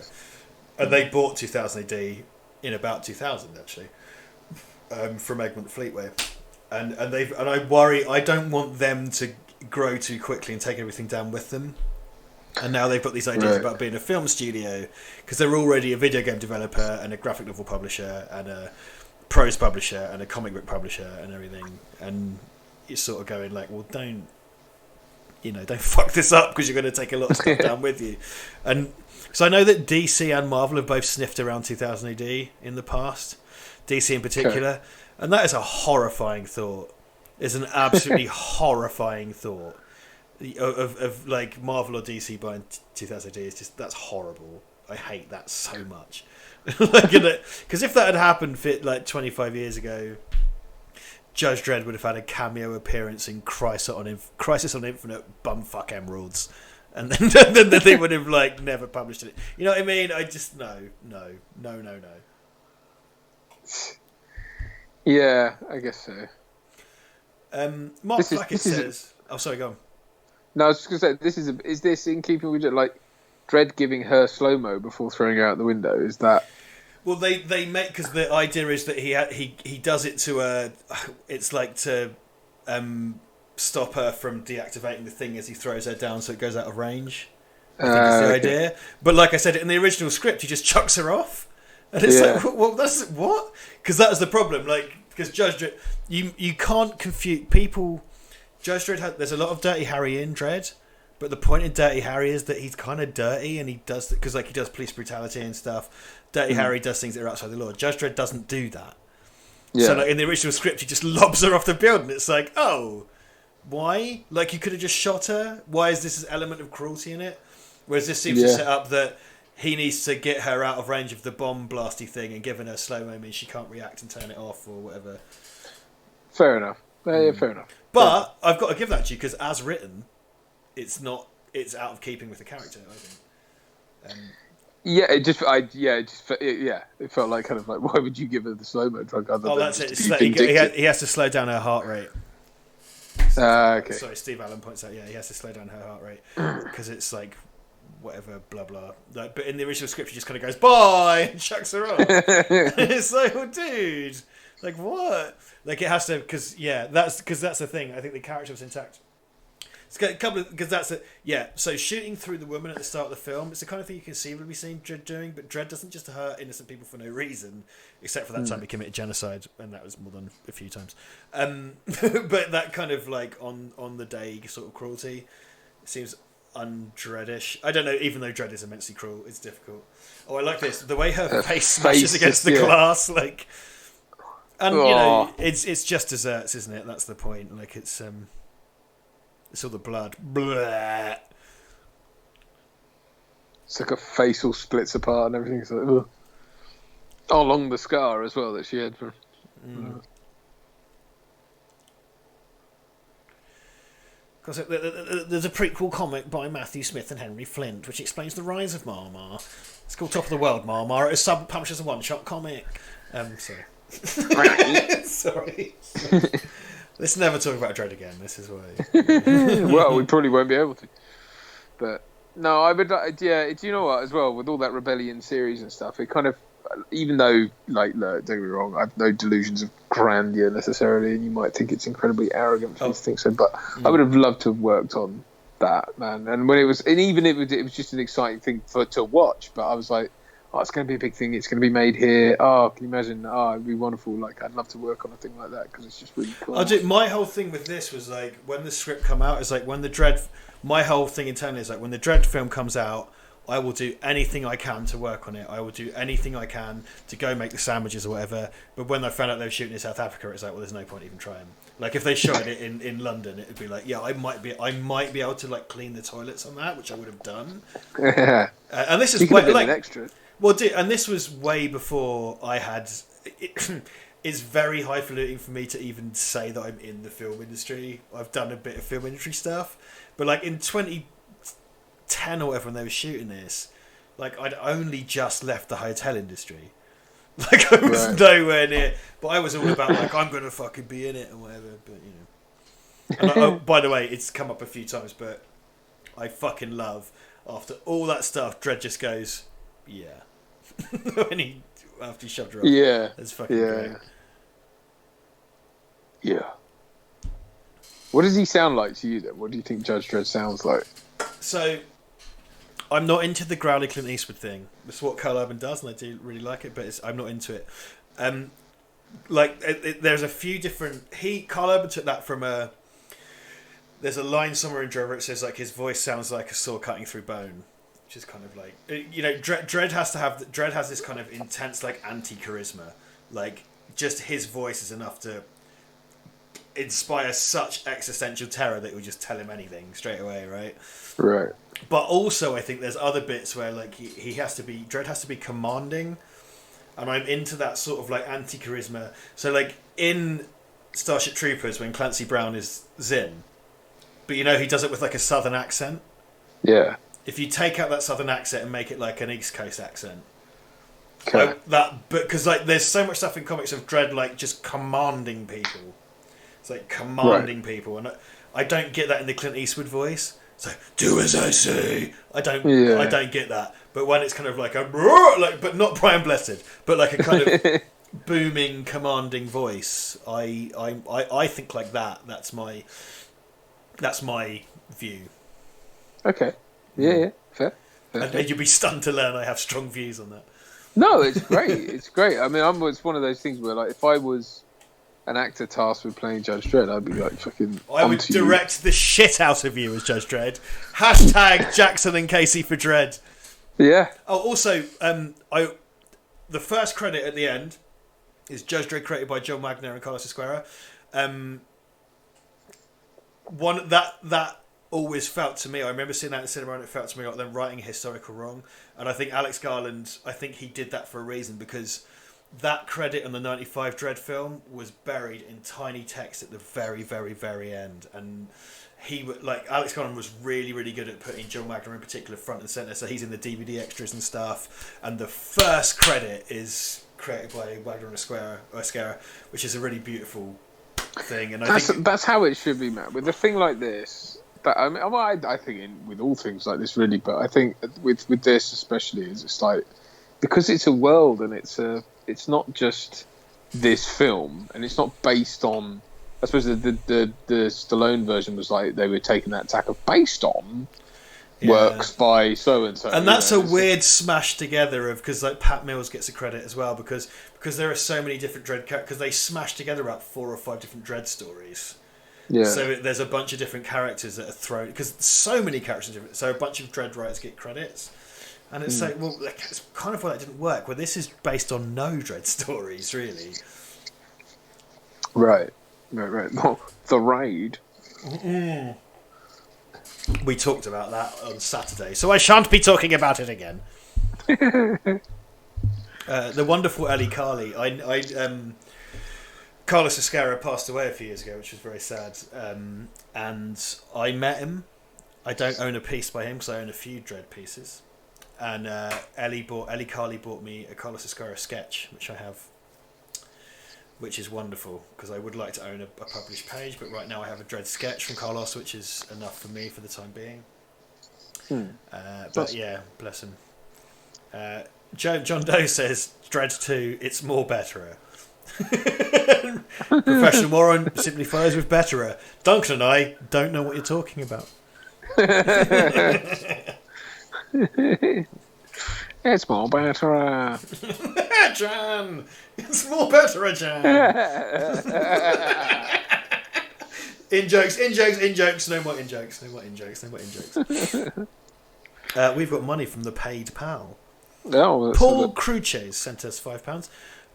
And they bought 2000 AD in about 2000, actually, from Egmont Fleetway. And I worry... I don't want them to grow too quickly and take everything down with them. And now they've got these ideas about being a film studio, because they're already a video game developer and a graphic novel publisher and a prose publisher and a comic book publisher and everything. And you're sort of going like, well, don't fuck this up, because you're going to take a lot of stuff down with you. And so I know that DC and Marvel have both sniffed around 2000 AD in the past, DC in particular, and that is a horrifying thought. It's an absolutely horrifying thought. Of like Marvel or DC buying 2000 AD is just, that's horrible. I hate that so much. Because if that had happened like 25 years ago, Judge Dredd would have had a cameo appearance in Crisis on Infinite Bumfuck Emeralds, and then they would have like never published it. You know what I mean? I just no. Yeah, I guess so. Mark Flackett says, "Oh, sorry, go on." No, I was just going to say, is this in keeping with like Dredd giving her slow-mo before throwing her out the window? Is that... Well, they make, because the idea is that he does it to it's like to stop her from deactivating the thing as he throws her down, so it goes out of range. I think is the idea. But like I said, in the original script, he just chucks her off, and it's like, well, that's what? Because that was the problem. Like, because Judge Dredd, you can't confuse people. Judge Dredd there's a lot of Dirty Harry in Dredd, but the point in Dirty Harry is that he's kind of dirty, and he does, because like he does police brutality and stuff. Dirty Harry does things that are outside the law. Judge Dredd doesn't do that. Yeah. So like in the original script, he just lobs her off the building. It's like, oh, why? Like you could have just shot her. Why is this an element of cruelty in it? Whereas this seems to set up that he needs to get her out of range of the bomb blasty thing, and giving her slow-mo means she can't react and turn it off or whatever. Fair enough. Yeah, fair enough. But I've got to give that to you, because as written, it's out of keeping with the character, I think. It felt like kind of like, why would you give her the slow-mo drug other than that's it. He has to slow down her heart rate. Okay. Sorry, Steve Allen points out, he has to slow down her heart rate, because it's like, whatever, blah, blah. Like, but in the original script, he just kind of goes, bye, and chucks her off. It's like, well, dude, like, what? Like, it has to, because that's the thing. I think the character was intact. It's got a couple of, because that's it. Yeah, so shooting through the woman at the start of the film, it's the kind of thing you can conceivably see Dredd doing, but Dredd doesn't just hurt innocent people for no reason, except for that time he committed genocide, and that was more than a few times. But that kind of like on the day sort of cruelty seems undreddish. I don't know, even though Dredd is immensely cruel, it's difficult. Oh, I like this. The way her face smashes against the glass, like, and you know, it's just desserts, isn't it? That's the point. Like it's all the blood. Blah. It's like a face all splits apart and everything. It's like, ugh. Oh, along the scar as well that she had for. Because there's a prequel comic by Matthew Smith and Henry Flint which explains the rise of Mar-Mar. It's called Top of the World Mar-Mar. It's published as a one-shot comic. Sorry. Sorry. Let's never talk about Dredd again. This is why. Well, we probably won't be able to. But no, I would. Yeah, do you know what? As well, with all that Rebellion series and stuff, it kind of, even though, like, look, don't get me wrong, I've no delusions of grandeur necessarily, and you might think it's incredibly arrogant for me to think so, but I would have loved to have worked on that, man. And when it was, and even if it was just an exciting thing to watch, but I was like, oh, it's going to be a big thing. It's going to be made here. Oh, can you imagine? Oh, it'd be wonderful. Like, I'd love to work on a thing like that because it's just really cool. My whole thing with this was like, when the script come out, is like when the Dredd. My whole thing internally is like, when the Dredd film comes out, I will do anything I can to work on it. I will do anything I can to go make the sandwiches or whatever. But when I found out they were shooting in South Africa, it's like, well, there's no point even trying. Like, if they shot it in London, it would be like, yeah, I might be able to like clean the toilets on that, which I would have done. Yeah. And this is like an extra. Well, and this was way before I had. It's very highfalutin for me to even say that I'm in the film industry. I've done a bit of film industry stuff, but like in 2010 or whatever, when they were shooting this, like I'd only just left the hotel industry. Like I was nowhere near, but I was all about like, I'm gonna fucking be in it or whatever. But you know, and by the way, it's come up a few times, but I fucking love, after all that stuff, Dredd just goes, yeah. After he shoved her up. Yeah. That's fucking great. Yeah. What does he sound like to you then? What do you think Judge Dredd sounds like? So, I'm not into the growly Clint Eastwood thing. That's what Carl Urban does, and I do really like it, but I'm not into it. There's a few different... Carl Urban took that from a... There's a line somewhere in Dredd where it says like his voice sounds like a saw cutting through bone. Which is kind of like, you know, Dredd has this kind of intense like anti-charisma, like just his voice is enough to inspire such existential terror that it would just tell him anything straight away, right? Right. But also, I think there's other bits where like Dredd has to be commanding, and I'm into that sort of like anti-charisma. So like in Starship Troopers, when Clancy Brown is Zinn, but you know he does it with like a southern accent. Yeah. If you take out that southern accent and make it like an East Coast accent, okay. Because like there's so much stuff in comics of Dredd like just commanding people. It's like commanding people, and I don't get that in the Clint Eastwood voice. It's like, do as I say. I don't get that. But when it's kind of like a but not Brian Blessed, but like a kind of booming, commanding voice. I think like that. That's my view. Okay. Yeah, fair. And you'll be stunned to learn I have strong views on that. No, it's great. It's great. I mean, it's one of those things where, like, if I was an actor tasked with playing Judge Dredd, I'd be like, fucking. I would direct the shit out of you as Judge Dredd. Hashtag Jackson and Casey for Dredd. Yeah. Oh, also, the first credit at the end is Judge Dredd, created by John Wagner and Carlos Esquerra. One that always felt to me, I remember seeing that in the cinema and it felt to me like them writing a historical wrong. And I think Alex Garland, he did that for a reason, because that credit on the 95 Dredd film was buried in tiny text at the very, very, very end. And Alex Garland was really, really good at putting John Wagner in particular front and centre, so he's in the DVD extras and stuff. And the first credit is created by Wagner and Esquerra, which is a really beautiful thing. And that's how it should be, Matt. With a thing like this, I think with all things like this, really, but I think with this especially, is it's like, because it's a world and it's not just this film, and it's not based on I suppose the Stallone version was like they were taking that tack of based on works by so and so, and that's a weird smash together of because like Pat Mills gets a credit as well because there are so many different Dredd characters because they smash together about 4 or 5 different Dredd stories. Yeah. So there's a bunch of different characters that are thrown because so many characters are different. So a bunch of Dredd writers get credits, and it's like it's kind of why that didn't work. Where this is based on no Dredd stories really. Right. Well, the Raid. Mm-mm. We talked about that on Saturday, so I shan't be talking about it again. The wonderful Ellie Carly. Carlos Escara passed away a few years ago, which was very sad. And I met him. I don't own a piece by him because I own a few Dredd pieces. And Ellie Carly bought me a Carlos Escara sketch, which I have, which is wonderful because I would like to own a published page, but right now I have a Dredd sketch from Carlos, which is enough for me for the time being. But yeah, bless him. John Doe says Dredd 2, it's more betterer. Professional Moron simply follows with betterer. Duncan and I don't know what you're talking about. It's more betterer. Jan! It's more betterer, Jan! In jokes. No more in jokes. We've got money from the paid pal. Oh, Paul Cruches sent us £5.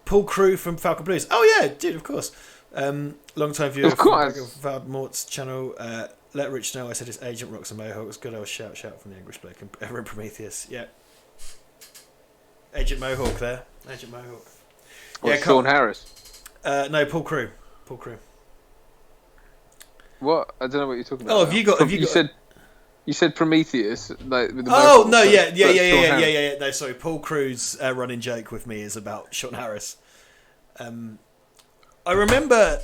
Paul Crew from Falcon Blues. Oh yeah, dude, of course. Long time viewer from Val Mort's channel. Let Rich know I said his agent rocks a mohawk. It's good old shout from the English bloke. Everett Prometheus. Yeah. Agent Mohawk there. Agent Mohawk. Yeah, Sean Harris. No, Paul Crew. What? I don't know what you're talking about. Oh, have you got? You said Prometheus, like with the oh no, yeah. No, sorry. Paul Crew's running joke with me is about Sean Harris. I remember.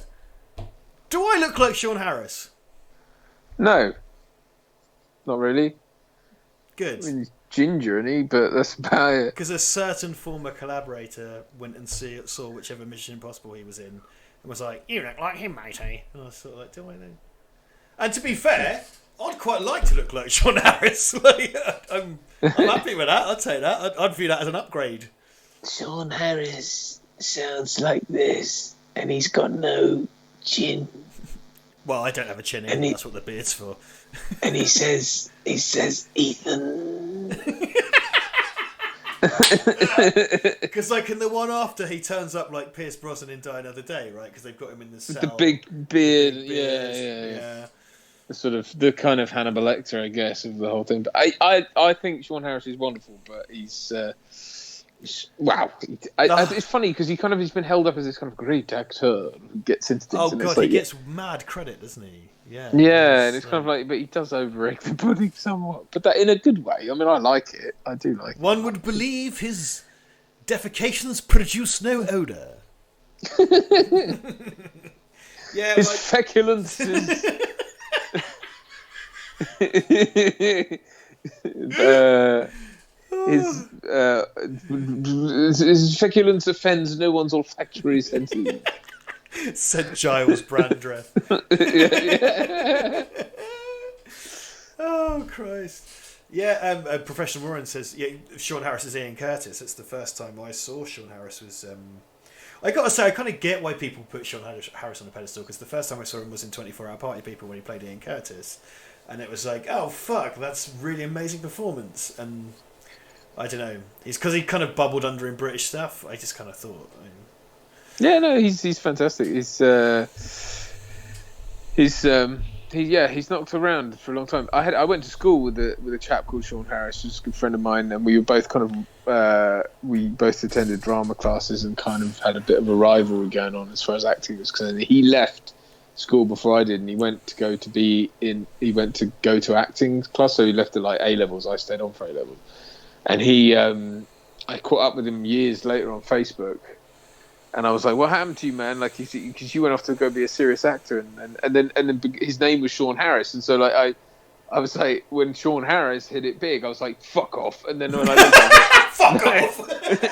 Do I look like Sean Harris? No, not really. Good. I mean, he's ginger, isn't he? But that's about it. Because a certain former collaborator went and saw whichever Mission Impossible he was in, and was like, "You look like him, matey." And I was sort of like, "Do I then?" And to be fair, I'd quite like to look like Sean Harris. Like, I'm happy with that. I'd say that. I'd view that as an upgrade. Sean Harris sounds like this, and he's got no chin. Well, I don't have a chin in. That's what the beard's for. And he says, Ethan. Because like in the one after, he turns up like Pierce Brosnan in Die Another Day, right? Because they've got him in the cell. The big beard. Yeah. Sort of the kind of Hannibal Lecter, I guess, of the whole thing. But I think Sean Harris is wonderful, but he's wow. It's funny because he's been held up as this kind of great actor who gets into things. Oh god, he gets mad credit, doesn't he? Yeah. Yeah, and it's kind of like, but he does over-egg the pudding somewhat, but that in a good way. I mean, I like it. I do like it. One would believe his defecations produce no odour. Yeah, his feculence is... his feculence offends no one's olfactory senses. Said Giles Brandreth. Yeah. Oh Christ! Yeah, Professional Warren says Sean Harris is Ian Curtis. It's the first time I saw Sean Harris was. I gotta say, I kind of get why people put Sean Harris on a pedestal because the first time I saw him was in 24 Hour Party People when he played Ian Curtis, and it was like, oh fuck, that's really amazing performance. And I don't know, he's because he kind of bubbled under in British stuff. I just kind of thought. Yeah, no, he's fantastic. He's knocked around for a long time. I went to school with a chap called Sean Harris, who's a good friend of mine, and we were both we both attended drama classes and kind of had a bit of a rivalry going on as far as acting was concerned. He left school before I did, and he went to go to acting class, so he left at like A levels. I stayed on for A levels, and I caught up with him years later on Facebook. And I was like, "What happened to you, man? Like, because you went off to go be a serious actor, and then his name was Sean Harris, and so like I was like, when Sean Harris hit it big, I was like, fuck off, and then when I looked at it, fuck off,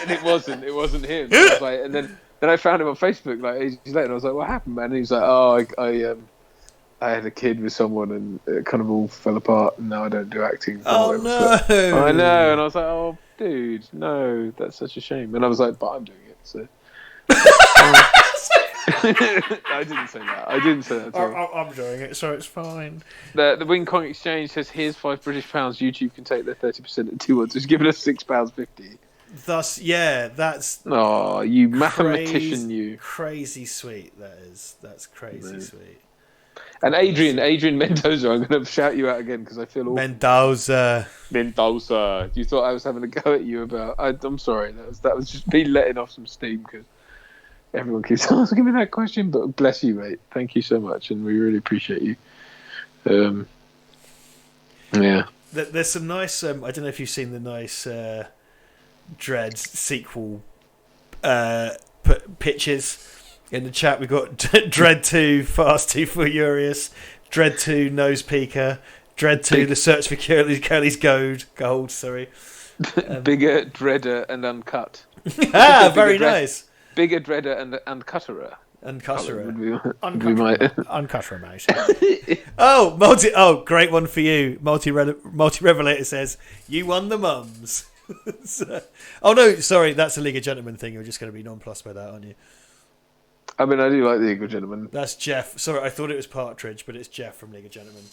and it wasn't him. I was like, and then Then I found him on Facebook like ages later. And I was like, "What happened, man?" And he was like, "Oh, I had a kid with someone, and it kind of all fell apart, and now I don't do acting." Oh no! I know, and I was like, "Oh, dude, no, that's such a shame." And I was like, "But I'm doing it." So I didn't say that. I didn't say that. At all. I'm doing it, so it's fine. The Wing Kong Exchange says, "Here's £5 YouTube can take their 30% at 2 odds." It's giving us £6.50. Thus, yeah, that's Oh, you mathematician, you. crazy sweet. That is. That's crazy sweet. And Adrian Mendoza, I'm going to shout you out again because I feel awful. Mendoza. You thought I was having a go at you about? I'm sorry. That was just me letting off some steam because everyone keeps asking me that question. But bless you, mate. Thank you so much, and we really appreciate you. Yeah. There's some nice. I don't know if you've seen the nice Dredd sequel pictures. In the chat, we've got Dredd 2, Fast 2 Furious, Dredd 2, Nose Peeker, Dredd 2, The Search for Curly's Gold, sorry. Bigger, Dredder, and Uncut. Very nice. Bigger, Dredder, and Uncutterer. Uncutterer. Uncutterer, mate. Oh, great one for you. Multi-Revelator says, you won the mums. Oh, no, sorry, that's a League of Gentlemen thing. You're just going to be nonplussed by that, aren't you? I mean, I do like the League of Gentlemen. That's Jeff. Sorry, I thought it was Partridge, but it's Jeff from League of Gentlemen.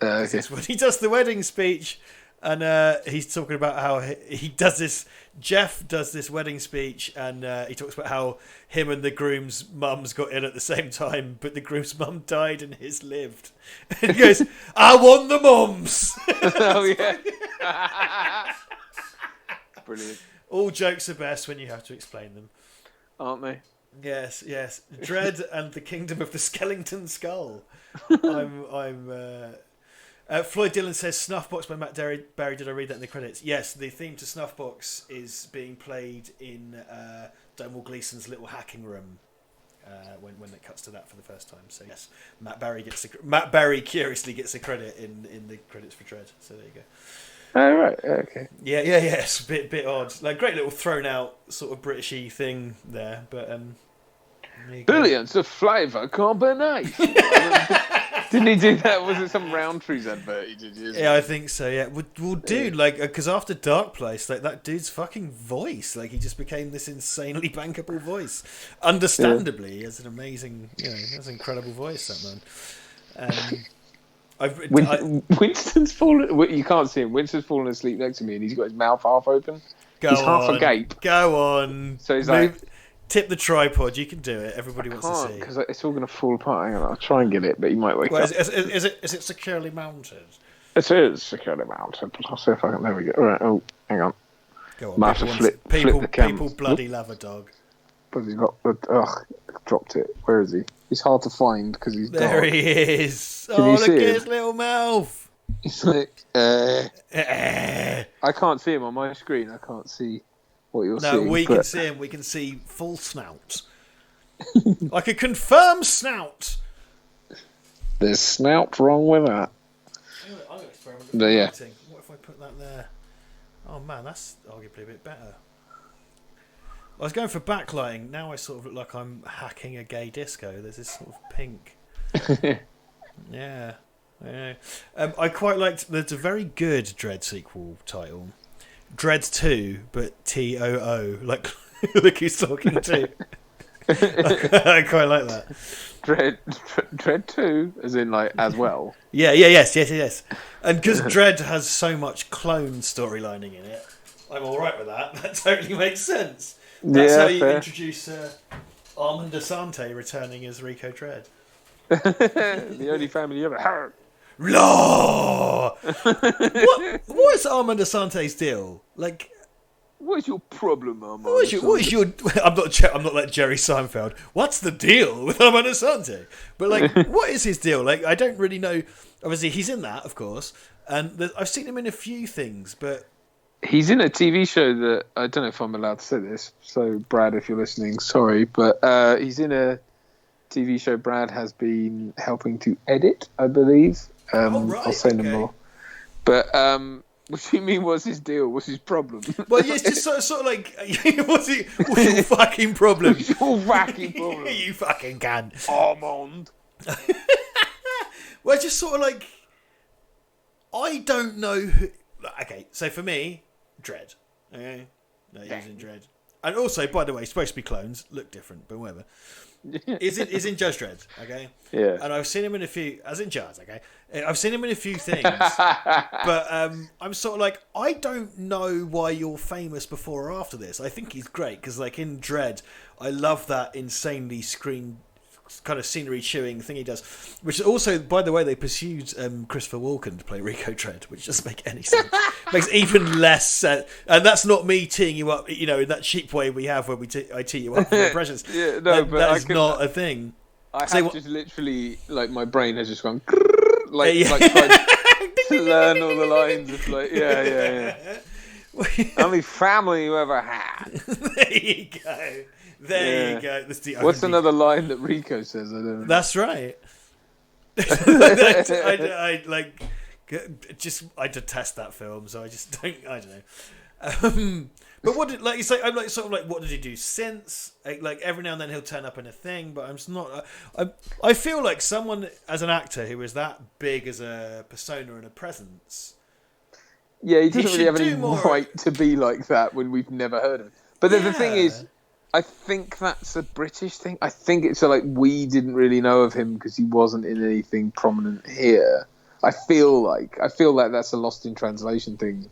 Okay. It's when he does the wedding speech, and he's talking about how he does this. Jeff does this wedding speech, and he talks about how him and the groom's mums got ill at the same time, but the groom's mum died and his lived. And he goes, "I won the mums." Oh yeah. Brilliant. All jokes are best when you have to explain them, aren't they? Yes. Dredd and the Kingdom of the Skellington Skull. Floyd Dillon says Snuffbox by Matt Barry. Did I read that in the credits? Yes, the theme to Snuffbox is being played in Domhnall Gleeson's little hacking room when it cuts to that for the first time. So yes, Matt Barry curiously gets a credit in the credits for Dredd. So there you go. Oh right, okay. Yeah. It's a bit odd. Like great little thrown out sort of Britishy thing there, but billions of flavour combination. Didn't he do that? Was it some Roundtree's advert he did? Yeah, I think so. Yeah, well, dude, because after Dark Place, like that dude's fucking voice, like he just became this insanely bankable voice. Understandably, he has an amazing, that's an incredible voice, that man. Winston's fallen. You can't see him. Winston's fallen asleep next to me, and he's got his mouth half open. He's half agape. Go on. So he's like, tip the tripod. You can do it. Everybody wants to see. Because it's all going to fall apart. Hang on, I'll try and get it, but you might wake up. Is it securely mounted? It is securely mounted, but I'll see if I can. There we go. All right. Oh, hang on. Go on. Might have to flip the camera. People bloody love a dog. But he's not. Dropped it. Where is he? He's hard to find because he's there. Dark. He is. Can you look see at his little mouth. He's like, I can't see him on my screen. I can't see what you're seeing. No, we can see him. We can see full snout. Like a confirmed snout. There's snout wrong with that. I'm going to experiment with lighting. What if I put that there? Oh man, that's arguably a bit better. I was going for backlighting. Now I sort of look like I'm hacking a gay disco. There's this sort of pink. Yeah. I quite liked. There's a very good Dredd sequel title, Dredd 2, but TOO, like who's talking to. I quite like that. Dredd 2, as in like as well. Yes. And because Dredd has so much clone storylining in it, I'm all right with that. That totally makes sense. That's how you introduce Armand Asante returning as Rico Dredd. The only family you ever had. Law. What is Armand Asante's deal? Like, what is your problem, Armand? What is your? I'm not like Jerry Seinfeld. What's the deal with Armand Asante? But like, what is his deal? Like, I don't really know. Obviously, he's in that, of course, and I've seen him in a few things, but. He's in a TV show that I don't know if I'm allowed to say this. So, Brad, if you're listening, sorry, but he's in a TV show Brad has been helping to edit, I believe. Right, I'll say no more. But What do you mean? What's his deal? What's his problem? Well, yeah, it's just sort of like, what's your fucking problem? What's your fucking problem? You fucking can. Armand. Well, it's just sort of like, I don't know who... Okay, so for me, Dredd. Okay? No, using Dredd. And also, by the way, supposed to be clones, look different, but whatever. Is in Judge Dredd, okay? Yeah. And I've seen him in a few, as in Jazz, okay? I've seen him in a few things, but I'm sort of like, I don't know why you're famous before or after this. I think he's great because, like in Dredd, I love that insanely kind of scenery chewing thing he does, which also, by the way, they pursued Christopher Walken to play Rico Dredd, which doesn't make any sense. Makes even less sense, and that's not me teeing you up, in that cheap way we have where I tee you up for impressions. Yeah, no, but that is not a thing. I have just literally, like, my brain has just gone like tried to learn all the lines of yeah. Only family you ever had. There you go. There you go. That's What's another line that Rico says? I don't know. That's right. I detest that film, so I just don't. I don't know. But what did, like you say? I'm like sort of like, what did he do since? Like every now and then he'll turn up in a thing, but I'm just not. I feel like someone as an actor who is that big as a persona and a presence. Yeah, he doesn't really have any right to be like that when we've never heard of it. But then the thing is, I think that's a British thing. I think it's like we didn't really know of him because he wasn't in anything prominent here. I feel like that's a lost in translation thing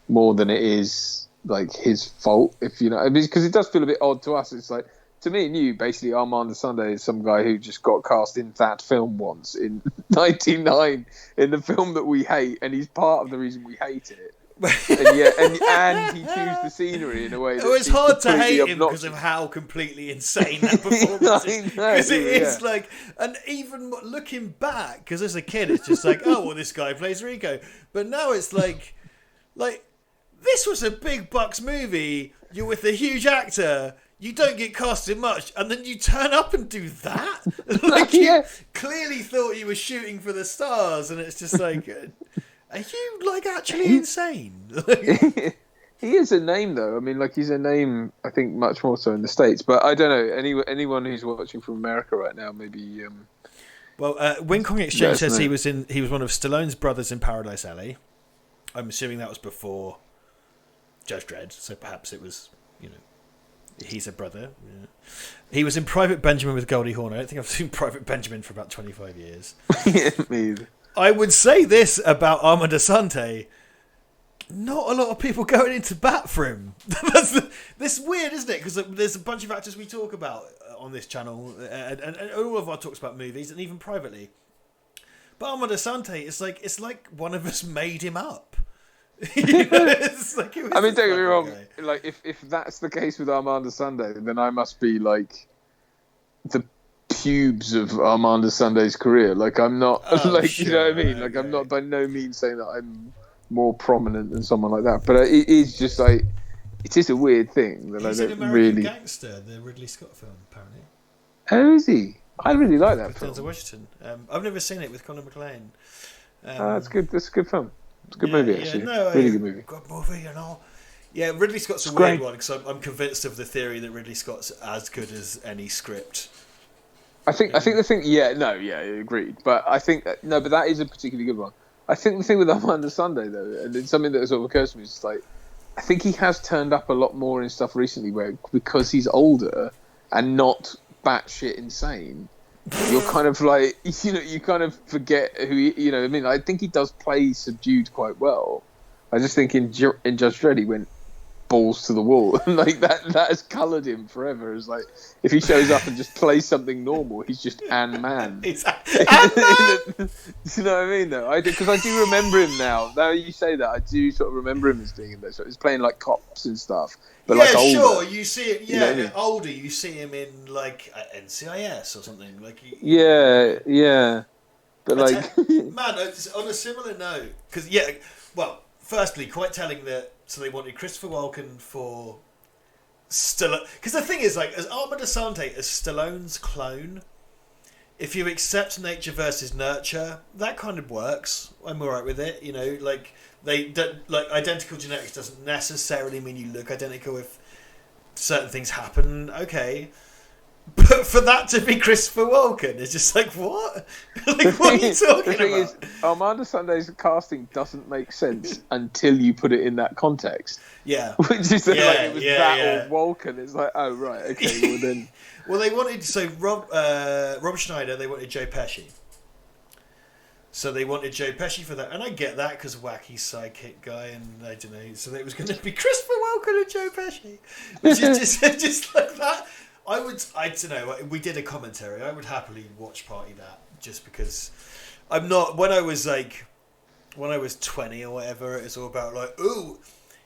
more than it is like his fault, if you know. I mean, because it does feel a bit odd to us. It's like, to me and you, basically, Armand de Sunday is some guy who just got cast in that film once in '99 in the film that we hate, and he's part of the reason we hate it. and he chews the scenery in a way that it's hard to hate obnoxious. him because of how completely insane that performance is. Because it is like, and even looking back, because as a kid it's just like, oh well, this guy plays Rico, but now it's like this was a big bucks movie. You're with a huge actor. You don't get casted much, and then you turn up and do that. Like you clearly thought you were shooting for the stars, and it's just like. Are you, like, actually insane? He is a name, though. I mean, like, he's a name, I think, much more so in the States. But I don't know. Anyone who's watching from America right now, maybe... Well, Wing Kong Exchange says he was one of Stallone's brothers in Paradise Alley. I'm assuming that was before Judge Dredd, so perhaps it was, he's a brother. Yeah. He was in Private Benjamin with Goldie Hawn. I don't think I've seen Private Benjamin for about 25 years. Yeah, me either. I would say this about Armand Asante. Not a lot of people going into bat for him. This weird, isn't it? Because there's a bunch of actors we talk about on this channel, and all of our talks about movies, and even privately. But Armand Asante, it's like one of us made him up. It's like, I mean, don't get me wrong. Guy. Like, if that's the case with Armand Asante, then I must be like the pubes of Armand Sunday's career. Like, I'm not you know what I mean? Like, I'm not by no means saying that I'm more prominent than someone like that, but it is just like, it is a weird thing that he's I don't an American really. Gangster, the Ridley Scott film, apparently. Oh, is he? I really like that film. Denzel Washington. I've never seen it with Conor McLean. That's good. That's a good film. It's a good movie, actually. No, really good movie. Good movie, Yeah, Ridley Scott's a weird one because I'm convinced of the theory that Ridley Scott's as good as any script. I think the thing, agreed. But I think but that is a particularly good one. I think the thing with Armand Sunday though, and it's something that sort of occurs to me, is just like, I think he has turned up a lot more in stuff recently where, because he's older and not batshit insane, you're kind of like, you kind of forget who he, I mean, I think he does play subdued quite well. I just think in Judge Dredd he went balls to the wall, and like that has coloured him forever. It's like, if he shows up and just plays something normal, he's just Man. It's you know what I mean? Though, because I do remember him now. Now you say that, I do sort of remember him as being in there. So he's playing like cops and stuff, but like older. Sure, you see it. Yeah, you know older. You see him in like NCIS or something. Like yeah. But like, man, on a similar note, because firstly, quite telling that. So they wanted Christopher Walken for Stallone. Because the thing is, like, as Armand Asante as Stallone's clone, if you accept nature versus nurture, that kind of works. I'm alright with it. You know, like they don't, like identical genetics doesn't necessarily mean you look identical if certain things happen. Okay. But for that to be Christopher Walken, it's just like, what? Like, what are you talking The thing about? is, Armando Sunday's casting doesn't make sense until you put it in that context. Yeah. Which is like it was yeah. or Walken. It's like, oh right, okay, well then. Well, they wanted Rob Schneider. They wanted Joe Pesci. So they wanted Joe Pesci for that, and I get that because wacky sidekick guy, and I don't know. So it was going to be Christopher Walken and Joe Pesci, which is just like that. I don't know. We did a commentary. I would happily watch party that just because I'm not. When I was 20 or whatever, it's all about like, oh,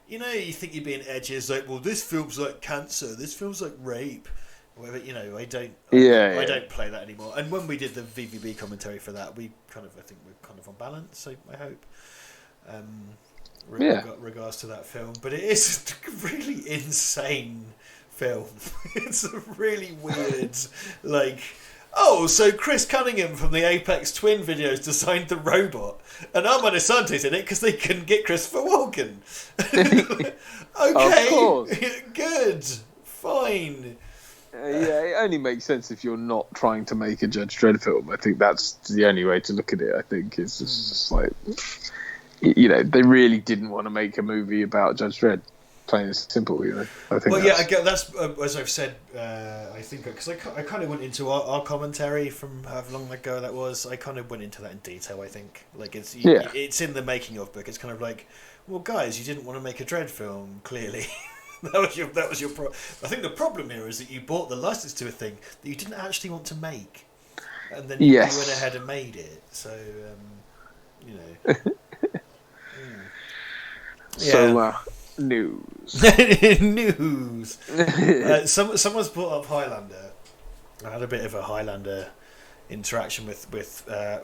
you know, you think you're being edgy. It's like, well, this film's like cancer. This film's like rape. Whatever, you know, I don't play that anymore. And when we did the VVB commentary for that, I think we're kind of on balance. So I hope, regards to that film. But it is a really insane film. It's a really weird, like, oh, so Chris Cunningham from the Apex Twin videos designed the robot, and Armando Sante's in it because they couldn't get Christopher Walken. Okay, of course. Good, fine. Yeah, it only makes sense if you're not trying to make a Judge Dredd film. I think that's the only way to look at it. I think it's just like, you know, they really didn't want to make a movie about Judge Dredd. Plain and simple, you know. I think. Well, yeah, I get that's as I've said. I think because I kind of went into our commentary from however long ago that was. I kind of went into that in detail. I think like it's in the making of book. It's kind of like, well, guys, you didn't want to make a Dredd film, clearly. that was your problem. I think the problem here is that you bought the license to a thing that you didn't actually want to make, and then you went ahead and made it. So, you know. So news. News. Someone's brought up Highlander. I had a bit of a Highlander interaction with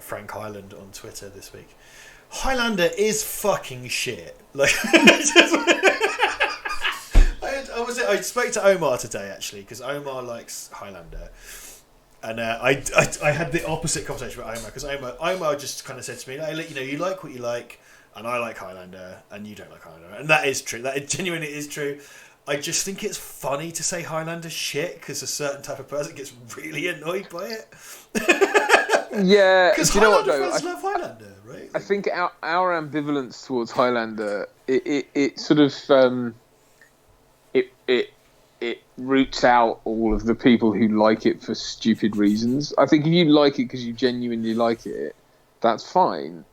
Frank Highland on Twitter this week. Highlander is fucking shit. Like. I spoke to Omar today actually because Omar likes Highlander, and I had the opposite conversation with Omar because Omar just kind of said to me, hey, you know, you like what you like, and I like Highlander, and you don't like Highlander, and that is true. That genuinely is true. I just think it's funny to say Highlander shit because a certain type of person gets really annoyed by it. Yeah, because you know Highlander what, fans love Highlander, right? I think our ambivalence towards Highlander it sort of it roots out all of the people who like it for stupid reasons. I think if you like it because you genuinely like it, that's fine.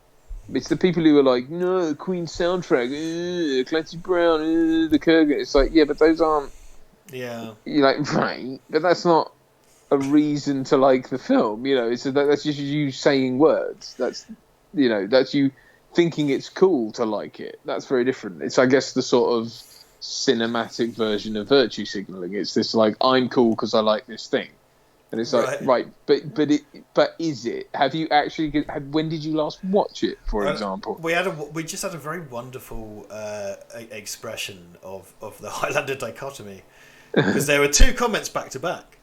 It's the people who are like, no, the Queen soundtrack, Clancy Brown, the Kurgan. It's like, yeah, but those aren't. Yeah. You're like, right, but that's not a reason to like the film. You know, that's just you saying words. That's you thinking it's cool to like it. That's very different. It's, I guess, the sort of cinematic version of virtue signaling. It's this like, I'm cool because I like this thing, and it's like, right, but is it? Have you actually? When did you last watch it? For example, we just had a very wonderful expression of the Highlander dichotomy because there were two comments back to back,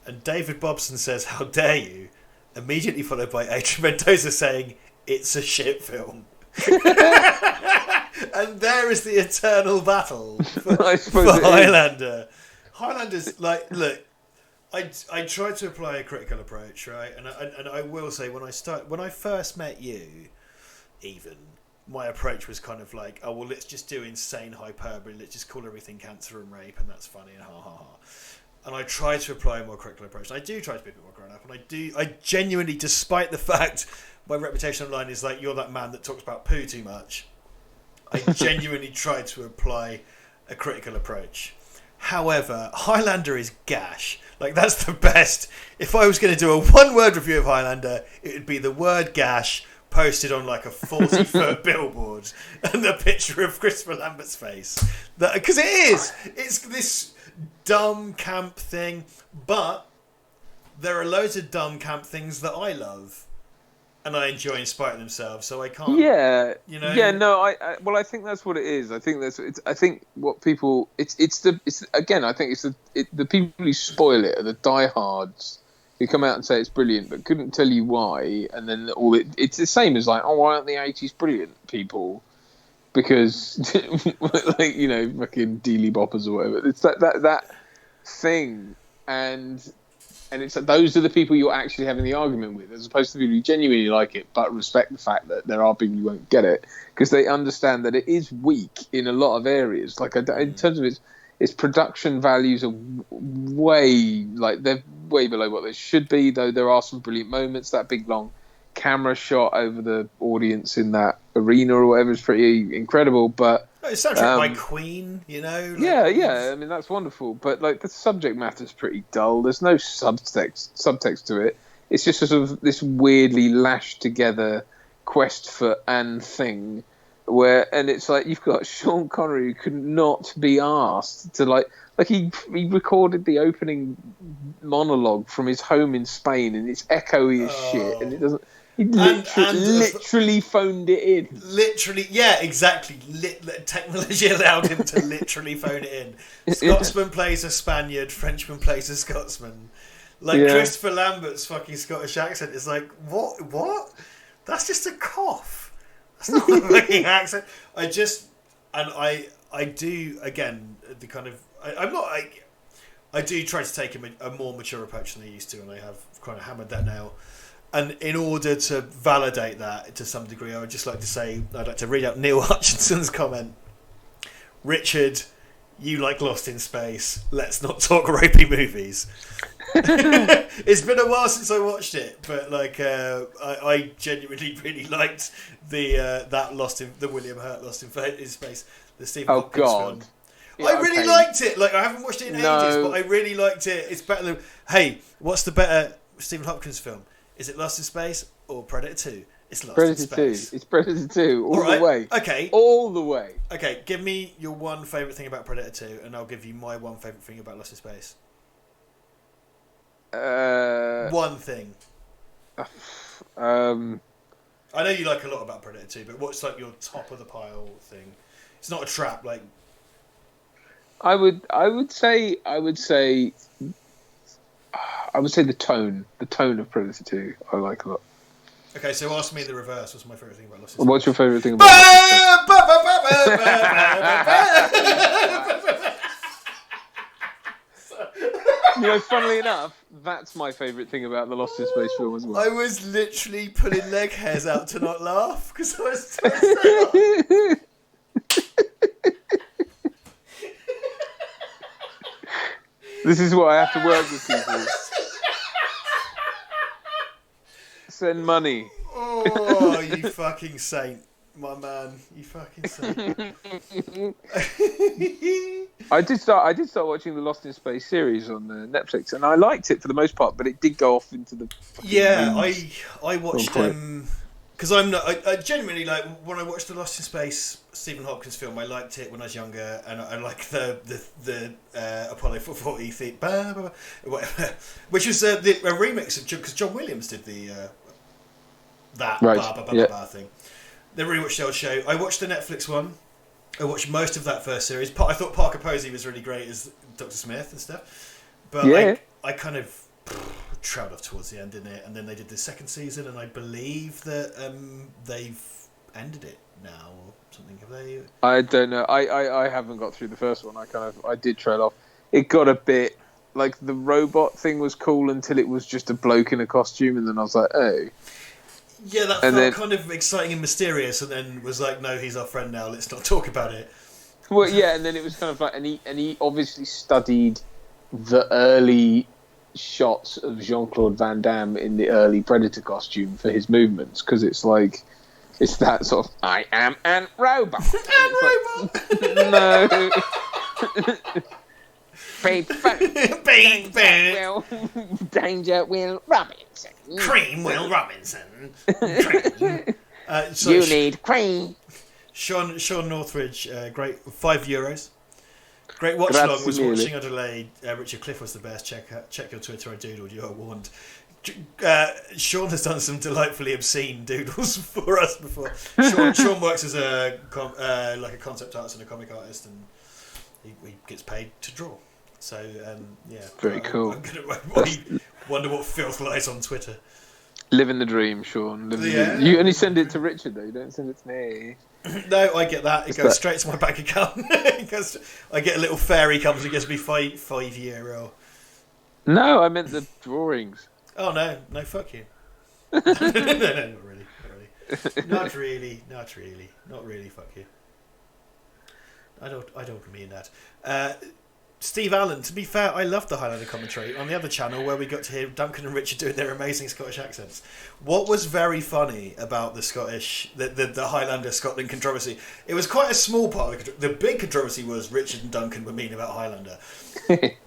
and David Bobson says, "How dare you?" immediately followed by Adrian Mendoza saying, "It's a shit film." And there is the eternal battle for Highlander. Highlander's like, look, I tried to apply a critical approach, right? And I will say when I first met you, even my approach was kind of like, oh well, let's just do insane hyperbole, let's just call everything cancer and rape, and that's funny and ha ha ha. And I try to apply a more critical approach. I do try to be a bit more grown up, and I genuinely, despite the fact my reputation online is like, you're that man that talks about poo too much, I genuinely tried to apply a critical approach. However, Highlander is gash. Like, that's the best. If I was going to do a one-word review of Highlander, it would be the word gash posted on like a 40-foot billboard and the picture of Christopher Lambert's face. Because it is. It's this dumb camp thing, but there are loads of dumb camp things that I love. And I enjoy in spite of themselves, so I can't. Yeah, you know. Yeah, no, I think that's what it is. I think I think what people. It's again. I think it's the people who spoil it are the diehards who come out and say it's brilliant, but couldn't tell you why. And then it's the same as like, oh, why aren't the 80s brilliant, people? Because, like, you know, fucking Dealey Boppers or whatever. It's that thing. And it's like, those are the people you're actually having the argument with, as opposed to people who genuinely like it, but respect the fact that there are people who won't get it, because they understand that it is weak in a lot of areas. Like, in terms of its production values are they're way below what they should be, though there are some brilliant moments. That big long camera shot over the audience in that arena or whatever is pretty incredible. But it's soundtrack by Queen, you know. Yeah. I mean, that's wonderful. But like, the subject matter's pretty dull. There's no subtext to it. It's just sort of this weirdly lashed together quest for Anne thing, and it's like you've got Sean Connery who could not be asked to like he recorded the opening monologue from his home in Spain, and it's echoey as shit, and it doesn't. He literally phoned it in. Literally, yeah, exactly. Technology allowed him to literally phone it in. Scotsman plays a Spaniard, Frenchman plays a Scotsman. Like, Christopher Lambert's fucking Scottish accent is like, what? That's just a cough. That's not a fucking accent. I do, again, the kind of... I do try to take a more mature approach than I used to, and I have kind of hammered that now. And in order to validate that to some degree, I would just like to say, I'd like to read out Neil Hutchinson's comment. Richard, you like Lost in Space. Let's not talk ropey movies. It's been a while since I watched it, but like I genuinely really liked the William Hurt Lost in Space, the Stephen Hopkins film. Yeah, I really liked it. Like, I haven't watched it in ages, but I really liked it. It's better than... Hey, what's the better Stephen Hopkins film? Is it Lost in Space or Predator 2? It's Lost in Space. It's Predator 2 all the way. Okay. All the way. Okay, give me your one favourite thing about Predator 2, and I'll give you my one favourite thing about Lost in Space. One thing. I know you like a lot about Predator 2, but what's like your top of the pile thing? It's not a trap, like... I would say the tone of Predator 2 I like a lot. Okay, so ask me the reverse. What's my favourite thing about Lost in Space? What's your favourite thing about Lost in Space? You know, funnily enough, that's my favourite thing about the Lost in Space film as well. I was literally pulling leg hairs out to not laugh because I was so This is what I have to work with people. Send money. Oh, you fucking saint, my man. You fucking saint. I did start watching the Lost in Space series on Netflix, and I liked it for the most part, but it did go off into the... I watched because I genuinely, like, when I watched the Lost in Space Stephen Hopkins film, I liked it when I was younger, and I liked the Apollo 440 theme, whatever, which was a remix of, because John Williams did the thing. Then rewatched the old show. I watched the Netflix one. I watched most of that first series. I thought Parker Posey was really great as Dr. Smith and stuff, but I kind of trailed off towards the end, didn't it? And then they did the second season, and I believe that they've ended it now or something. Have they? I don't know. I haven't got through the first one. I did trail off. It got a bit like the robot thing was cool until it was just a bloke in a costume, and then I was like, oh. Yeah, that felt kind of exciting and mysterious, and then was like, no, he's our friend now. Let's not talk about it. Well, yeah, and then it was kind of like, and he obviously studied the early shots of Jean-Claude Van Damme in the early Predator costume for his movements, because it's that sort of, I am an robot. No. Danger Will Robinson. Cream Will Robinson. Cream. You need cream. Sean Northridge, great, €5. Great watch along was watching Adelaide. Richard Cliff was the best. Check your Twitter. I doodled. You are warned. Sean has done some delightfully obscene doodles for us before. Sean works as a concept artist and a comic artist, and he gets paid to draw. So yeah, Very cool. I'm gonna wonder what filth lies on Twitter. Living the dream, Sean. Living the Yeah. dream. You only send it to Richard, though. You don't send it to me. No, I get that. It Is goes that- straight to my bank account. I get a little fairy comes and gives me €5. No, I meant the drawings. Oh no, fuck you. no, not really. Not really. Fuck you. I don't mean that. Steve Allen, to be fair, I loved the Highlander commentary on the other channel where we got to hear Duncan and Richard doing their amazing Scottish accents. What was very funny about the Highlander Scotland controversy, it was quite a small part of the big controversy was Richard and Duncan were mean about Highlander.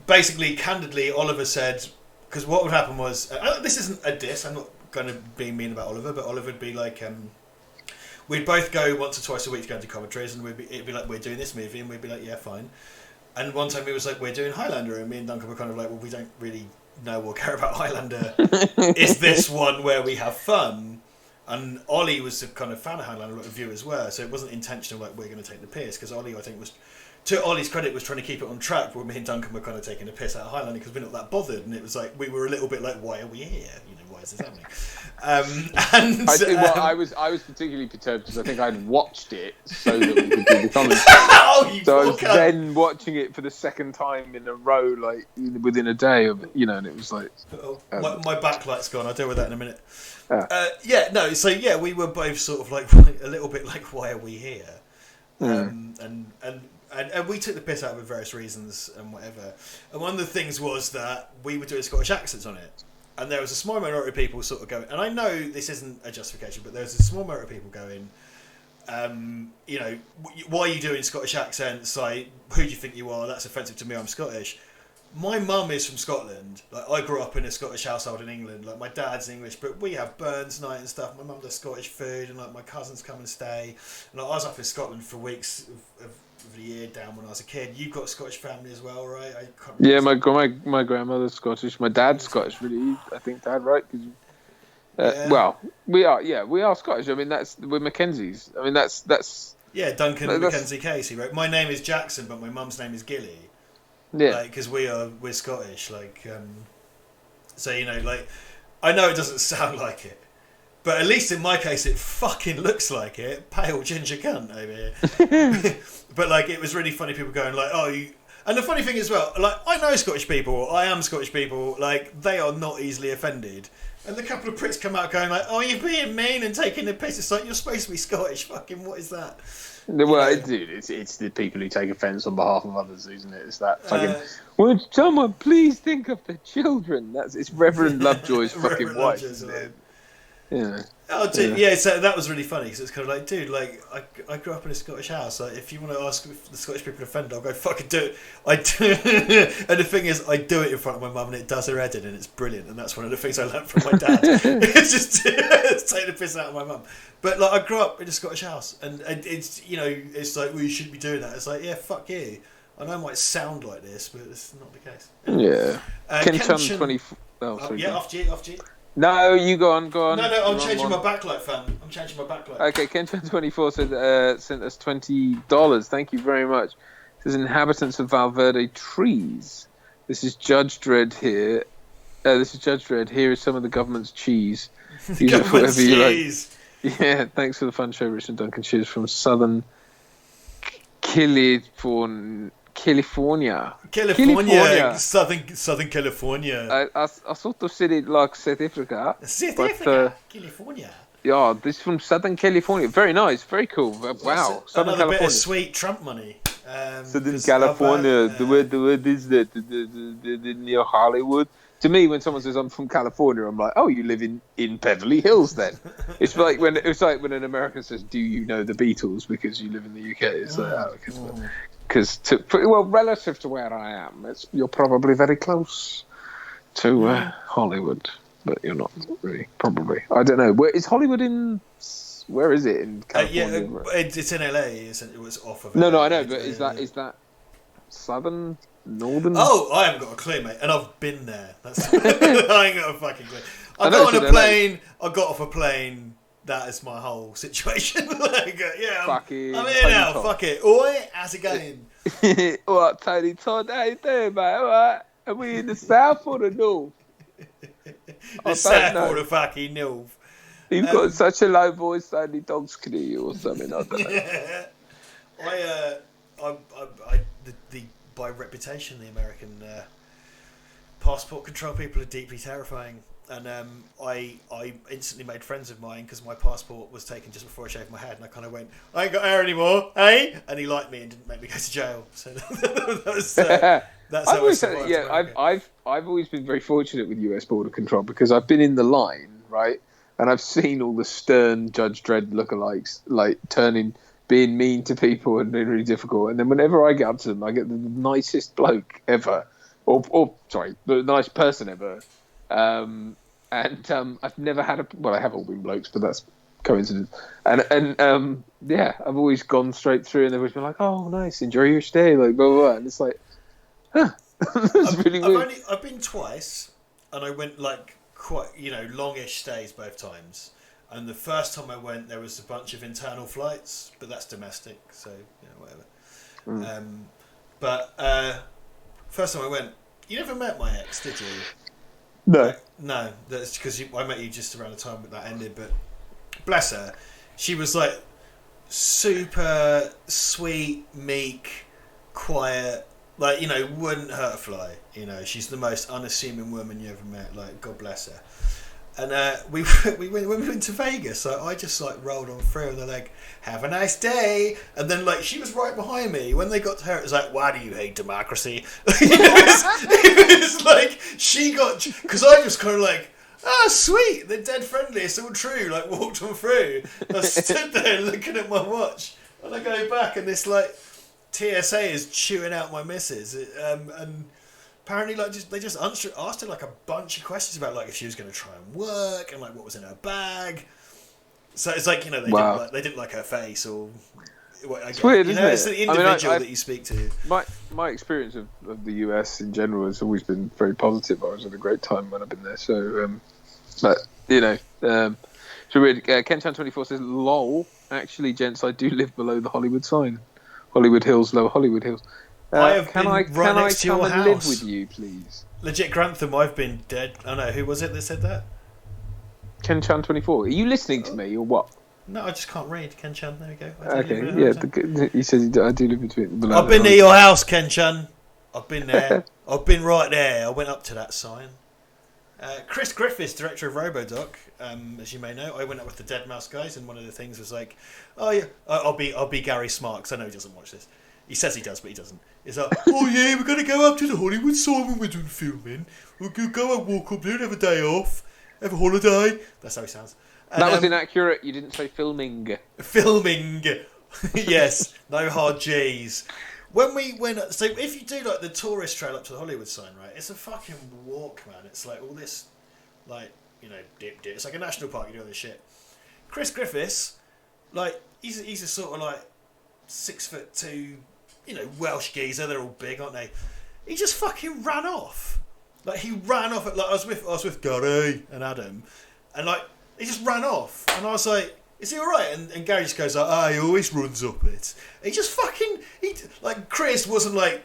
Basically, candidly, Oliver said, because what would happen was, this isn't a diss, I'm not going to be mean about Oliver, but Oliver would be like, we'd both go once or twice a week to go into commentaries, and it'd be like, we're doing this movie, and we'd be like, yeah, fine. And one time it was like, we're doing Highlander, and me and Duncan were kind of like, well, we don't really know or care about Highlander. Is this one where we have fun? And Ollie was a kind of fan of Highlander, like the viewers were, so it wasn't intentional, like, we're going to take the piss, because Ollie, I think, was, to Ollie's credit, was trying to keep it on track, where me and Duncan were kind of taking the piss out of Highlander, because we're not that bothered, and it was like, we were a little bit like, why are we here? Why is this happening? I was particularly perturbed because I think I'd watched it so that we could do the comments. So I was then watching it for the second time in a row, like within a day of and it was like my backlight's gone. I'll deal with that in a minute. We were both sort of like a little bit like, why are we here? And we took the piss out of it for various reasons and whatever. And one of the things was that we were doing Scottish accents on it. And there was a small minority of people sort of going, and I know this isn't a justification, but there was a small minority of people going, why are you doing Scottish accents? Like, who do you think you are? That's offensive to me. I'm Scottish. My mum is from Scotland. Like, I grew up in a Scottish household in England. Like, my dad's English, but we have Burns night and stuff. My mum does Scottish food, and like my cousins come and stay. And like, I was up in Scotland for weeks of the year down when I was a kid. You've got a Scottish family as well, right? Yeah, my grandmother's Scottish. My dad's Scottish, really. I think Dad, right? Well, we are Scottish. I mean, we're Mackenzies. I mean, that's yeah, Duncan and Mackenzie Casey, right? My name is Jackson, but my mum's name is Gilly. Yeah, because we're Scottish, so like, I know it doesn't sound like it, but at least in my case, it fucking looks like it. Pale ginger cunt over here. But like, it was really funny. People going like, "Oh," and the funny thing as well, like, I know Scottish people. I am Scottish people. Like, they are not easily offended. And the couple of pricks come out going like, "Oh, you're being mean and taking the piss." It's like, you're supposed to be Scottish. Fucking what is that? Well, dude, it's the people who take offence on behalf of others, isn't it? It's that fucking. Would someone please think of the children? It's Reverend Lovejoy's fucking wife, isn't it? Yeah. Oh, dude, yeah. So that was really funny because it's kind of like, dude, like I grew up in a Scottish house. Like, if you want to ask if the Scottish people are offended, I'll go fucking do it. I do. And the thing is, I do it in front of my mum, and it does her head in, and it's brilliant. And that's one of the things I learned from my dad. It's just take the piss out of my mum. But like, I grew up in a Scottish house, and it's it's like, well, you shouldn't be doing that. It's like, yeah, fuck you. I know it might sound like this, but it's not the case. Yeah. Ken Chun 24. Oh, sorry. Yeah, after you. No, you go on. No, I'm changing my backlight, fam. I'm changing my backlight. Okay, Ken24 said, sent us $20. Thank you very much. It says, inhabitants of Valverde trees. This is Judge Dredd here. Here is some of the government's cheese. Use it for whatever you like. Yeah, thanks for the fun show, Rich and Duncan. Cheers from Southern California. Southern California. I sort of said it like South Africa. California. Yeah, this is from Southern California. Very nice, very cool. Wow, Southern Another California. bit of sweet Trump money. Southern California. The word is that the near Hollywood. To me, when someone says I'm from California, I'm like, oh, you live in Beverly Hills then. It's like when an American says, do you know the Beatles because you live in the UK? It's like, oh, okay. Because relative to where I am, you're probably very close to Hollywood, but you're not really. Probably, I don't know. Where is Hollywood in? Where is it in California? It's in LA. It was off of. No, I know, but is that southern, northern? Oh, I haven't got a clue, mate, and I've been there. I ain't got a fucking clue. I got off a plane That is my whole situation. Like, yeah, Fucking I'm here Tony now. Todd. Fuck it. Oi, how's it going? All right, Tony Todd, how you doing, mate? All right. Are we in the south or the north? The South or the fucking North. You've got such a low voice, only dogs can hear you or something. I don't know. By reputation, the American passport control people are deeply terrifying. And I instantly made friends of mine because my passport was taken just before I shaved my head, and I kind of went, I ain't got hair anymore, hey? And he liked me and didn't make me go to jail. So that was, that's how I survived. I've always been very fortunate with US border control because I've been in the line, right, and I've seen all the stern Judge Dredd lookalikes like being mean to people and being really difficult. And then whenever I get up to them, I get the nicest bloke ever, or sorry, the nice person ever. I've never had I have all been blokes, but that's coincidence. And yeah, I've always gone straight through, and they've always been like, "Oh, nice, enjoy your stay," like blah blah blah. And it's like, huh, it's really weird. I've been twice, and I went like quite longish stays both times. And the first time I went, there was a bunch of internal flights, but that's domestic, so whatever. But first time I went, you never met my ex, did you? No. No, that's because I met you just around the time that ended. But bless her, she was like super sweet, meek, quiet, like wouldn't hurt a fly. She's the most unassuming woman you ever met. Like, God bless her. And we went to Vegas. So I just like rolled on through, and they're like, "Have a nice day." And then like she was right behind me. When they got to her, it was like, "Why do you hate democracy?" it was like she got, because I just kind of like, sweet, they're dead friendly. It's all true. Like, walked on through. I stood there looking at my watch, and I go back, and this like TSA is chewing out my missus, and. Apparently, like, they just asked her like a bunch of questions about like if she was going to try and work and like what was in her bag. So it's like they didn't like her face or. It's weird, isn't it? It's the individual that you speak to. My experience of the US in general has always been very positive. I was had a great time when I've been there. So, but so weird. Kenchan24 says, "Lol, actually, gents, I do live below the Hollywood sign, Hollywood Hills, lower Hollywood Hills." Can I come and live with you, please? Legit Grantham, I've been dead. Oh no, who was it that said that? Kenchan24. Are you listening to me or what? No, I just can't read. Kenchan, there we go. Okay, yeah. He says I do live between. I've been near your house, Kenchan. I've been there. I've been right there. I went up to that sign. Chris Griffiths, director of Robodoc, as you may know, I went up with the Dead Mouse guys, and one of the things was like, "Oh yeah, I'll be Gary Smart," because I know he doesn't watch this. He says he does, but he doesn't. It's like, "Oh yeah, we're going to go up to the Hollywood sign when we're doing filming. We'll go and walk up there and have a day off. Have a holiday." That's how he sounds. And, that was inaccurate. You didn't say filming. Filming. Yes. No hard G's. When we went... So if you do like the tourist trail up to the Hollywood sign, right, it's a fucking walk, man. It's like all this, like, dip. It's like a national park. You do all this shit. Chris Griffiths, like, he's a sort of like 6'2", Welsh geezer. They're all big, aren't they? He just fucking ran off. Like, he ran off. Like, I was with Gary and Adam, and like he just ran off, and I was like, "Is he all right?" And Gary just goes like, "He always runs up it." He just fucking like Chris wasn't like.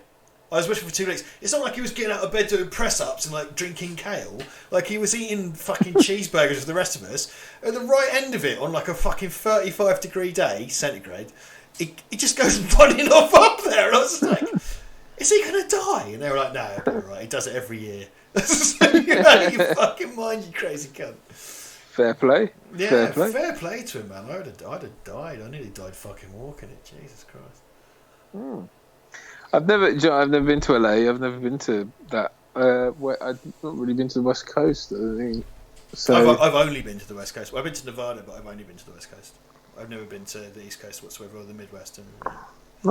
I was with him for 2 weeks. It's not like he was getting out of bed doing press ups and like drinking kale. Like, he was eating fucking cheeseburgers with the rest of us. At the right end of it, on like a fucking 35-degree day, centigrade. He just goes running off up there, and I was like, "Is he going to die?" And they were like, "No, it'll be all right. He does it every year." So, you fucking mind, you crazy cunt. Fair play. Yeah, fair play to him, man. I'd have died. I nearly died fucking walking it. Jesus Christ. I've never been to LA. I've never been to that. I've not really been to the West Coast. I think. So I've only been to the West Coast. Well, I've been to Nevada, but I've only been to the West Coast. I've never been to the East Coast whatsoever, or the Midwest. I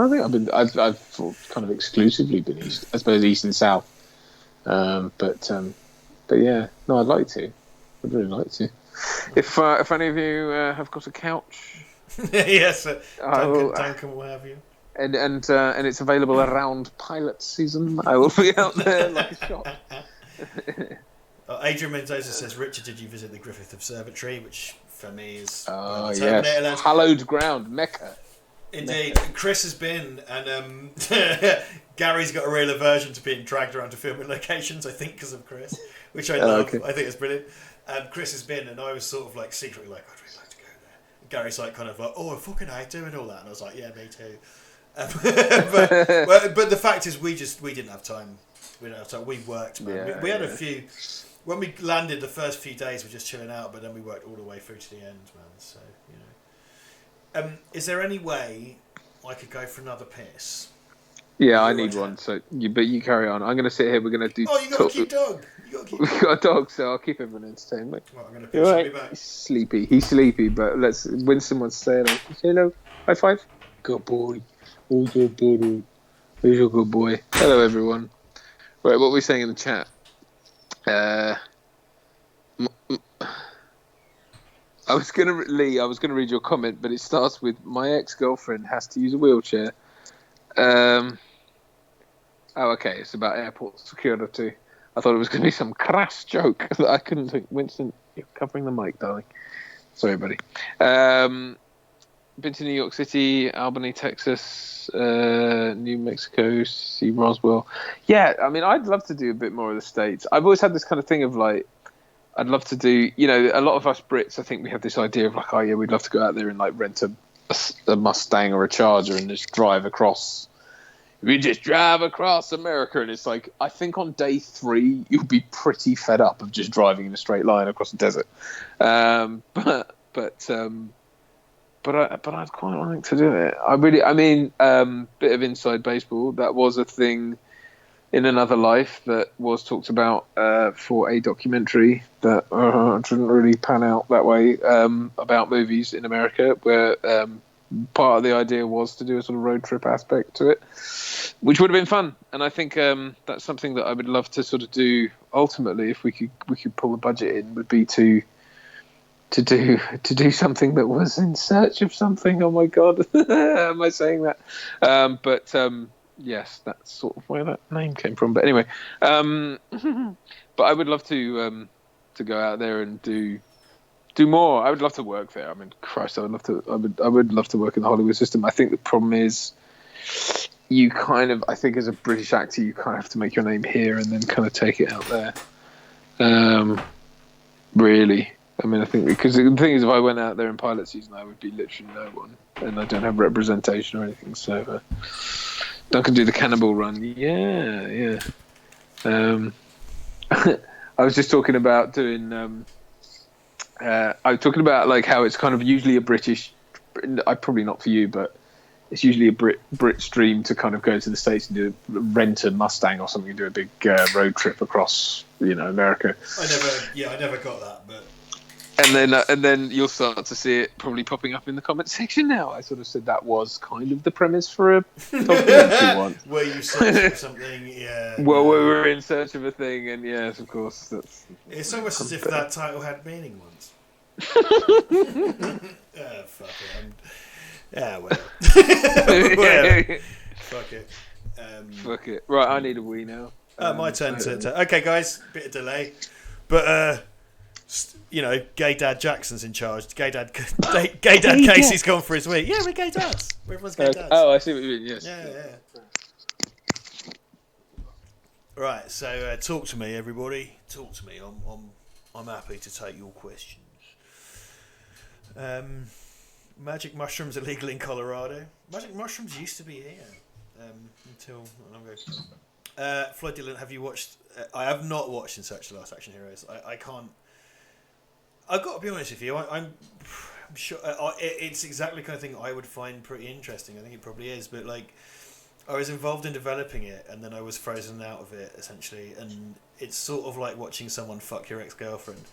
think I've kind of exclusively been East. I suppose East and South. But yeah, no, I'd like to. I'd really like to. If any of you have got a couch, yes, Duncan will have you. And it's available around pilot season, I will be out there like a shot. Adrian Mendoza says, "Richard, did you visit the Griffith Observatory?" Which for me is Oh, where the Terminator yes. lands. Hallowed ground, Mecca. Indeed, Chris has been, and Gary's got a real aversion to being dragged around to filming locations, I think, because of Chris, which I love. Okay. I think it's brilliant. Chris has been, and I was sort of like secretly like, I'd really like to go there. And Gary's like kind of like, oh, I fucking hate doing all that, and I was like, yeah, me too. But the fact is, we didn't have time. We didn't have time. We worked, man. Yeah, we had a few. When we landed, the first few days were just chilling out, but then we worked all the way through to the end, man. So is there any way I could go for another piss? Yeah, I need one. So, but you carry on. I'm going to sit here. We're going to do. Oh, you got to keep dog. We've got a dog, so I'll keep everyone entertained. Mate. Right, I'm going to piss. I'll be back. He's sleepy. He's sleepy, but Winston wants to say hello. Say hello. High five. Good boy. Oh, good boy. Who's your good boy? Hello, everyone. Right, what were we saying in the chat? I was gonna read your comment, but it starts with my ex-girlfriend has to use a wheelchair. Oh, okay, it's about airport security. I thought it was going to be some crass joke that I couldn't think. Winston, you're covering the mic, darling. Sorry, buddy. Been to New York City, Albany, Texas, New Mexico, see Roswell. Yeah, I mean, I'd love to do a bit more of the States. I've always had this kind of thing of like, I'd love to do, a lot of us Brits, I think we have this idea of like, oh yeah, we'd love to go out there and like rent a Mustang or a Charger and just drive across. We just drive across America, and it's like, I think on day 3 you'll be pretty fed up of just driving in a straight line across the desert. But I'd quite like to do it. Bit of inside baseball. That was a thing in another life that was talked about for a documentary that didn't really pan out that way about movies in America, where part of the idea was to do a sort of road trip aspect to it, which would have been fun. And I think that's something that I would love to sort of do ultimately, if we could pull the budget in, would be to do something that was in search of something. Oh my god, am I saying that? Yes, that's sort of where that name came from. But anyway, but I would love to go out there and do more. I would love to work there. I mean, Christ, I would love to work in the Hollywood system. I think the problem is, you kind of, I think as a British actor, you kind of have to make your name here and then kind of take it out there. Really. I mean, I think because the thing is, if I went out there in pilot season, I would be literally no one, and I don't have representation or anything. So Duncan do the cannibal run. Yeah. I was just talking about doing. I was talking about like how it's kind of usually a British. Probably not for you, but it's usually a Brit's dream to kind of go to the States and rent a Mustang or something and do a big road trip across, America. I never got that, but. And then you'll start to see it probably popping up in the comment section now. I sort of said that was kind of the premise for a documentary one. Were you searching for something? Yeah. Well, we were in search of a thing, and yes, of course. It's almost as if that title had meaning once. Fuck it. Well. Fuck it. Fuck it. Right, I need a wee now. My turn to... Okay, guys, bit of delay. But... Gay Dad Jackson's in charge. Gay Dad Casey's gone for his week. Yeah, we're gay dads. Everyone's gay dads. Oh, I see what you mean. Yes. Yeah. Right. So talk to me, everybody. Talk to me. I'm happy to take your questions. Magic mushrooms illegal in Colorado. Magic mushrooms used to be here until long ago. Floyd Dillon, have you watched? I have not watched In Search of the Last Action Heroes. I can't. I've got to be honest with you. I'm sure it's exactly the kind of thing I would find pretty interesting. I think it probably is, but like, I was involved in developing it, and then I was frozen out of it essentially. And it's sort of like watching someone fuck your ex-girlfriend.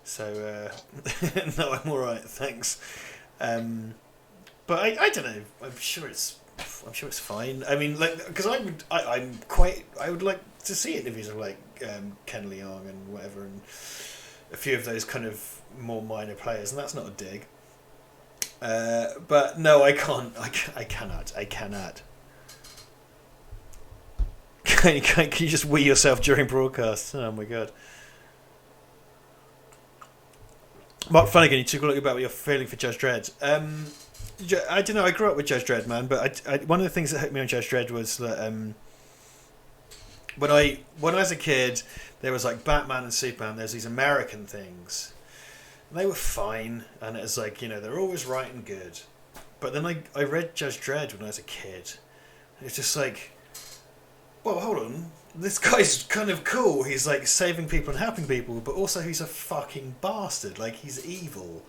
So no, I'm all right, thanks. But I don't know. I'm sure it's fine. I mean, like, because I would like to see interviews of like Ken Leong and whatever, and a few of those kind of more minor players, and that's not a dig. But no, I can't. I cannot. Can you just wee yourself during broadcasts? Oh my god. Mark Flanagan, you took a look about what you're feeling for Judge Dredd. I don't know. I grew up with Judge Dredd, man. But one of the things that hooked me on Judge Dredd was that when I was a kid, there was like Batman and Superman. There's these American things. And they were fine, and it was like, they're always right and good. But then I read Judge Dredd when I was a kid. And it's just like, well, hold on. This guy's kind of cool. He's like saving people and helping people, but also he's a fucking bastard. Like, he's evil.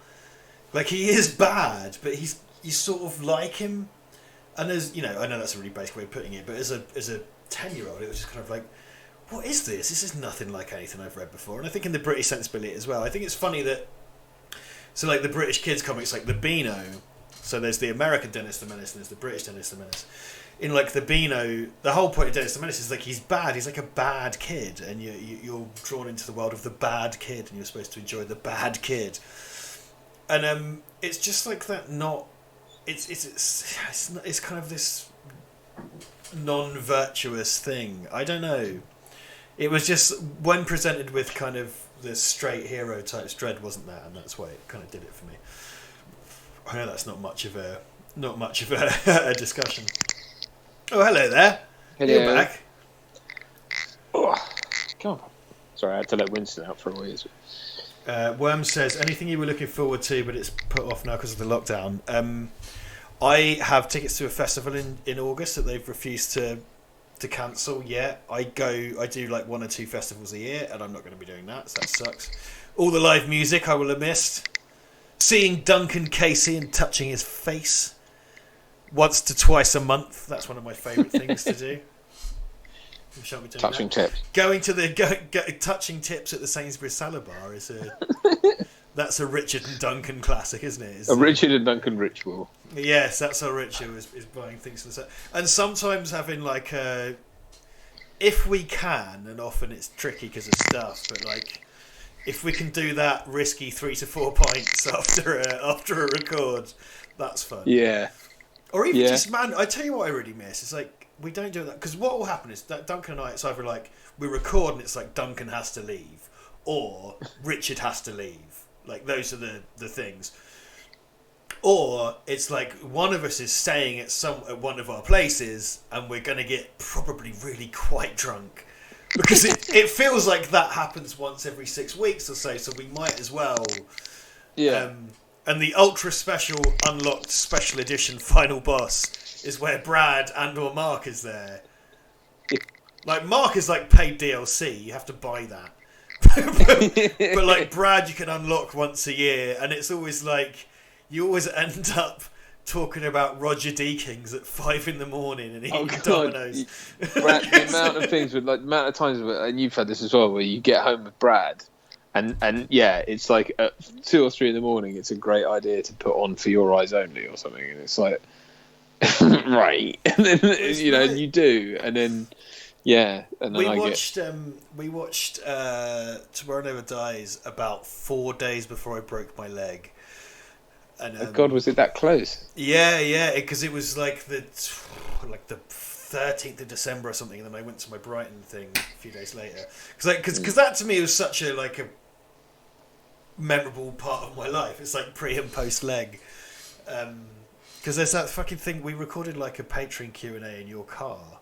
Like, he is bad, but you sort of like him. And there's, I know that's a really basic way of putting it, but as a 10-year-old, it was just kind of like, what is this? This is nothing like anything I've read before. And I think in the British sensibility as well. I think it's funny that, so like the British kids comics, like the Beano, so there's the American Dennis the Menace and there's the British Dennis the Menace. In like the Beano, the whole point of Dennis the Menace is like he's bad. He's like a bad kid, and you're drawn into the world of the bad kid, and you're supposed to enjoy the bad kid. And it's just like that. It's kind of this non-virtuous thing. I don't know. It was just when presented with kind of the straight hero types, Dredd wasn't that, and that's why it kind of did it for me. I know that's not much of a a discussion. Oh, hello there. Hello. You're back. Oh, come on. Sorry, I had to let Winston out for a while. Worm says, anything you were looking forward to, but it's put off now because of the lockdown. I have tickets to a festival in August that they've refused to cancel yet. I do like 1 or 2 festivals a year, and I'm not going to be doing that, so that sucks. All the live music I will have missed. Seeing Duncan Casey and touching his face once to twice a month. That's one of my favourite things to do. We shan't be doing Touching that. tips. Going to touching tips at the Sainsbury's salad bar is that's a Richard and Duncan classic, isn't it? A Richard and Duncan ritual. Yes, that's how Richard is buying things for the set. And sometimes having like if we can, and often it's tricky because of stuff, but like if we can do that risky 3 to 4 pints after a record, that's fun. Yeah. Or even just, man, I tell you what I really miss. It's like, we don't do that. Because what will happen is that Duncan and I, it's either like, we record and it's like Duncan has to leave. Or Richard has to leave. Like, those are the things. Or it's like, one of us is staying at one of our places and we're going to get probably really quite drunk. Because it feels like that happens once every 6 weeks or so we might as well. Yeah. And the ultra special unlocked special edition final boss is where Brad and or Mark is there. Like Mark is like paid DLC, you have to buy that. but like Brad you can unlock once a year, and it's always like you always end up talking about Roger Deakins at 5 a.m. and eating Dominoes. Brad, the amount of things with like the amount of times, and you've had this as well, where you get home with Brad. And yeah, it's like at 2 or 3 a.m. it's a great idea to put on For Your Eyes Only or something, and it's like, right, and then and you do, and then and then we watched Tomorrow Never Dies about 4 days before I broke my leg. And, oh God, was it that close? Yeah, because it was like the 13th of December or something, and then I went to my Brighton thing a few days later. Because that to me was such a memorable part of my life. It's like pre and post leg. Because there's that fucking thing, we recorded like a Patreon Q&A in your car.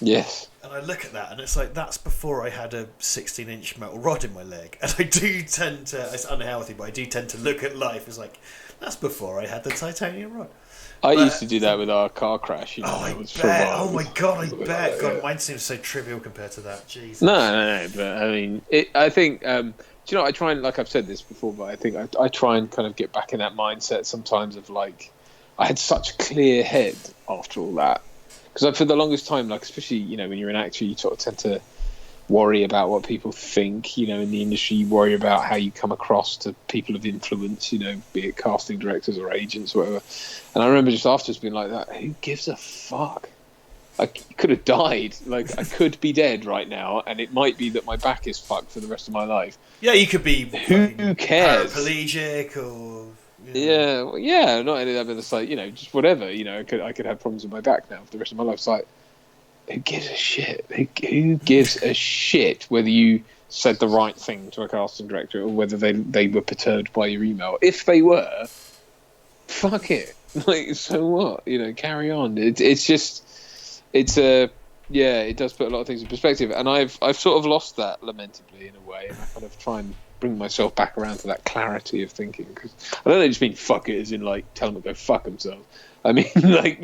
Yes. And I look at that and it's like, that's before I had a 16-inch metal rod in my leg. And I do tend to, it's unhealthy, but I do tend to look at life as like, that's before I had the titanium rod. I used to do that with our car crash. I bet. Oh my God, I bet. God, mine seems so trivial compared to that. Jeez. No. But I mean, I think, do you know, I try and, like I've said this before, but I think I try and kind of get back in that mindset sometimes of like, I had such a clear head after all that. Because for the longest time, like, especially, when you're an actor, you sort of tend to worry about what people think, in the industry. You worry about how you come across to people of influence, be it casting directors or agents or whatever. And I remember just afterwards being like that, who gives a fuck? I could have died. Like, I could be dead right now, and it might be that my back is fucked for the rest of my life. Yeah, you could be who cares? Paraplegic or... Yeah, not only that, but it's like, just whatever, I could have problems with my back now for the rest of my life. It's like, who gives a shit? Who gives a shit whether you said the right thing to a casting director, or whether they were perturbed by your email. If they were, fuck it. Like, so what? Carry on. It does put a lot of things in perspective, and I've sort of lost that lamentably in a way, and I kind of try and bring myself back around to that clarity of thinking, because I don't just mean fuck it as in like tell them to go fuck themselves. I mean like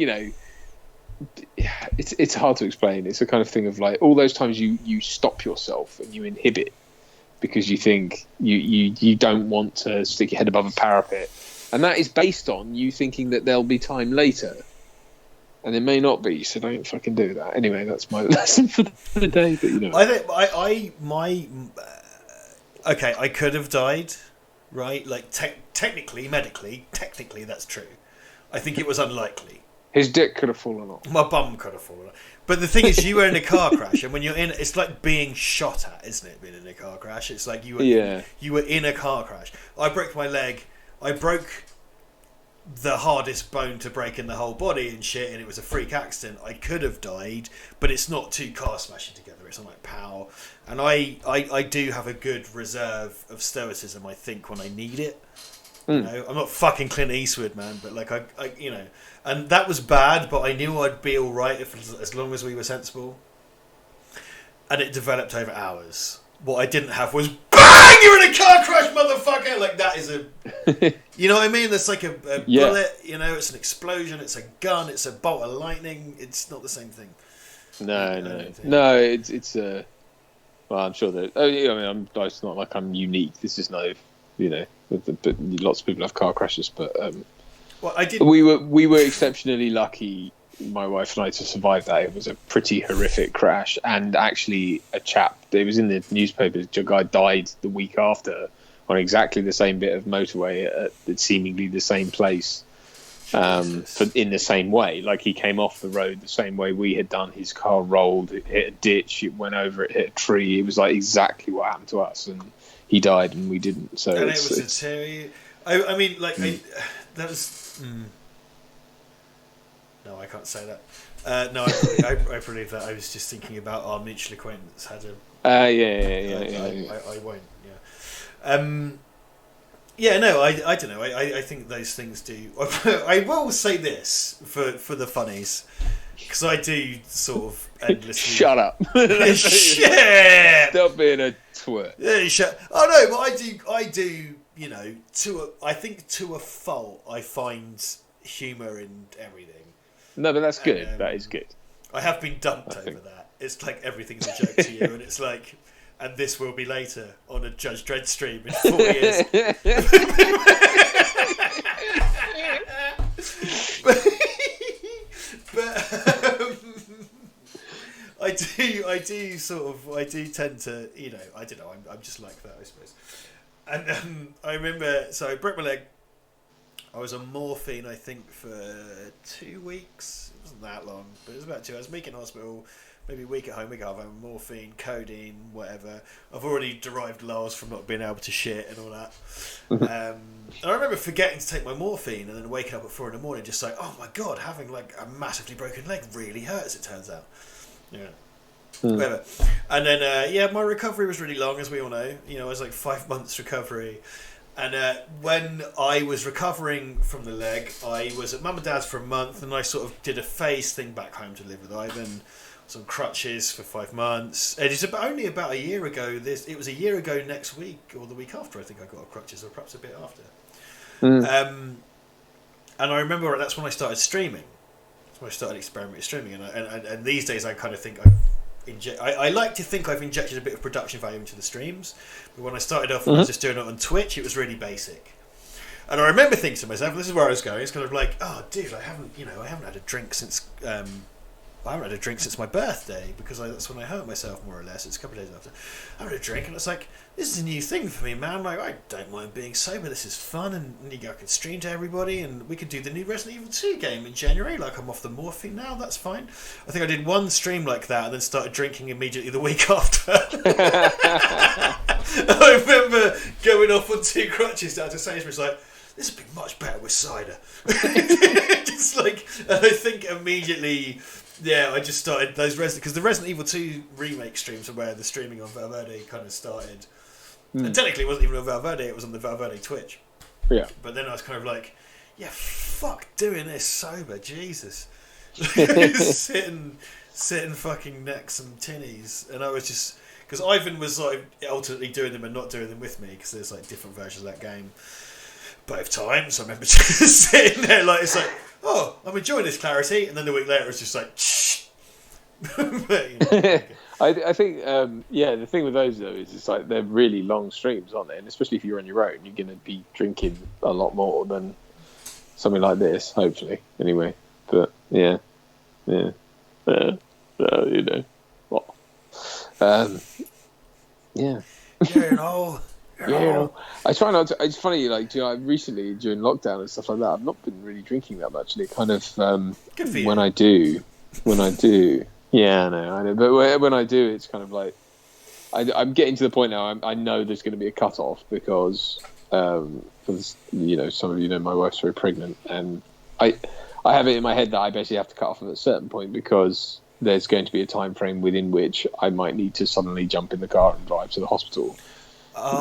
it's hard to explain. It's a kind of thing of like all those times you stop yourself and you inhibit because you think you don't want to stick your head above a parapet, and that is based on you thinking that there'll be time later. And there may not be, so don't fucking do that. Anyway, that's my lesson for the day. But I could have died, right? Like technically, medically, that's true. I think it was unlikely. His dick could have fallen off. My bum could have fallen off. But the thing is, you were in a car crash, and when you're in, it's like being shot at, isn't it? Being in a car crash, it's like you were in a car crash. I broke my leg. I broke the hardest bone to break in the whole body and shit, and it was a freak accident. I could have died, but it's not two cars smashing together. It's not like pow. And I do have a good reserve of stoicism, I think, when I need it. I'm not fucking Clint Eastwood, man, but like I and that was bad, but I knew I'd be all right as long as we were sensible. And it developed over hours. What I didn't have was bang! You're in a car crash, motherfucker! Like that is a, you know what I mean? That's like a bullet. It's an explosion. It's a gun. It's a bolt of lightning. It's not the same thing. No. It's a. Well, I'm sure that. It's not like I'm unique. This is no, but lots of people have car crashes. But well, I did. We were exceptionally lucky, my wife and I, to survive that. It was a pretty horrific crash, and actually it was in the newspapers, a guy died the week after on exactly the same bit of motorway at seemingly the same place, in the same way. Like, he came off the road the same way we had done. His car rolled, it hit a ditch, it went over, it hit a tree. It was like exactly what happened to us, and he died and we didn't. So and it was a terrible. I mean, like that was. No, I can't say that. No, I believe that. I was just thinking about our mutual acquaintance had a. I won't. Yeah. No, I don't know. I think those things do. I will say this for the funnies, because I do sort of endlessly. Shut up. Shit. Stop being a twit. Yeah, shut. Oh no, but I do. I think to a fault, I find humour in everything. No, but that's good. That is good. I have been dumped over that. It's like everything's a joke to you, and it's like, and this will be later on a Judge Dredd stream in 4 years. I do tend to, I don't know, I'm just like that, I suppose. And I remember, so I broke my leg. I was on morphine, I think, for 2 weeks. It wasn't that long, but it was about 2 hours. A week in hospital, maybe a week at home, week at home, morphine, codeine, whatever. I've already derived lows from not being able to shit and all that. And I remember forgetting to take my morphine and then waking up at 4 a.m, just like, oh my God, having like a massively broken leg really hurts, it turns out. Yeah. Whatever. And then, my recovery was really long, as we all know. I was like 5 months recovery. And when I was recovering from the leg, I was at Mum and Dad's for a month, and I sort of did a phase thing back home to live with Ivan. I was on crutches for 5 months. And it's only about a year ago. It was a year ago next week, or the week after, I think I got on crutches, or perhaps a bit after. And I remember that's when I started streaming. That's when I started experimenting with streaming. And these days I kind of think I like to think I've injected a bit of production value into the streams, but when I started off, when I was just doing it on Twitch, it was really basic. And I remember thinking to myself, this is where I was going. It's kind of like, oh, dude, I haven't had a drink since my birthday, because that's when I hurt myself, more or less. It's a couple of days after. I had a drink, and it's like, this is a new thing for me, man. Like, I don't mind being sober. This is fun, and I can stream to everybody, and we could do the new Resident Evil 2 game in January. Like, I'm off the morphine now. That's fine. I think I did one stream like that, and then started drinking immediately the week after. I remember going off on 2 crutches down to Sainsbury's, like, this would be much better with cider. Just like, and I think immediately Yeah, I just started those because the Resident Evil 2 remake streams are where the streaming on Valverde kind of started. And technically, it wasn't even on Valverde; it was on the Valverde Twitch. Yeah. But then I was kind of like, yeah, fuck doing this sober, Jesus. sitting fucking necks and tinnies, and I was just because Ivan was like alternately doing them and not doing them with me because there's like different versions of that game both times. I remember just sitting there like it's like, oh, I'm enjoying this clarity, and then the week later it's just like, shh. But, you know, I think the thing with those though is it's like they're really long streams, aren't they? And especially if you're on your own, you're going to be drinking a lot more than something like this, hopefully. Anyway, but yeah, you know, what? Yeah. Yeah. I try not to. It's funny, like, you know, recently during lockdown and stuff like that, I've not been really drinking that much. And it kind of Good for you. when I do, yeah, I know. But when I do, it's kind of like I'm getting to the point now. I know there's going to be a cut off because you know, some of you know my wife's very pregnant, and I have it in my head that I basically have to cut off at a certain point because there's going to be a time frame within which I might need to suddenly jump in the car and drive to the hospital.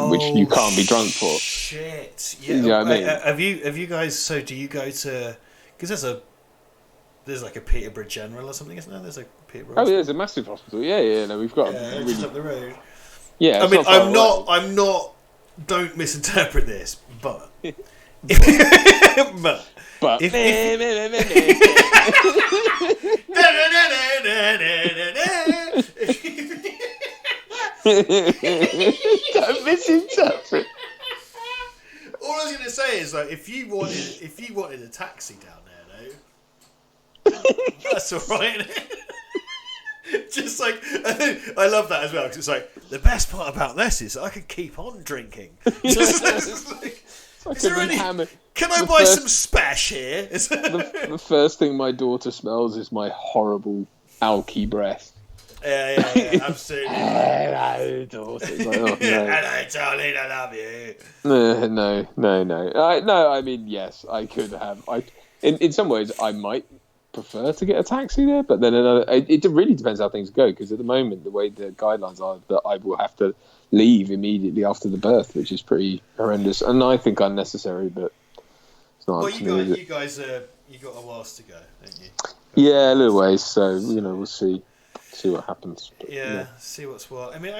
Which you can't be drunk for. Shit. Yeah. You know what I mean? Have you guys? So do you go to? Because there's like a Peterborough General or something, isn't there? There's like Peterborough. Oh, yeah, there's a massive hospital. Yeah. No, we've got. Just up the road. Yeah. I mean, I'm not. Don't misinterpret this, but. but. Don't misinterpret. All I was going to say is like if you wanted a taxi down there, though, that's all right. Just like I love that as well because it's like the best part about this is I can keep on drinking. Can I buy some spash here? the first thing my daughter smells is my horrible alky breath. Yeah, absolutely. Hello, daughter. It's like, oh, no. Hello, darling, I love you. No. I mean, yes, I could have. In some ways, I might prefer to get a taxi there, but then it really depends how things go. Because at the moment, the way the guidelines are, that I will have to leave immediately after the birth, which is pretty horrendous and I think unnecessary. But it's not. Well, up to me, you guys, you got a whilst to go, don't you? Yeah, a little ways. So you know, we'll see what happens. But, yeah, see what's what. I mean,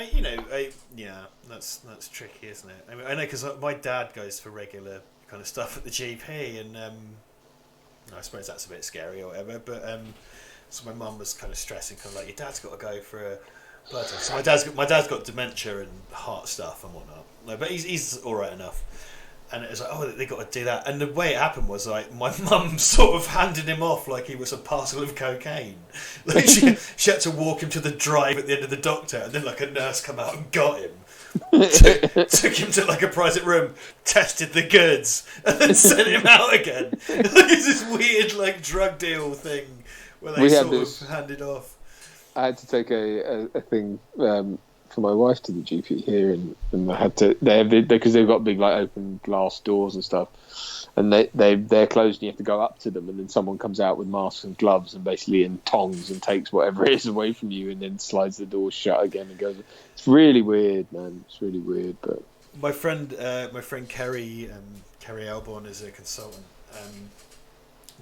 that's tricky, isn't it? I mean, I know because my dad goes for regular kind of stuff at the GP, and I suppose that's a bit scary or whatever. But so my mum was kind of stressing, kind of like, your dad's got to go for a blood test. So my dad's got dementia and heart stuff and whatnot. No, but he's all right enough. And it was like, oh, they got to do that. And the way it happened was like my mum sort of handed him off like he was a parcel of cocaine. Like she had to walk him to the drive at the end of the doctor, and then like a nurse come out and got him, took him to like a private room, tested the goods, and then sent him out again. Like it's this weird like drug deal thing where they sort of handed off. I had to take a thing. For my wife to the GP here, and I had to. Because they've got big like open glass doors and stuff, and they're closed. And you have to go up to them, and then someone comes out with masks and gloves and basically in tongs and takes whatever it is away from you, and then slides the door shut again and goes. It's really weird, man. It's really weird. But my friend Kerry Elborn is a consultant,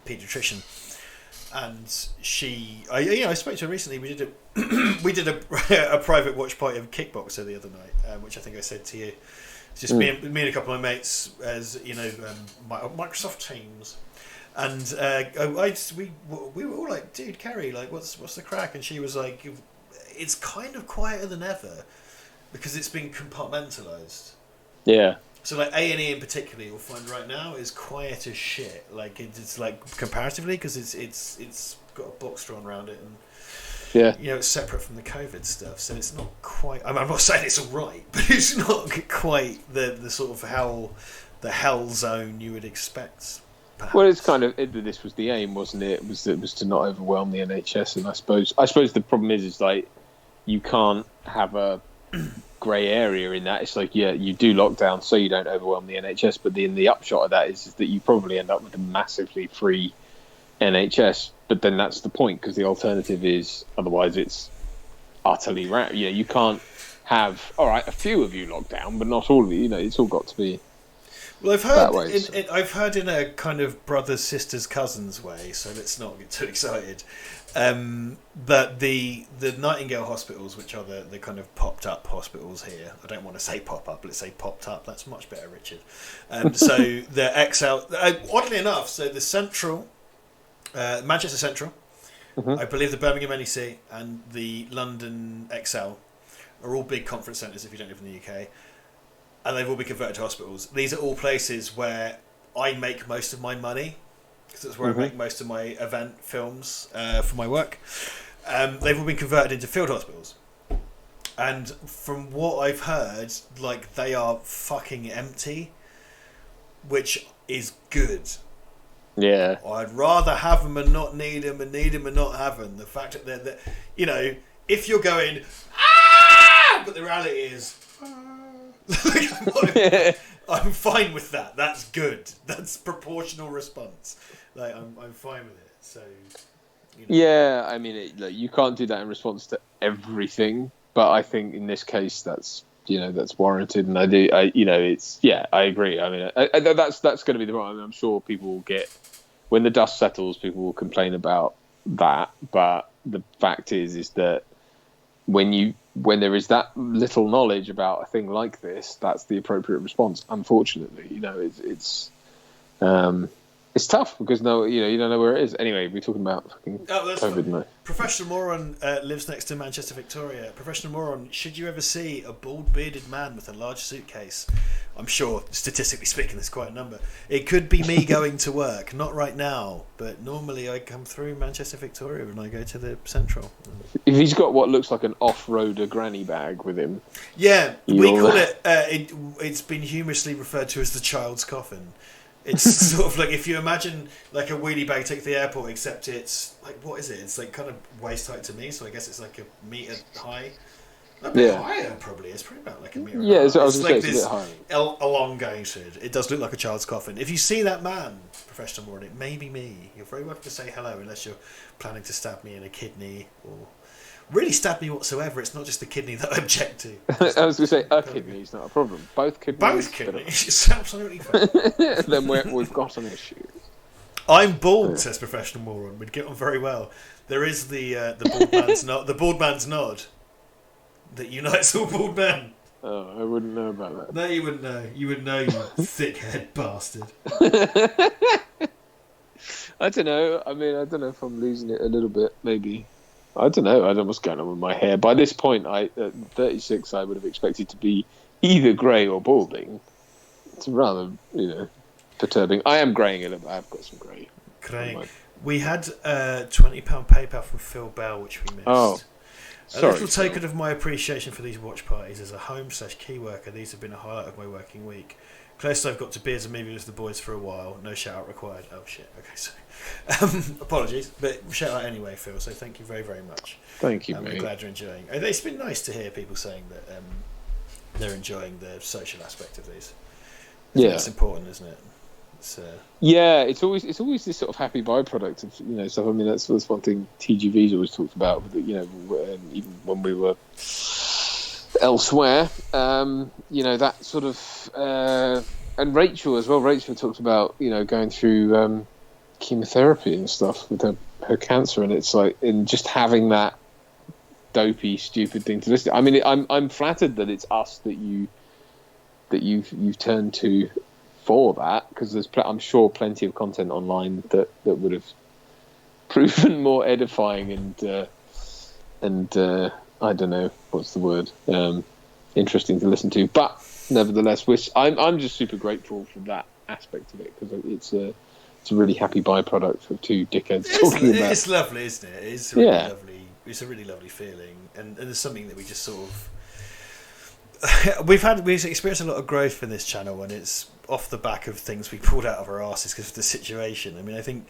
paediatrician. And I spoke to her recently. We did a private watch party of Kickboxer the other night, which I think I said to you. It's just me and a couple of my mates, as you know, Microsoft Teams, and we were all like, "Dude, Kerry, like, what's the crack?" And she was like, "It's kind of quieter than ever because it's been compartmentalised." Yeah. So like A&E in particular, you'll find right now is quiet as shit. Like it's like comparatively because it's got a box drawn around it, and it's separate from the COVID stuff. So it's not quite. I mean, I'm not saying it's all right, but it's not quite the sort of hell zone you would expect. Perhaps. Well, it's kind of this was the aim, wasn't it? It was to not overwhelm the NHS, and I suppose the problem is like you can't have a grey area in that. It's like, you do lockdown so you don't overwhelm the NHS, but the upshot of that is that you probably end up with a massively free NHS but then that's the point, because the alternative is otherwise it's utterly you can't have a few of you locked down, but not all of you. It's all got to be. Well, I've that heard way, I've heard in a kind of brothers, sisters, cousins way. So let's not get too excited. But the Nightingale hospitals, which are the kind of popped up hospitals here. I don't want to say pop up. Let's say popped up. That's much better, Richard. So the XL. Oddly enough, so the Central, Manchester Central, I believe the Birmingham NEC and the London XL are all big conference centres if you don't live in the UK. And they've all been converted to hospitals. These are all places where I make most of my money, because that's where I make most of my event films for my work. They've all been converted into field hospitals. And from what I've heard, like, they are fucking empty, which is good. Yeah. I'd rather have them and not need them, and need them and not have them. The fact that if you're going, ah! But the reality is, I'm fine with that. That's good. That's proportional response. Like, I'm fine with it. So, Yeah, I mean, you can't do that in response to everything, but I think in this case that's warranted, and I agree. I mean, that's going to be the problem. I mean, I'm sure people will when the dust settles, people will complain about that, but the fact is that when there is that little knowledge about a thing like this, that's the appropriate response. Unfortunately, it's tough because you don't know where it is. Anyway, we're talking about fucking COVID now. Professional Moron lives next to Manchester, Victoria. Professional Moron, should you ever see a bald bearded man with a large suitcase? I'm sure, statistically speaking, there's quite a number. It could be me going to work, not right now, but normally I come through Manchester, Victoria when I go to the Central. If he's got what looks like an off-roader granny bag with him. Yeah, we call it, it's been humorously referred to as the child's coffin. It's sort of like, if you imagine like a wheelie bag take to the airport, except it's like, what is it? It's like kind of waist height to me, so I guess it's like a metre high. A bit higher, probably. It's probably about like a metre. Yeah, it's I was like say, it's a bit higher. Elongated. It does look like a child's coffin. If you see that man, Professional Moron, it may be me. You're very welcome to say hello, unless you're planning to stab me in a kidney or really stab me whatsoever. It's not just the kidney that I object to. I was going to say a kidney is not a problem. Both kidneys. Both kidneys. It's absolutely fine. Then we've got an issue. I'm bald, says Professional Moron. We'd get on very well. There is the bald man's nod. The bald man's nod that unites all bald men. Oh, I wouldn't know about that. No, you wouldn't know. You would know, you thick-head bastard. I don't know. I mean, I don't know if I'm losing it a little bit. Maybe. I don't know. I don't know what's going on with my hair. By this point, at 36, I would have expected to be either grey or balding. It's rather, perturbing. I am greying a little bit. I've got some grey. Greying. We had £20 PayPal from Phil Bell, which we missed. Oh, sorry. A little token of my appreciation for these watch parties. As a home/key worker, these have been a highlight of my working week. Closest I've got to beers and movie with the boys for a while. No shout out required. Oh shit. Okay, sorry. Apologies, but shout out anyway, Phil. So thank you very, very much. Thank you, mate. I'm glad you're enjoying. It's been nice to hear people saying that they're enjoying the social aspect of these. It's important, isn't it? Yeah, it's always this sort of happy byproduct of stuff. I mean, that's one thing TGV's always talked about. Even when we were elsewhere, that sort of and Rachel as well. Rachel talked about going through chemotherapy and stuff with her cancer, and it's like, and just having that dopey, stupid thing to listen to. I mean, I'm flattered that it's us that you've turned to for that, because there's I'm sure plenty of content online that would have proven more edifying and I don't know what's the word, interesting to listen to. But nevertheless, I'm just super grateful for that aspect of it, because it's a really happy byproduct of two dickheads talking about. It's lovely, isn't it? It's really lovely. It's a really lovely feeling, and there's something that we just sort of we've experienced a lot of growth in this channel, and it's off the back of things we pulled out of our asses because of the situation. I mean, I think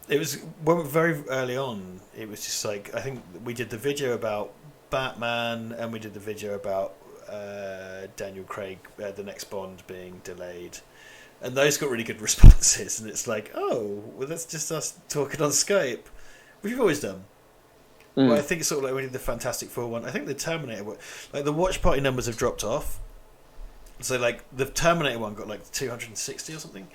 it was very early on. It was just like, I think we did the video about Batman, and we did the video about Daniel Craig, the next Bond being delayed, and those got really good responses. And it's like, oh, well, that's just us talking on Skype. which we've always done. Mm. But I think it's sort of like we did the Fantastic Four one. I think the Terminator one, like the watch party numbers have dropped off. So like the Terminator one got like 260 or something.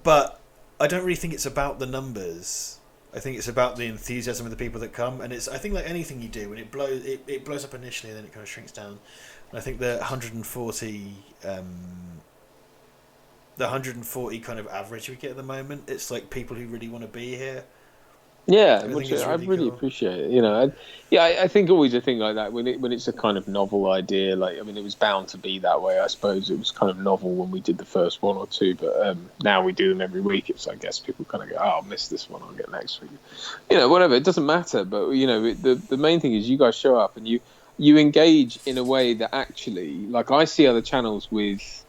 But I don't really think it's about the numbers. I think it's about the enthusiasm of the people that come, and I think like anything you do, when it blows up initially, and then it kind of shrinks down. And I think the 140 kind of average we get at the moment, it's like people who really want to be here. Yeah, I which think it's I really really cool. appreciate it. You know, I think always a thing like that when it's a kind of novel idea. Like, I mean, it was bound to be that way. I suppose it was kind of novel when we did the first one or two, but now we do them every week. It's, I guess, people kind of go, "Oh, I'll miss this one. I'll get next week." You know, whatever. It doesn't matter. But you know, the main thing is you guys show up and you engage in a way that actually, like, I see other channels with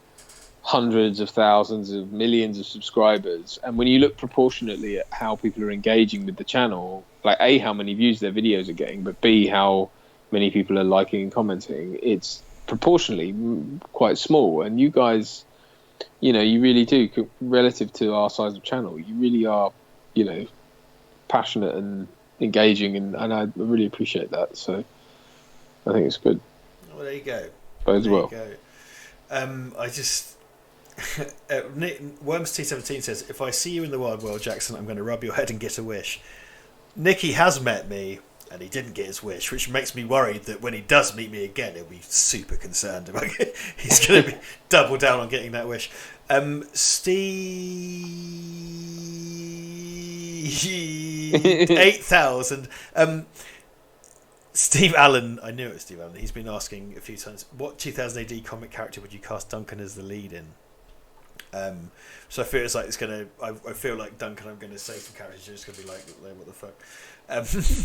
hundreds of thousands of millions of subscribers, and when you look proportionately at how people are engaging with the channel, like A, how many views their videos are getting, but B, how many people are liking and commenting, it's proportionally quite small. And you guys, you know, you really do, relative to our size of channel, you really are, you know, passionate and engaging, and I really appreciate that. So I think it's good. Well, there you go. Bodes well. There you go. I just Worms T17 says, "If I see you in the wild world, Jackson, I'm going to rub your head and get a wish." Nicky has met me, and he didn't get his wish, which makes me worried that when he does meet me again, he'll be super concerned about it. He's going to be double down on getting that wish. Steve 8000. Steve Allen, I knew it was Steve Allen. He's been asking a few times, what 2000 AD comic character would you cast Duncan as the lead in? So I feel it's like it's gonna. I feel like Duncan. I'm gonna say some characters. You're just gonna be like, what the fuck?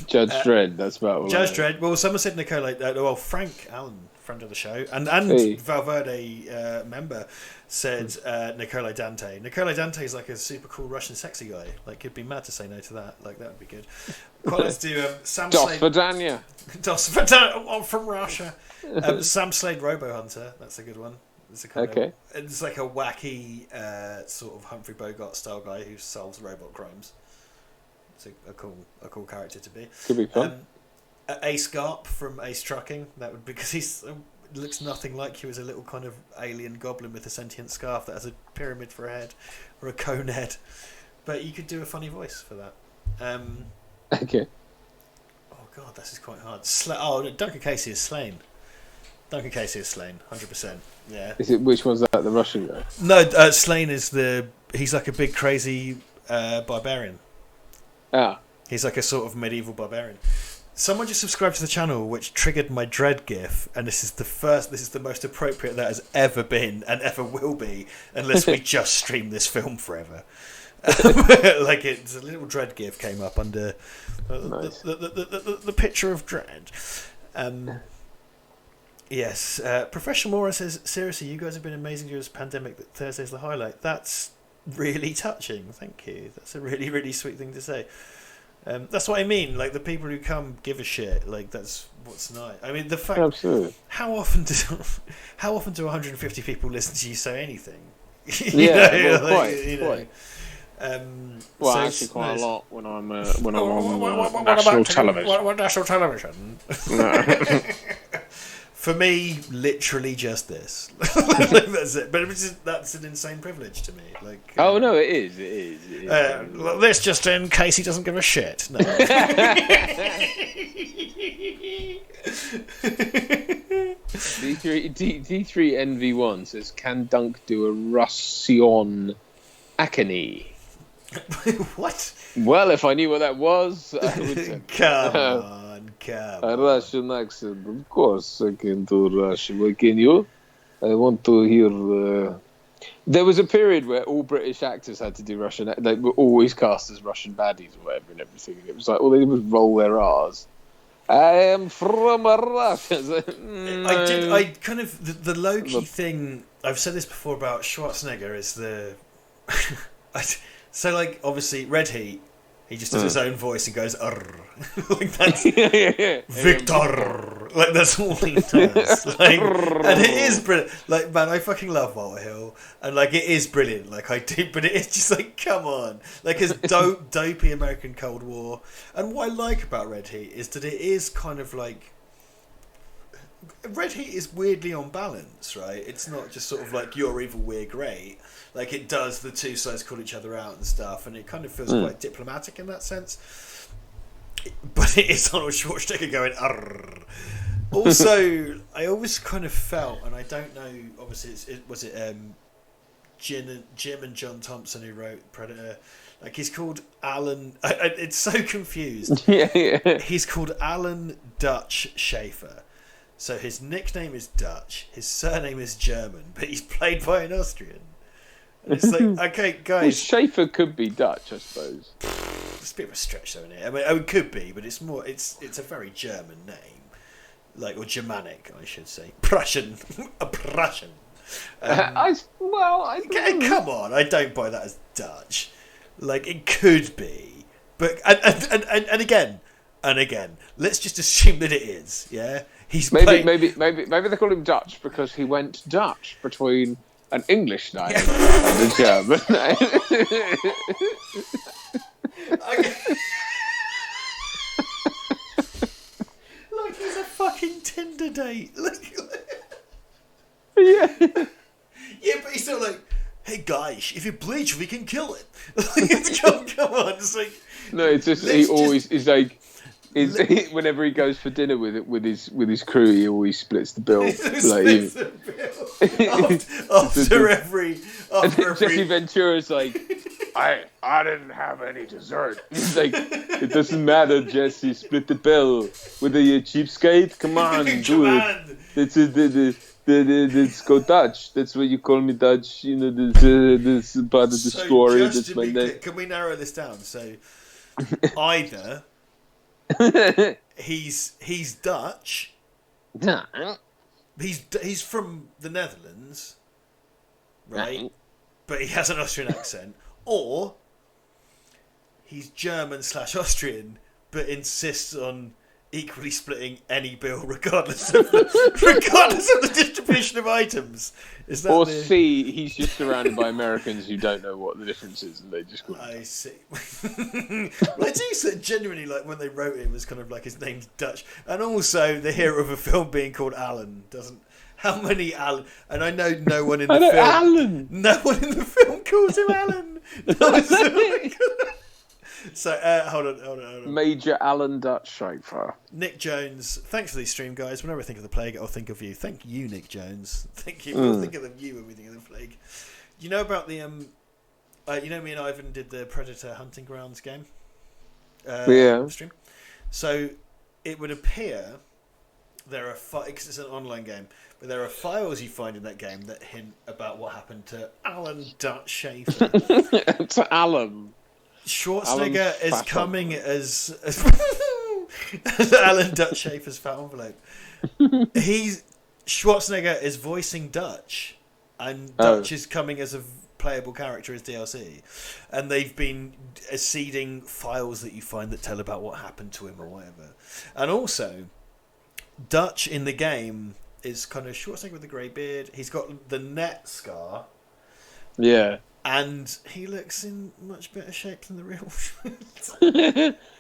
Judge Dredd. That's about all. Judge Dredd. Well, someone said Nicola. Well, Frank Allen, friend of the show, and Hey. Valverde member, said Nicola Dante. Nicola Dante is like a super cool Russian sexy guy. Like, you'd be mad to say no to that. Like, that would be good. Quite let's do Sam Slade. Dosvidanya. I'm from Russia. Sam Slade Robo Hunter. That's a good one. It's a kind Okay. of, it's like a wacky sort of Humphrey Bogart style guy who solves robot crimes. It's a cool character to be. Could be fun. Ace Garp from Ace Trucking. That would, because he's looks nothing like he was a little kind of alien goblin with a sentient scarf that has a pyramid for a head or a cone head. But you could do a funny voice for that. Okay. Oh god, this is quite hard. Duncan Casey is slain. Duncan Casey is slain, 100%. Yeah. Is it, which one's that? The Russian guy? No, Slain is he's like a big crazy barbarian. Ah. He's like a sort of medieval barbarian. Someone just subscribed to the channel, which triggered my Dredd gif, and this is the most appropriate that has ever been and ever will be, unless we just stream this film forever. Like, it's a little Dredd gif came up under Nice. the picture of Dredd. Yes, Professional Mora says, seriously, you guys have been amazing during this pandemic. That Thursday's the highlight. That's really touching. Thank you. That's a really, really sweet thing to say. That's what I mean. Like, the people who come give a shit. Like, that's what's nice. I mean, the fact. Absolutely. How often do 150 people listen to you say anything? Yeah, well, like, quite. Well, So actually, quite nice. a lot when I'm on national television. What national television? For me, literally just this. Like, that's it. But that's an insane privilege to me. Like, Oh no, it is. this just in case he doesn't give a shit. No. D3NV1 says, "Can Dunk do a Russian Akane?" What? Well, if I knew what that was, I would say. Come on. A Russian accent, of course I can do Russian. But can you? I want to hear. There was a period where all British actors had to do Russian. They were always cast as Russian baddies or whatever and everything. And it was like all they did was roll their R's. I am from Russia. I kind of the low key thing. I've said this before about Schwarzenegger is the. So like obviously Red Heat. He just does his own voice and goes, "Arr." Like that's yeah. Victor. Like that's all he does. Like, and it is brilliant. Like, man, I fucking love Walter Hill, and like it is brilliant. Like I do, but it's just like, come on, like his dopey American Cold War. And what I like about Red Heat is that it is kind of like. Red Heat is weirdly on balance, right? It's not just sort of like you're evil, we're great. Like it does, the two sides call each other out and stuff, and it kind of feels quite diplomatic in that sense. But it is Arnold Schwarzenegger going, "Arr." Also, I always kind of felt, and I don't know, obviously, was it Jim and John Thompson who wrote Predator? Like he's called Alan. It's so confused. Yeah. He's called Alan Dutch Schaefer. So his nickname is Dutch, his surname is German, but he's played by an Austrian. And it's like, okay, Well, guys, Schaefer could be Dutch, I suppose. it's a bit of a stretch, though, isn't it? I mean, it could be, but it's more. It's a very German name, like, or Germanic, I should say, Prussian, a Prussian. I Come on, I don't buy that as Dutch. Like it could be, but and again, let's just assume that it is. Yeah, he's maybe they call him Dutch because he went Dutch between an English name and a German name. Like he's a fucking Tinder date. Yeah. Yeah, but he's still like, hey guys, if you bleach, we can kill it. Like, come on, it's like. No, it's just he always is like. Whenever he goes for dinner with his crew, he always splits the bill. After every. Jesse Ventura's like, I didn't have any dessert. He's like, it doesn't matter, Jesse. Split the bill. Whether you're a cheapskate, come on, do it. Let's go Dutch. That's what you call me, Dutch. You know, this part of the story. That's my name. Can we narrow this down? So either. He's Dutch. He's from the Netherlands, right? But he has an Austrian accent, or he's German/Austrian, but insists on equally splitting any bill regardless of the distribution of items. Is that or C, he's just surrounded by Americans who don't know what the difference is, and they just call him. I see. Well, I do say genuinely, like when they wrote it was kind of like his name's Dutch, and also the hero of a film being called Alan doesn't. How many Alan? And I know no one in the film. Alan. No one in the film calls him Alan. So hold on. Major Alan Dutch Schaefer. Nick Jones, thanks for these stream, guys. Whenever I think of the plague, I'll think of you. Thank you, Nick Jones. Thank you. We'll think of you when we think of the plague. You know about the you know me and Ivan did the Predator Hunting Grounds game. Stream. So it would appear there are because it's an online game, but there are files you find in that game that hint about what happened to Alan Dutch Schaefer. To Alan. Schwarzenegger is coming as Alan Dutch Schaefer's fat envelope. Schwarzenegger is voicing Dutch, and Dutch is coming as a playable character as DLC, and they've been seeding files that you find that tell about what happened to him or whatever. And also, Dutch in the game is kind of Schwarzenegger with the grey beard. He's got the net scar. Yeah. And he looks in much better shape than the real.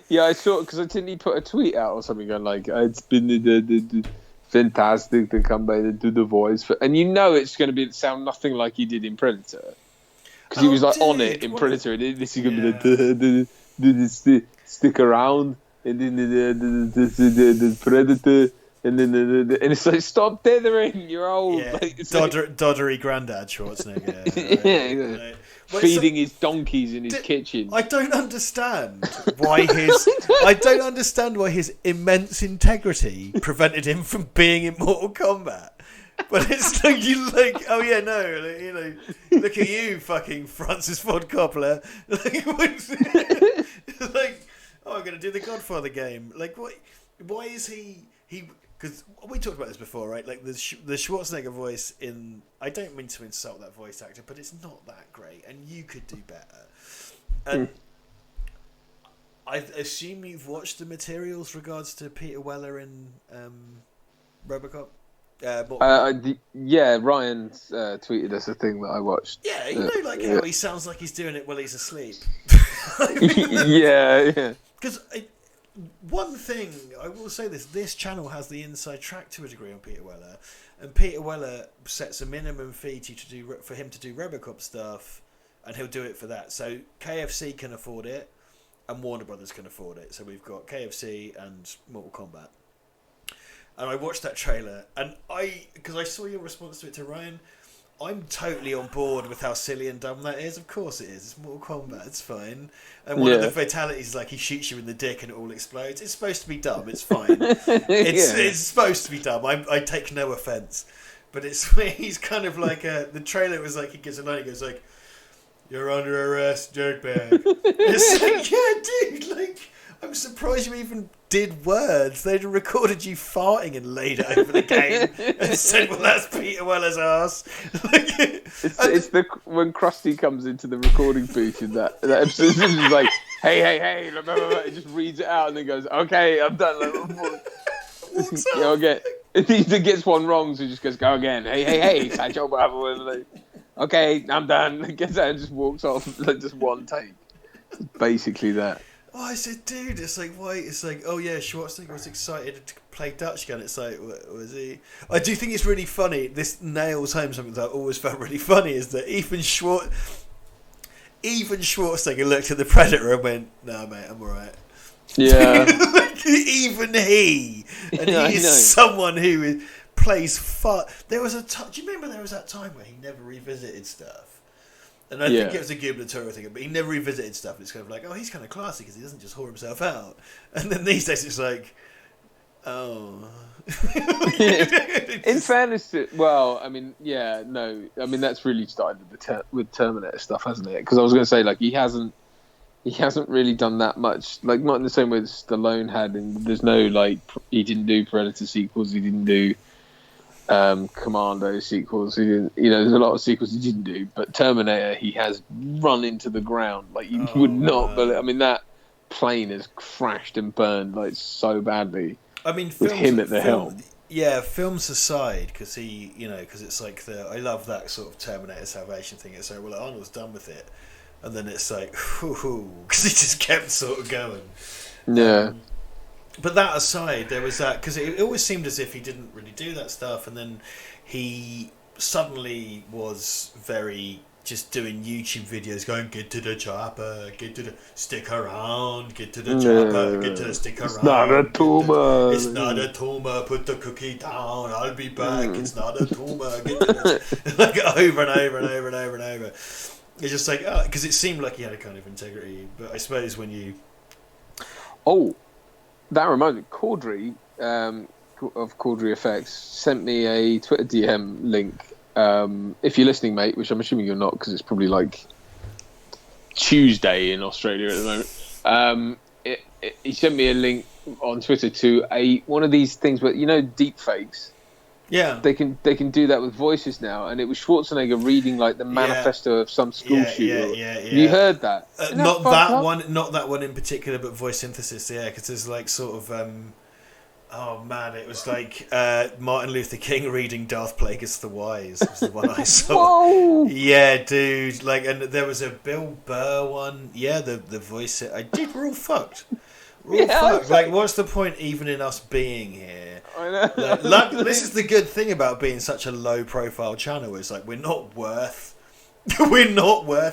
Yeah, I saw because I think he put a tweet out or something going like, "It's been the fantastic to come by to do the voice," and you know it's going to sound nothing like he did in Predator because he was like on it in Predator. And this is going to be the stick around, and then the Predator. And then and it's like, stop dithering, you're old. Yeah. Like, it's Doddery granddad Schwarzenegger. Right? Yeah. Feeding his donkeys in his kitchen. I don't understand why his immense integrity prevented him from being in Mortal Kombat. But it's like oh yeah, no, look at you, fucking Francis Ford Coppola. I'm gonna do the Godfather game. Like, what? Why is he? Because we talked about this before, right? Like the Schwarzenegger voice in. I don't mean to insult that voice actor, but it's not that great, and you could do better. And I assume you've watched the materials regards to Peter Weller in Robocop. Yeah, Ryan tweeted us a thing that I watched. Yeah, you know, like how he sounds like he's doing it while he's asleep. Yeah. Because one thing I will say, this channel has the inside track to a degree on Peter Weller, and Peter Weller sets a minimum fee for him to do Robocop stuff, and he'll do it for that. So KFC can afford it, and Warner Brothers can afford it. So we've got KFC and Mortal Kombat. And I watched that trailer, and because I saw your response to it to Ryan, I'm totally on board with how silly and dumb that is. Of course it is. It's Mortal Kombat. It's fine. And one of the fatalities is like he shoots you in the dick and it all explodes. It's supposed to be dumb. It's fine. It's supposed to be dumb. I take no offence. But he's kind of like the trailer was like he gives a line. He goes like, "You're under arrest, dirtbag." It's like, yeah, dude. Like, I'm surprised you even did words. They'd recorded you farting and laid it over the game and said, "Well, that's Peter Weller's ass." It's when Krusty comes into the recording booth in that episode. He's like, hey, blah, blah, blah. He just reads it out and then goes, "Okay, I'm done." Go again. If he gets one wrong, so he just goes, "Go again." Hey, Sancho Bravo. Like, "Okay, I'm done." Gets out and just walks off. Like, just one take. Basically that. Oh, I said, dude, it's like, why? It's like, oh yeah, Schwarzenegger was excited to play Dutch again. It's like, what was he? I do think it's really funny. This nails home something that I always found really funny is that even Schwarzenegger looked at the Predator and went, "No, mate, I'm alright." Yeah. Like, even he, and he's someone who plays fun. There was do you remember there was that time where he never revisited stuff? And I think it was a gubernatorial thing, but he never revisited stuff. It's kind of like, oh, he's kind of classy because he doesn't just whore himself out. And then these days it's like, oh. In fairness to, that's really started with Terminator stuff, hasn't it? Because I was going to say, like, he hasn't really done that much, like, not in the same way that Stallone had. And there's no, like, he didn't do Predator sequels, he didn't do Commando sequels. He didn't, there's a lot of sequels he didn't do, but Terminator he has run into the ground like you would not believe. I mean, that plane has crashed and burned like so badly. I mean, with him at the helm. Yeah, films aside, because because it's like I love that sort of Terminator Salvation thing. It's like, well, Arnold's done with it, and then it's like, because he just kept sort of going. Yeah. But that aside, there was that, because it always seemed as if he didn't really do that stuff, and then he suddenly was very just doing YouTube videos going, "Get to the chopper, get to the stick around, get to the chopper, get to the stick around. It's not a tumor. It's not a tumor. Put the cookie down. I'll be back. It's not a tumor." Get to the like over and over and over and over and over. It's just like, because it seemed like he had a kind of integrity, but I suppose when you that reminds me, Caudry of Caudry Effects sent me a Twitter DM link. If you're listening, mate, which I'm assuming you're not, because it's probably like Tuesday in Australia at the moment. He sent me a link on Twitter to one of these things where, deep fakes. Yeah, they can do that with voices now, and it was Schwarzenegger reading like the manifesto of some school shooter. Yeah. You heard that? Not that one in particular, but voice synthesis. Yeah, because there's like sort of, oh man, it was like Martin Luther King reading "Darth Plagueis the Wise" was the one I saw. Whoa! Yeah, dude. Like, and there was a Bill Burr one. Yeah, the voice. We're all fucked. Like, what's the point even in us being here? I know. Like, this is the good thing about being such a low-profile channel. Is like we're not worth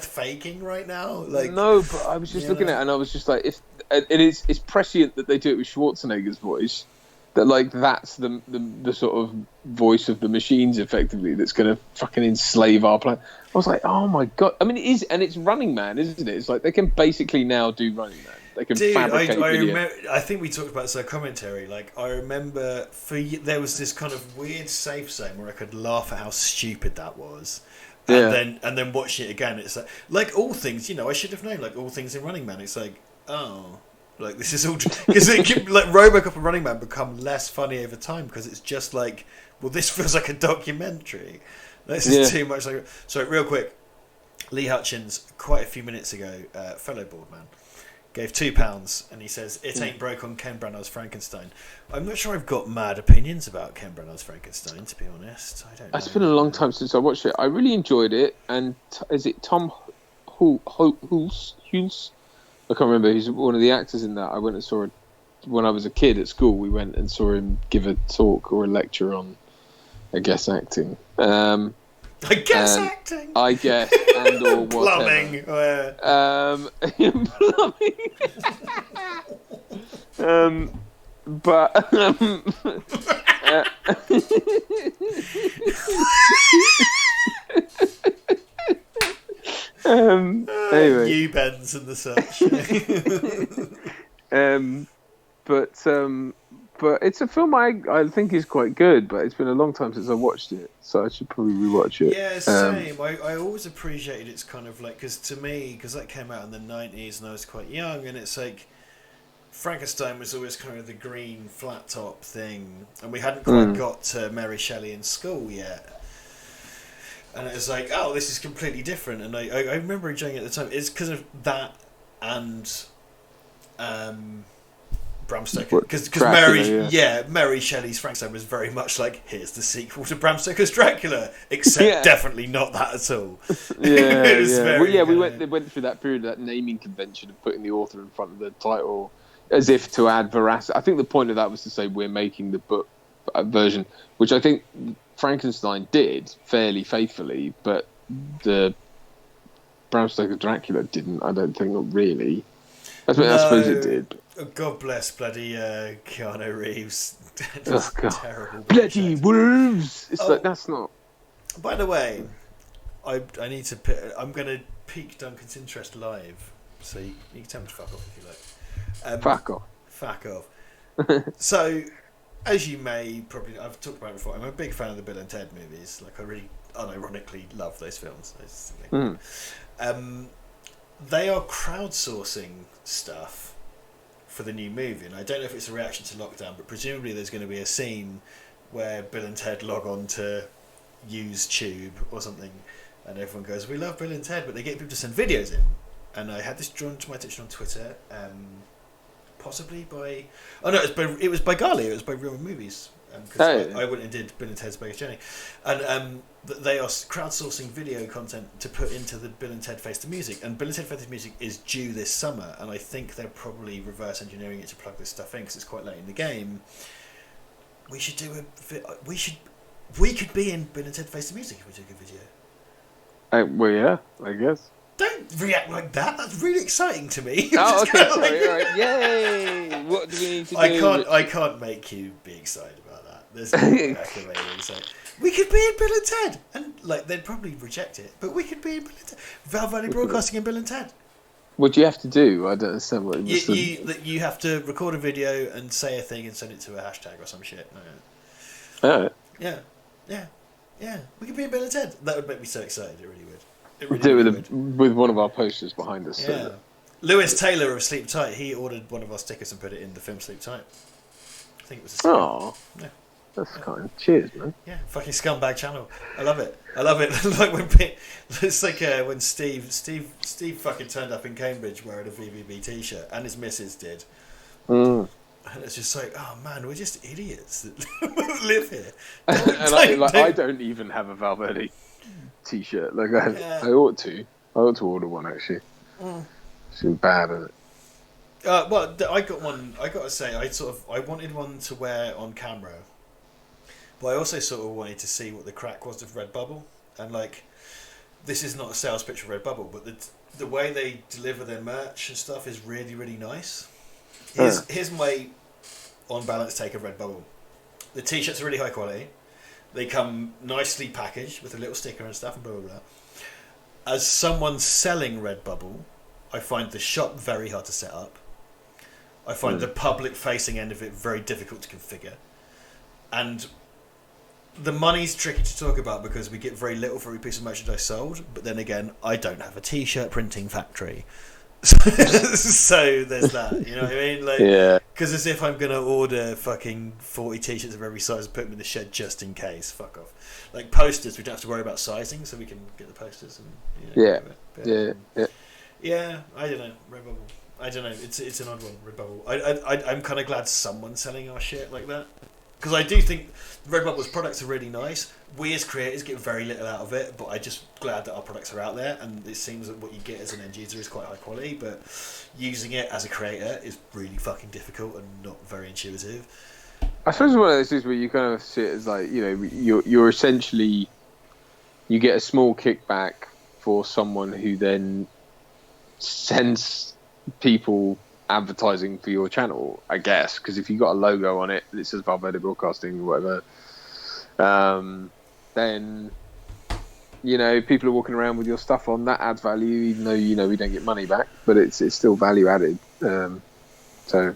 faking right now. Like, no, but I was just looking at it and I was just like, it's prescient that they do it with Schwarzenegger's voice. That like that's the sort of voice of the machines, effectively, that's going to fucking enslave our planet. I was like, oh my god! I mean, it is, and it's Running Man, isn't it? It's like they can basically now do Running Man. They can fabricate video. I think we talked about this in our commentary. Like, I remember there was this kind of weird safe zone where I could laugh at how stupid that was. And then watching it again, it's like all things, I should have known, like all things in Running Man. It's like, oh, like this is all because like Robocop and Running Man become less funny over time because it's just like, well, this feels like a documentary. This is too much like. So real quick, Lee Hutchins, quite a few minutes ago, fellow board man, gave £2, and he says it ain't broke on Ken Branagh's Frankenstein. I'm not sure I've got mad opinions about Ken Branagh's Frankenstein, to be honest. I don't know. It's been a long time since I watched it. I really enjoyed it, and is it Tom Hulse? I can't remember. He's one of the actors in that. I went and saw it when I was a kid at school. We went and saw him give a talk or a lecture on, I guess, acting. I guess acting. I guess, and or Plumbing. Plumbing. But anyway, U-bends and the such. But it's a film I think is quite good, but it's been a long time since I watched it, so I should probably rewatch it. Yeah, same. I always appreciated it's kind of like, because to me, because that came out in the 90s and I was quite young, and it's like Frankenstein was always kind of the green flat top thing, and we hadn't quite got to Mary Shelley in school yet. And it was like, oh, this is completely different. And I remember enjoying it at the time. It's because of that and Bram Stoker. Because Mary Shelley's Frankenstein was very much like, here's the sequel to Bram Stoker's Dracula, except definitely not that at all. We went through that period, that naming convention of putting the author in front of the title as if to add veracity. I think the point of that was to say we're making the book version, which I think Frankenstein did fairly faithfully, but the Bram Stoker Dracula didn't. I don't think, really. I suppose it did. God bless bloody Keanu Reeves. Terrible. Bloody wolves! It's like, that's not. By the way, I need to. I'm going to pique Duncan's interest live, so you can tell me to fuck off if you like. Fuck off. Fuck off. So, as you may probably, I've talked about it before, I'm a big fan of the Bill and Ted movies. Like, I really unironically love those films. They are crowdsourcing stuff for the new movie, and I don't know if it's a reaction to lockdown, but presumably there's going to be a scene where Bill and Ted log on to YouTube or something, and everyone goes, we love Bill and Ted, but they get people to send videos in. And I had this drawn to my attention on Twitter, possibly by... Oh no, it was by Gali, it was by Real Movies. I went and did Bill and Ted's Biggest Journey. And they are crowdsourcing video content to put into the Bill and Ted Face the Music. And Bill and Ted Face the Music is due this summer, and I think they're probably reverse engineering it to plug this stuff in, because it's quite late in the game. We should do we could be in Bill and Ted Face the Music if we took a video. Well, yeah, I guess. Don't react like that. That's really exciting to me. Oh, okay, sorry. All right. Yay! What do we need to do? I can't make you be excited about that. There's no way I can make you excited. We could be in Bill and Ted, and like they'd probably reject it, but we could be in Bill and Ted. Val Valley Broadcasting in Bill and Ted. What do you have to do? I don't understand what you have to record a video and say a thing and send it to a hashtag or some shit. No. All right. Yeah. We could be in Bill and Ted. That would make me so excited. It really would. We'll do it with one of our posters behind us. Yeah. Lewis Taylor of Sleep Tight, he ordered one of our stickers and put it in the film Sleep Tight. I think it was a sticker. Oh, yeah. That's kind. Cheers, man. Yeah, fucking scumbag channel. I love it. Like when it's like when Steve fucking turned up in Cambridge wearing a VVB t-shirt, and his missus did. And it's just like, oh man, we're just idiots that live here. I don't even have a Valverde t-shirt. Like I ought to order one actually. It's bad, isn't it? Well, I got one. I got to say, I wanted one to wear on camera, but I also sort of wanted to see what the crack was of Redbubble. And like, this is not a sales pitch for Redbubble, but the way they deliver their merch and stuff is really, really nice. Here's my on balance take of Redbubble. The t-shirts are really high quality. They come nicely packaged with a little sticker and stuff and blah blah blah. As someone selling Redbubble, I find the shop very hard to set up. I find the public facing end of it very difficult to configure. And the money's tricky to talk about because we get very little for every piece of merchandise sold, but then again, I don't have a t-shirt printing factory. So there's that, you know what I mean? Like, yeah. Because as if I'm going to order fucking 40 t-shirts of every size and put them in the shed just in case. Fuck off. Like posters, we don't have to worry about sizing, so we can get the posters. And, you know, yeah, I don't know. Redbubble. I don't know. It's an odd one, Redbubble. I'm kind of glad someone's selling our shit like that, because I do think Redbubble's products are really nice. We as creators get very little out of it, but I'm just glad that our products are out there, and it seems that what you get as an end user is quite high quality, but using it as a creator is really fucking difficult and not very intuitive. I suppose it's one of those things where you kind of see it as like, you're essentially, you get a small kickback for someone who then sends people advertising for your channel, I guess, because if you've got a logo on it that says Valverde Broadcasting or whatever, then people are walking around with your stuff on. That adds value, even though we don't get money back, but it's still value added. So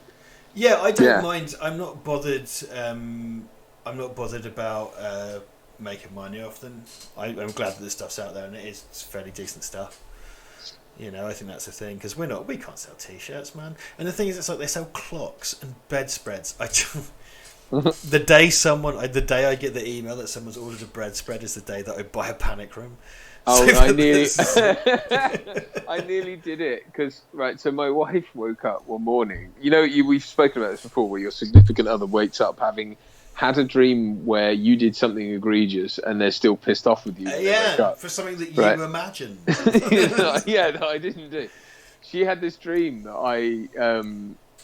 yeah, I don't mind. I'm not bothered. I'm not bothered about making money off them. I'm glad that this stuff's out there, and it's fairly decent stuff. I think that's the thing, because we can't sell t-shirts, man. And the thing is, it's like they sell clocks and bedspreads. The day I get the email that someone's ordered a bedspread is the day that I buy a panic room. Oh, so I nearly did it, because so my wife woke up one morning. We've spoken about this before, where your significant other wakes up having had a dream where you did something egregious and they're still pissed off with you. For something that you imagined. No, I didn't do. She had this dream that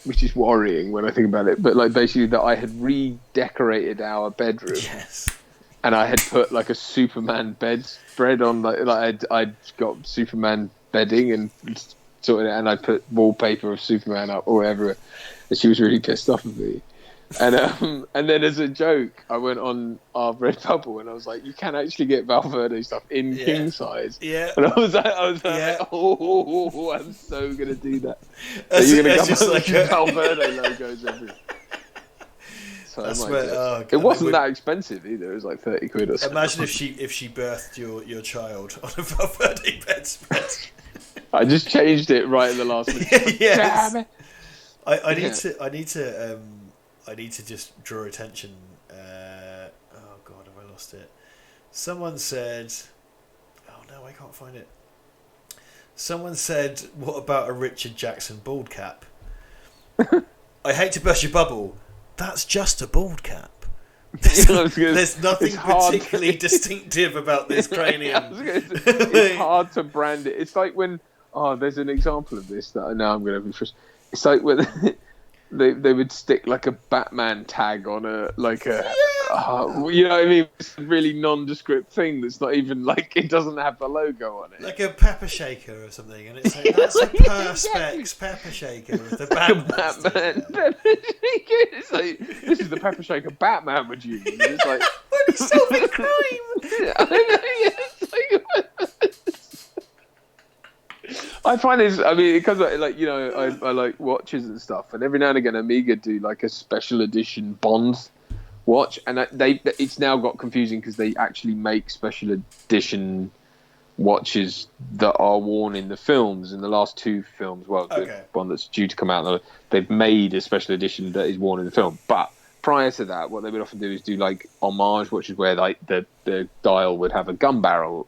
which is worrying when I think about it, but basically that I had redecorated our bedroom. Yes. And I had put a Superman bedspread on, I'd got Superman bedding and sorted it, and I put wallpaper of Superman up or whatever, and she was really pissed off with me. And then as a joke, I went on our Redbubble and I was like, you can actually get Valverde stuff in king size. Yeah. And I was like, oh, I'm so gonna do that. So you're gonna get Valverde logos everywhere. So it wasn't that expensive either. It was like 30 quid or something. Imagine if she birthed your child on a Valverde bedspread. I just changed it right at the last minute. Yes. Damn it. I need to just draw attention. Oh God, have I lost it? Someone said, "Oh no, I can't find it." Someone said, "What about a Richard Jackson bald cap?" I hate to burst your bubble. That's just a bald cap. There's nothing particularly distinctive about this cranium. It's hard to brand it. It's like when there's an example of this that I know I'm going to be frustrated. It's like when they would stick a Batman tag on you know what I mean? It's a really nondescript thing that's not even it doesn't have the logo on it. Like a pepper shaker or something, and it's like, that's a Perspex pepper shaker with the Batman pepper shaker. It's like, this is the pepper shaker Batman would use. It's like, when he's solving crime. I find this. I mean, because I like watches and stuff, and every now and again, Amiga do a special edition Bond watch, and it's now got confusing because they actually make special edition watches that are worn in the films. In the last two films, the one that's due to come out, they've made a special edition that is worn in the film. But prior to that, what they would often do is do homage watches where the dial would have a barrel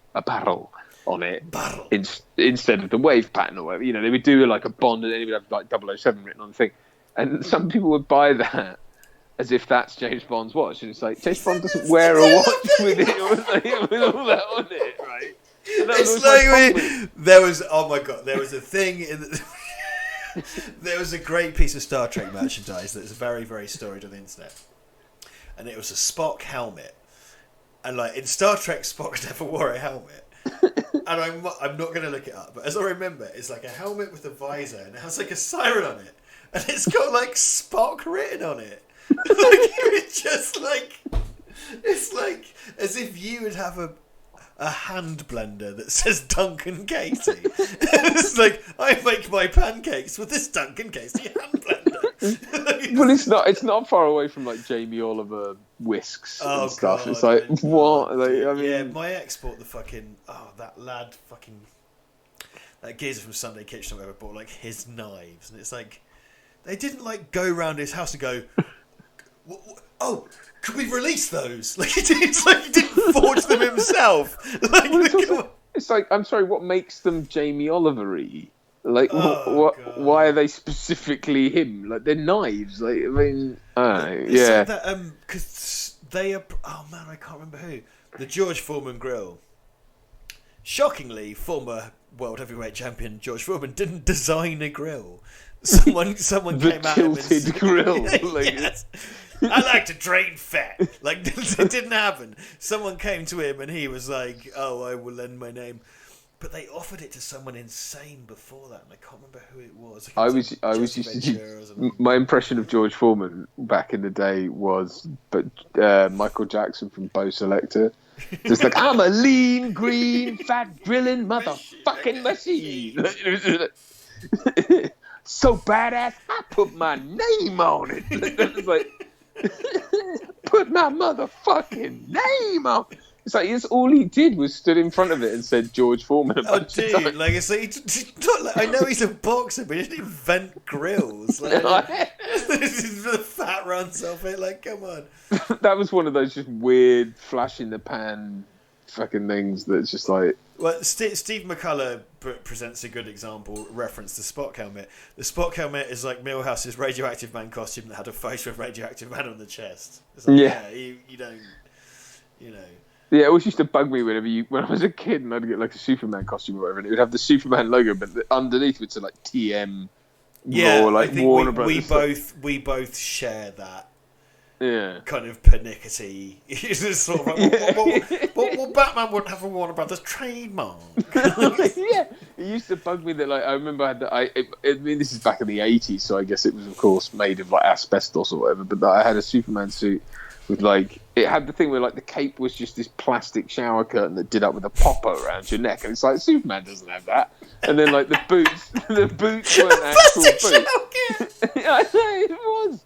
on it instead of the wave pattern or whatever. They would do a Bond and then it would have 007 written on the thing. And some people would buy that as if that's James Bond's watch. And it's like, James Bond doesn't wear a watch with it with all that on it, right? There was a thing there was a great piece of Star Trek merchandise that's very, very storied on the internet. And it was a Spock helmet. And in Star Trek, Spock never wore a helmet. And I'm not going to look it up, but as I remember, it's a helmet with a visor and it has a siren on it, and it's got Spock written on it. It's just it's as if you would have a hand blender that says Duncan Casey. It's I make my pancakes with this Duncan Casey hand blender. Well, it's not far away from Jamie Oliver whisks and stuff. God, it's what? My ex bought the fucking that lad fucking that geezer from Sunday Kitchen or whatever bought his knives, and it's they didn't go round his house and go, oh, could we release those? It's he didn't forge them himself. It's I'm sorry, what makes them Jamie Oliver-y? Like, Oh, what? God. Why are they specifically him? Like, they're knives. Like, I mean, I don't know. It's Yeah. like that, because they are. Oh man, I can't remember who. The George Foreman grill. Shockingly, former world heavyweight champion George Foreman didn't design a grill. Someone The came at him and tilted grill. Like, yes. I like to drain fat. Like, it didn't happen. Someone came to him and he was like, "Oh, I will lend my name." But they offered it to someone insane before that, and I can't remember who it was. I was used to. My impression of George Foreman back in the day was, but Michael Jackson from Bo Selector, just like, I'm a lean, green, fat, grilling motherfucking machine. So badass, I put my name on it. It's like, put my motherfucking name on. It's like, it's all he did was stood in front of it and said George Foreman a bunch of times. Like, it's like, I know he's a boxer, but he didn't invent grills. Like, this is the fat runs off it. Like, come on. That was one of those just weird flash in the pan fucking things that's just like. Well, Steve McCullough presents a good example. Reference the Spock helmet. The Spock helmet is like Milhouse's Radioactive Man costume that had a photo of Radioactive Man on the chest. It's like, yeah, you don't, you know. Yeah, it always used to bug me when I was a kid and I'd get like a Superman costume or whatever, and it would have the Superman logo, but underneath would say like TM. Yeah, or like I think Warner Brothers. we both share that. Yeah. Kind of pernickety. It's just sort of like, well, Batman wouldn't have a Warner Brothers trademark. Yeah, it used to bug me that, like, I remember I had I mean, this is back in the 80s, so I guess it was, of course, made of like asbestos or whatever. But I had a Superman suit with like, it had the thing where like the cape was just this plastic shower curtain that did up with a popper around your neck, and it's like Superman doesn't have that. And then like the boots weren't actual boots. I know, it was.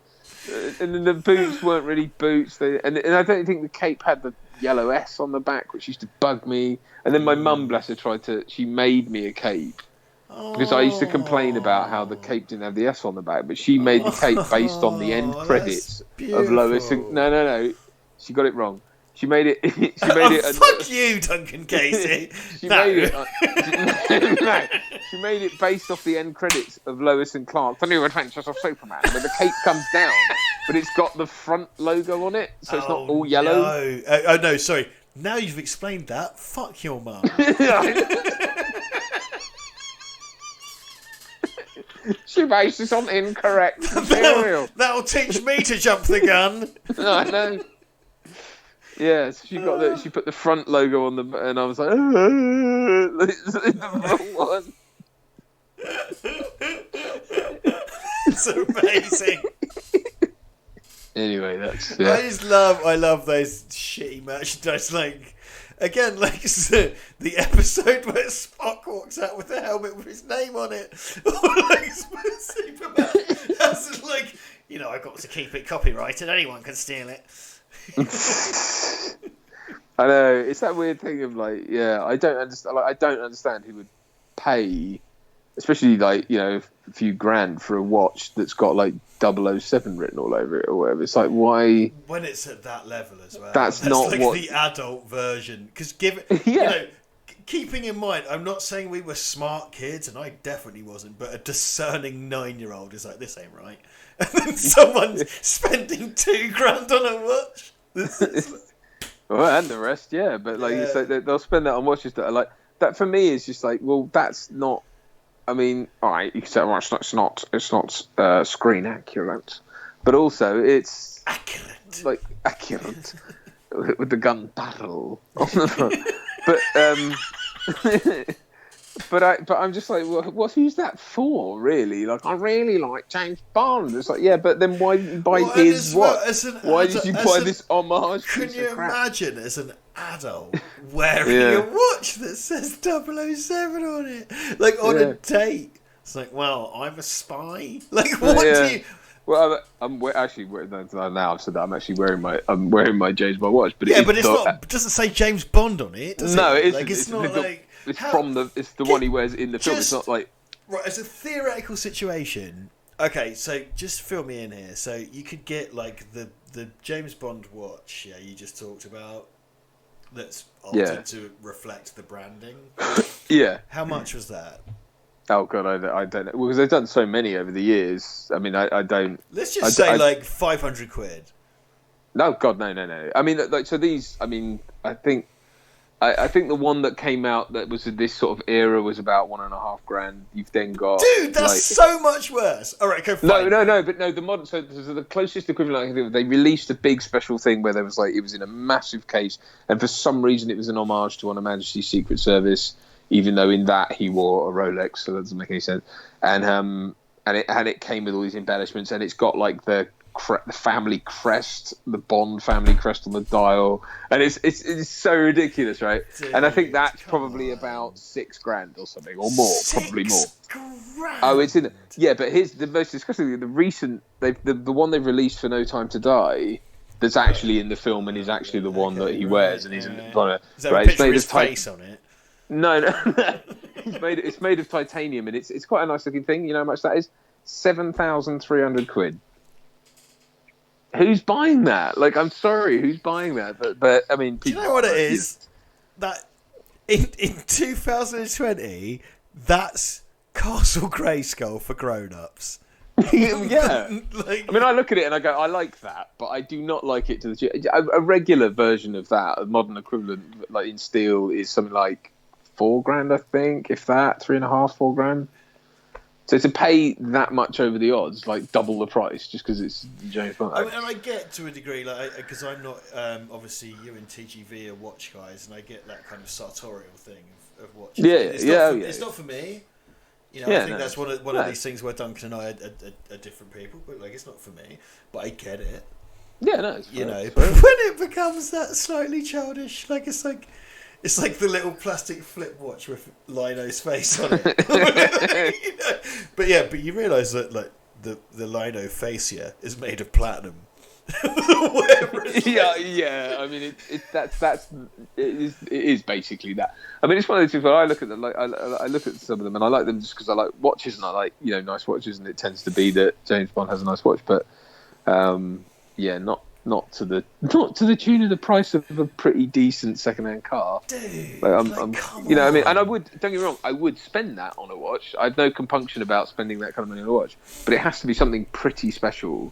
And then the boots weren't really boots. And I don't think the cape had the yellow S on the back, which used to bug me. And then my mum, bless her, she made me a cape. Because I used to complain about how the cape didn't have the S on the back, but she made the cape based on the end credits of Lois. No. She got it wrong. She made it. Fuck you, Duncan Casey. She made it based off the end credits of Lois and Clark: The New Adventures of Superman, where the cape comes down, but it's got the front logo on it, so it's not all yellow. No. No, sorry. Now you've explained that. Fuck your mum. She based this on incorrect material. That'll teach me to jump the gun. I know. Yeah, so she put the front logo on and I was like, it's the wrong one. It's amazing. Anyway, that's. Yeah. I love those shitty merchandise. Like, again, like the episode where Spock walks out with the helmet with his name on it, or like Superman. That's like, I've got to keep it copyrighted. Anyone can steal it. I know, it's that weird thing of like, yeah, I don't understand who would pay, especially like, a few grand for a watch that's got like 007 written all over it or whatever. It's like, why? When it's at that level as well. That's not like the adult version. Because keeping in mind, I'm not saying we were smart kids, and I definitely wasn't, but a discerning 9-year-old is like, this ain't right. And then someone's spending $2,000 on a watch. Well, and the rest, yeah. But like, it's like they'll spend that on watches that are like that. For me, is just like, well, that's not. I mean, all right, you can say, well, it's not screen accurate, but also it's accurate, like accurate with the gun barrel on the front. But I'm just like, well, who's that for, really? Like, I really like James Bond. It's like, yeah, but then why did you buy his watch? Why did you buy this homage? Can you imagine as an adult wearing a watch that says 007 on it? Like, on a date. It's like, well, I'm a spy. Like, what do you... Well, I'm actually now I've said that I'm actually wearing my James Bond watch, but but it's not. It doesn't say James Bond on it. Does no, it? It's like it's not like it's the one he wears in the film. It's not like right. As a theoretical situation, okay. So just fill me in here. So you could get like the James Bond watch. Yeah, you just talked about. That's altered to reflect the branding. Yeah. How much was that? Oh god, I don't know, because they've done so many over the years. I mean, I don't. Let's just say like 500 quid. No, God, no. I mean, like, so these. I mean, I think the one that came out that was in this sort of era was about $1.5 grand. You've then got, dude, that's so much worse. All right, go fine. No, but no, the modern. So the closest equivalent I can think of, they released a big special thing where there was like, it was in a massive case, and for some reason it was an homage to On Her Majesty's Secret Service, even though in that he wore a Rolex, so that doesn't make any sense. And it came with all these embellishments, and it's got like the family crest, the Bond family crest on the dial, and it's so ridiculous, right? Dude, and I think that's probably about $6 or something, or more, probably more. $6,000. Oh, it's in. Yeah, but here's the most disgusting. The one they've released for No Time to Die, that's actually in the film and is actually the one that he wears, and he's in the. Is there a picture of his face on it? No. It's made of titanium, and it's quite a nice looking thing. You know how much that is? 7,300 quid. Who's buying that? Like, I'm sorry, who's buying that? But I mean, do you know what it is? That in 2020, that's Castle Grayskull for grown-ups. Yeah. Like, I mean, I look at it and I go, I like that, but I do not like it to the. A regular version of that, a modern equivalent, like in steel, is something like $4,000, I think, if that, 3.5, $4,000. So to pay that much over the odds, like double the price, just because it's James Bond. I mean, and I get to a degree, like, because I'm not obviously you and TGV are watch guys, and I get that kind of sartorial thing of watching. It's not for me. You know, I think that's one of these things where Duncan and I are different people, but like, it's not for me. But I get it. Yeah, no, it's you fair, know, it's but fair. when it becomes that slightly childish, like it's like the little plastic flip watch with Lino's face on it. You know? But you realise that like the Lino fascia is made of platinum. Yeah. I mean, it is basically that. I mean, it's one of those things where I look at them, like I look at some of them, and I like them just because I like watches and I like, you know, nice watches, and it tends to be that James Bond has a nice watch, but not to the tune of the price of a pretty decent second-hand car. Dude, I'm come you know, on. I mean, and don't get me wrong, I would spend that on a watch. I have no compunction about spending that kind of money on a watch, but it has to be something pretty special.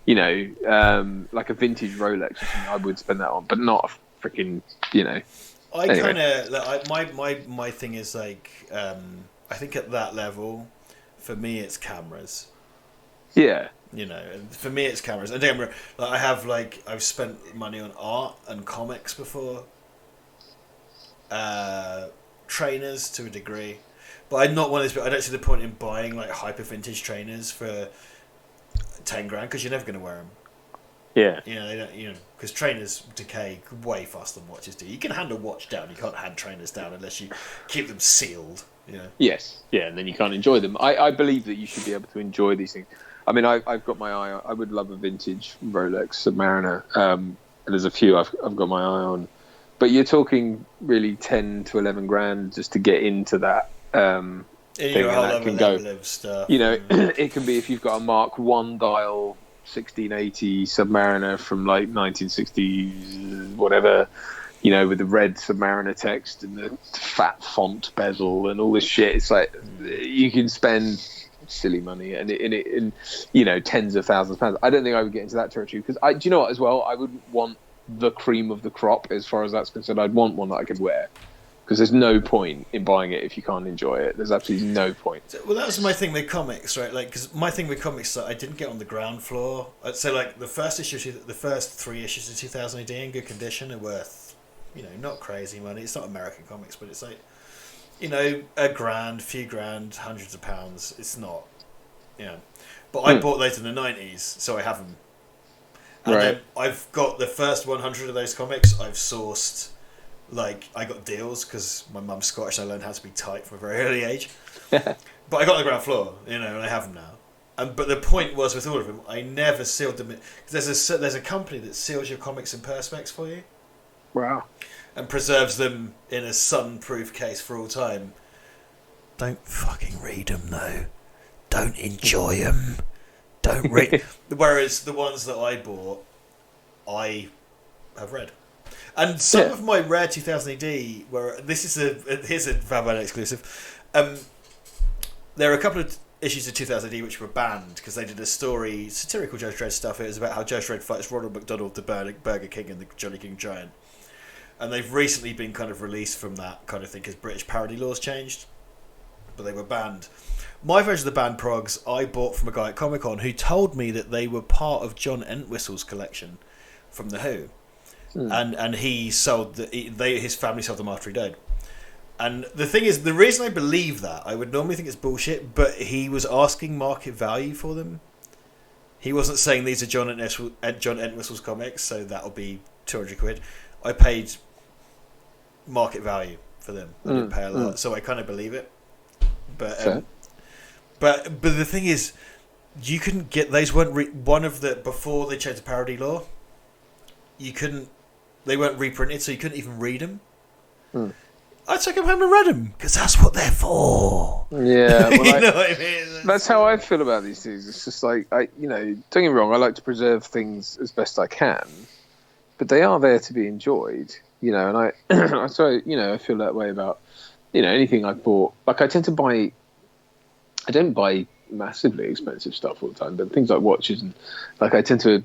You know, like a vintage Rolex or something, I would spend that on, but not a freaking, you know. I kind of like, my thing is like, I think at that level, for me it's cameras. Yeah. You know, and for me it's cameras. And like, I've spent money on art and comics before. Trainers to a degree, but I'm not one of those. I don't see the point in buying like hyper vintage trainers for $10,000 because you're never going to wear them. Yeah. You know, they don't. You know, because trainers decay way faster than watches do. You can hand a watch down. You can't hand trainers down unless you keep them sealed. You know. Yes. Yeah, and then you can't enjoy them. I believe that you should be able to enjoy these things. I mean, I've got my eye on. I would love a vintage Rolex Submariner. And there's a few I've got my eye on, but you're talking really 10 to 11 grand just to get into that. Thing, and that can go. Stuff. You know, it can be if you've got a Mark 1 dial 1680 Submariner from like 1960s, whatever. You know, with the red Submariner text and the fat font bezel and all this shit. It's like you can spend silly money and you know, tens of thousands of pounds. I don't think I would get into that territory because do you know what, as well, I wouldn't want the cream of the crop as far as that's concerned. I'd want one that I could wear because there's no point in buying it if you can't enjoy it. There's absolutely no point. Well, that was my thing with comics, right? Like, because my thing with comics that I didn't get on the ground floor. So like the first 3 issues of 2000 AD in good condition are worth, you know, not crazy money. It's not American comics, but it's like, you know, $1,000, few grand, hundreds of pounds. It's not, you know. But I bought those in the 90s, so I have them. And then I've got the first 100 of those comics. I've sourced, like, I got deals because my mum's Scottish and I learned how to be tight from a very early age. But I got on the ground floor, you know, and I have them now. But the point was with all of them, I never sealed them. Because there's a company that seals your comics in Perspex for you. Wow. And preserves them in a sun-proof case for all time. Don't fucking read them, though. Don't enjoy them. Don't read. Whereas the ones that I bought, I have read. And some of my rare 2000 AD, here's a Valve exclusive. there are a couple of issues of 2000 AD which were banned because they did a story, satirical Judge Dredd stuff. It was about how Judge Dredd fights Ronald McDonald, the Burger King, and the Jolly King Giant. And they've recently been kind of released from that kind of thing because British parody laws changed, but they were banned. My version of the banned progs I bought from a guy at Comic Con who told me that they were part of John Entwistle's collection from The Who, and he sold his family sold them after he died. And the thing is, the reason I believe that, I would normally think it's bullshit, but he was asking market value for them. He wasn't saying these are John Entwistle's comics, so that'll be 200 quid. I paid market value for them. I didn't pay a lot, so I kind of believe it. But the thing is, you couldn't get those. Weren't one of the before they changed the parody law. You couldn't. They weren't reprinted, so you couldn't even read them. I took them home and read them because that's what they're for. Yeah, well, you know what I mean. That's how I feel about these things. It's just like don't get me wrong. I like to preserve things as best I can, but they are there to be enjoyed. And I feel that way about anything I bought. Like I don't buy massively expensive stuff all the time, but things like watches and like I tend to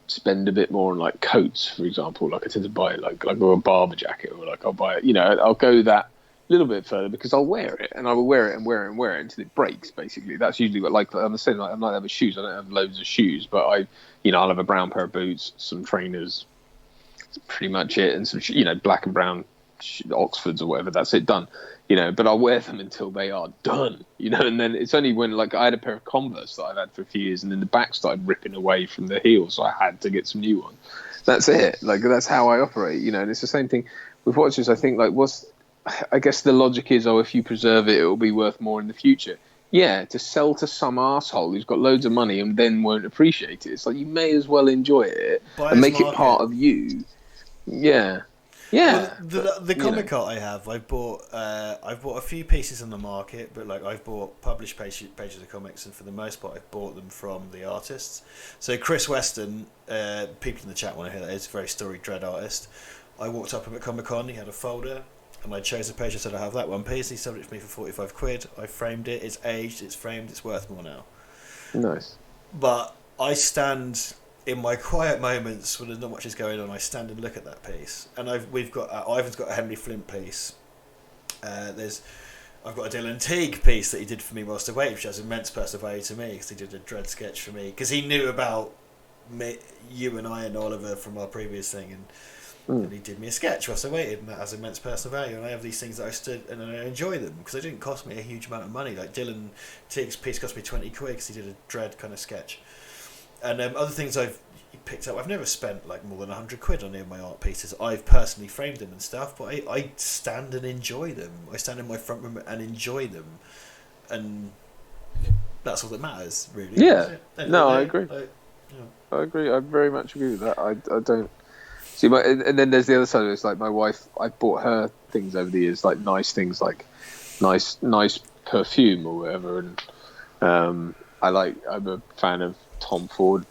spend a bit more on like coats, for example. Like I tend to buy like a barber jacket, or like I'll buy I'll go that little bit further because I'll wear it and I will wear it and wear it and wear it until it breaks. Basically, that's usually what I'm the same. Like I'm not having shoes. I don't have loads of shoes, but I'll have a brown pair of boots, some trainers. That's pretty much it, and some black and brown Oxfords or whatever. That's it, done. But I'll wear them until they are done. And then it's only when like I had a pair of Converse that I've had for a few years, and then the back started ripping away from the heel, so I had to get some new ones. That's it. Like that's how I operate. And it's the same thing with watches. I think I guess the logic is, if you preserve it, it will be worth more in the future. Yeah, to sell to some arsehole who's got loads of money and then won't appreciate it. It's like you may as well enjoy it and make it part of you. Yeah. Yeah, well, the comic art I have, I've bought a few pieces on the market, but like I've bought published pages of comics, and for the most part, I've bought them from the artists. So Chris Weston, people in the chat want to hear that, is a very storied Dredd artist. I walked up to him at Comic Con, he had a folder, and I chose a page. I said I have that one piece. He sold it to me for 45 quid. I framed it. It's aged. It's framed. It's worth more now. Nice. But I stand. In my quiet moments when there's not much is going on, I stand and look at that piece. And Ivan's got a Henry Flint piece. I've got a Dylan Teague piece that he did for me whilst I waited, which has immense personal value to me because he did a Dredd sketch for me because he knew about me, you and I and Oliver from our previous thing, and he did me a sketch whilst I waited, and that has immense personal value. And I have these things that I stood and I enjoy them because they didn't cost me a huge amount of money. Like Dylan Teague's piece cost me 20 quid because he did a Dredd kind of sketch. And other things I've picked up, I've never spent like more than 100 quid on any of my art pieces. I've personally framed them and stuff, but I stand and enjoy them. I stand in my front room and enjoy them, and that's all that matters, really. Yeah. No, I agree. I agree. I very much agree with that. I don't see and then there's the other side of it. It's like my wife. I bought her things over the years, like nice things, like nice perfume or whatever, and I'm a fan of Tom Ford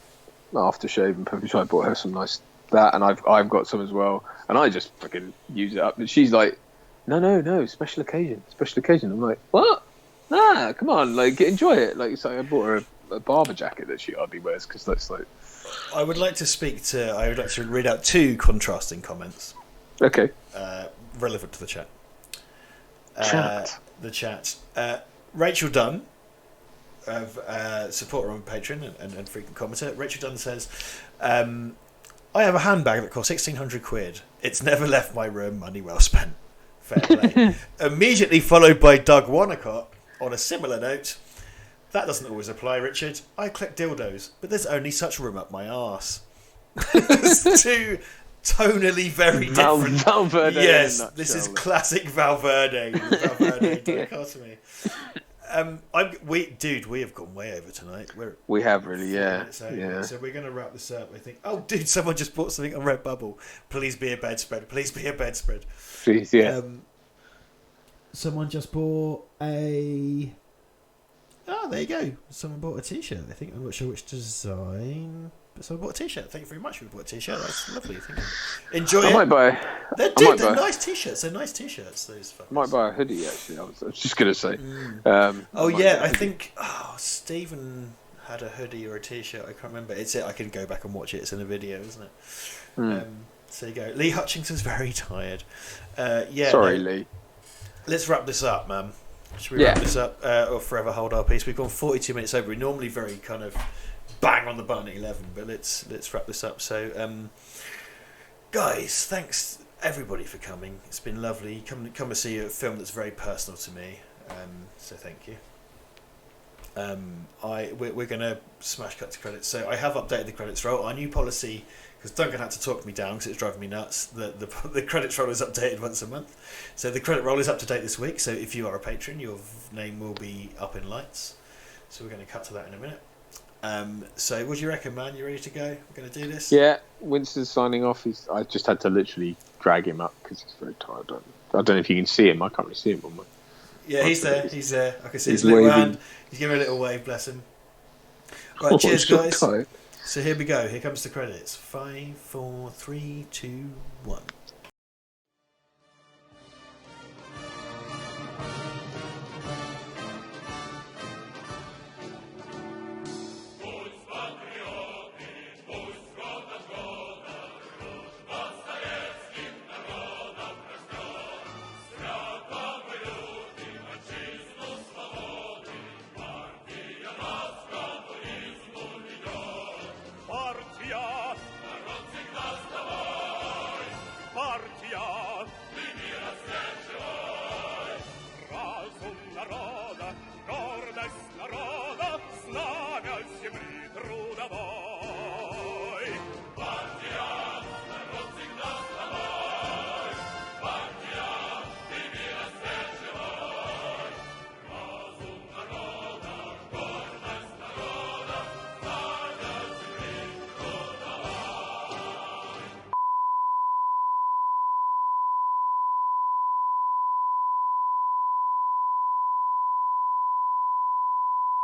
aftershave and perfume, so I bought her some nice that, and I've got some as well, and I just fucking use it up. But she's like, no, special occasion. I'm like, what? Nah, come on, like enjoy it. Like, so I bought her a barber jacket that she hardly wears because that's like. I would like to read out two contrasting comments. Okay. Relevant to the chat. The chat. Rachel Dunn, supporter on Patreon and frequent commenter. Rachel Dunn says, I have a handbag that cost 1,600 quid. It's never left my room. Money well spent. Fair play. Immediately followed by Doug Wanacott on a similar note. That doesn't always apply, Richard. I collect dildos, but there's only such room up my arse. It's two tonally very different. Valverde. Yes, this is classic Valverde. Valverde dichotomy. We have gone way over tonight. We have really, yeah. So we're going to wrap this up. I think. Oh, dude, someone just bought something on Redbubble. Please be a bedspread. Please be a bedspread. Please, yeah. Someone just bought a. Oh, there you go. Someone bought a T-shirt. I think I'm not sure which design. So I bought a t-shirt. Thank you very much for bought a t-shirt. That's lovely. Thank you. Enjoy I it. might buy. They're nice t-shirts. They're nice t-shirts. Those fuckers. I might buy a hoodie. Actually, I was just gonna say. I think Stephen had a hoodie or a t-shirt. I can't remember. It's it. I can go back and watch it. It's in a video, isn't it? So you go. Lee Hutchinson's very tired. Sorry, Lee. Let's wrap this up, man. Should we wrap this up or forever hold our peace? We've gone 42 minutes over. We're normally very kind of bang on the button at 11, but let's wrap this up. So, guys, thanks everybody for coming. It's been lovely. Come and see a film that's very personal to me. So thank you. We're going to smash cut to credits. So I have updated the credits roll. Our new policy, because Duncan had to talk me down because it's driving me nuts. The credits roll is updated once a month. So the credit roll is up to date this week. So if you are a patron, your name will be up in lights. So we're going to cut to that in a minute. So what do you reckon, man? You ready to go? We're going to do this? Yeah, Winston's signing off. I just had to literally drag him up because he's very tired. I don't know if you can see him. I can't really see him on my... Yeah, he's there. He's there. I can see He's his little waving. hand. He's giving a little wave, bless him. Right, cheers, I'm guys. so tired. So here we go. Here comes the credits. 5, 4, 3, 2, 1. Partia,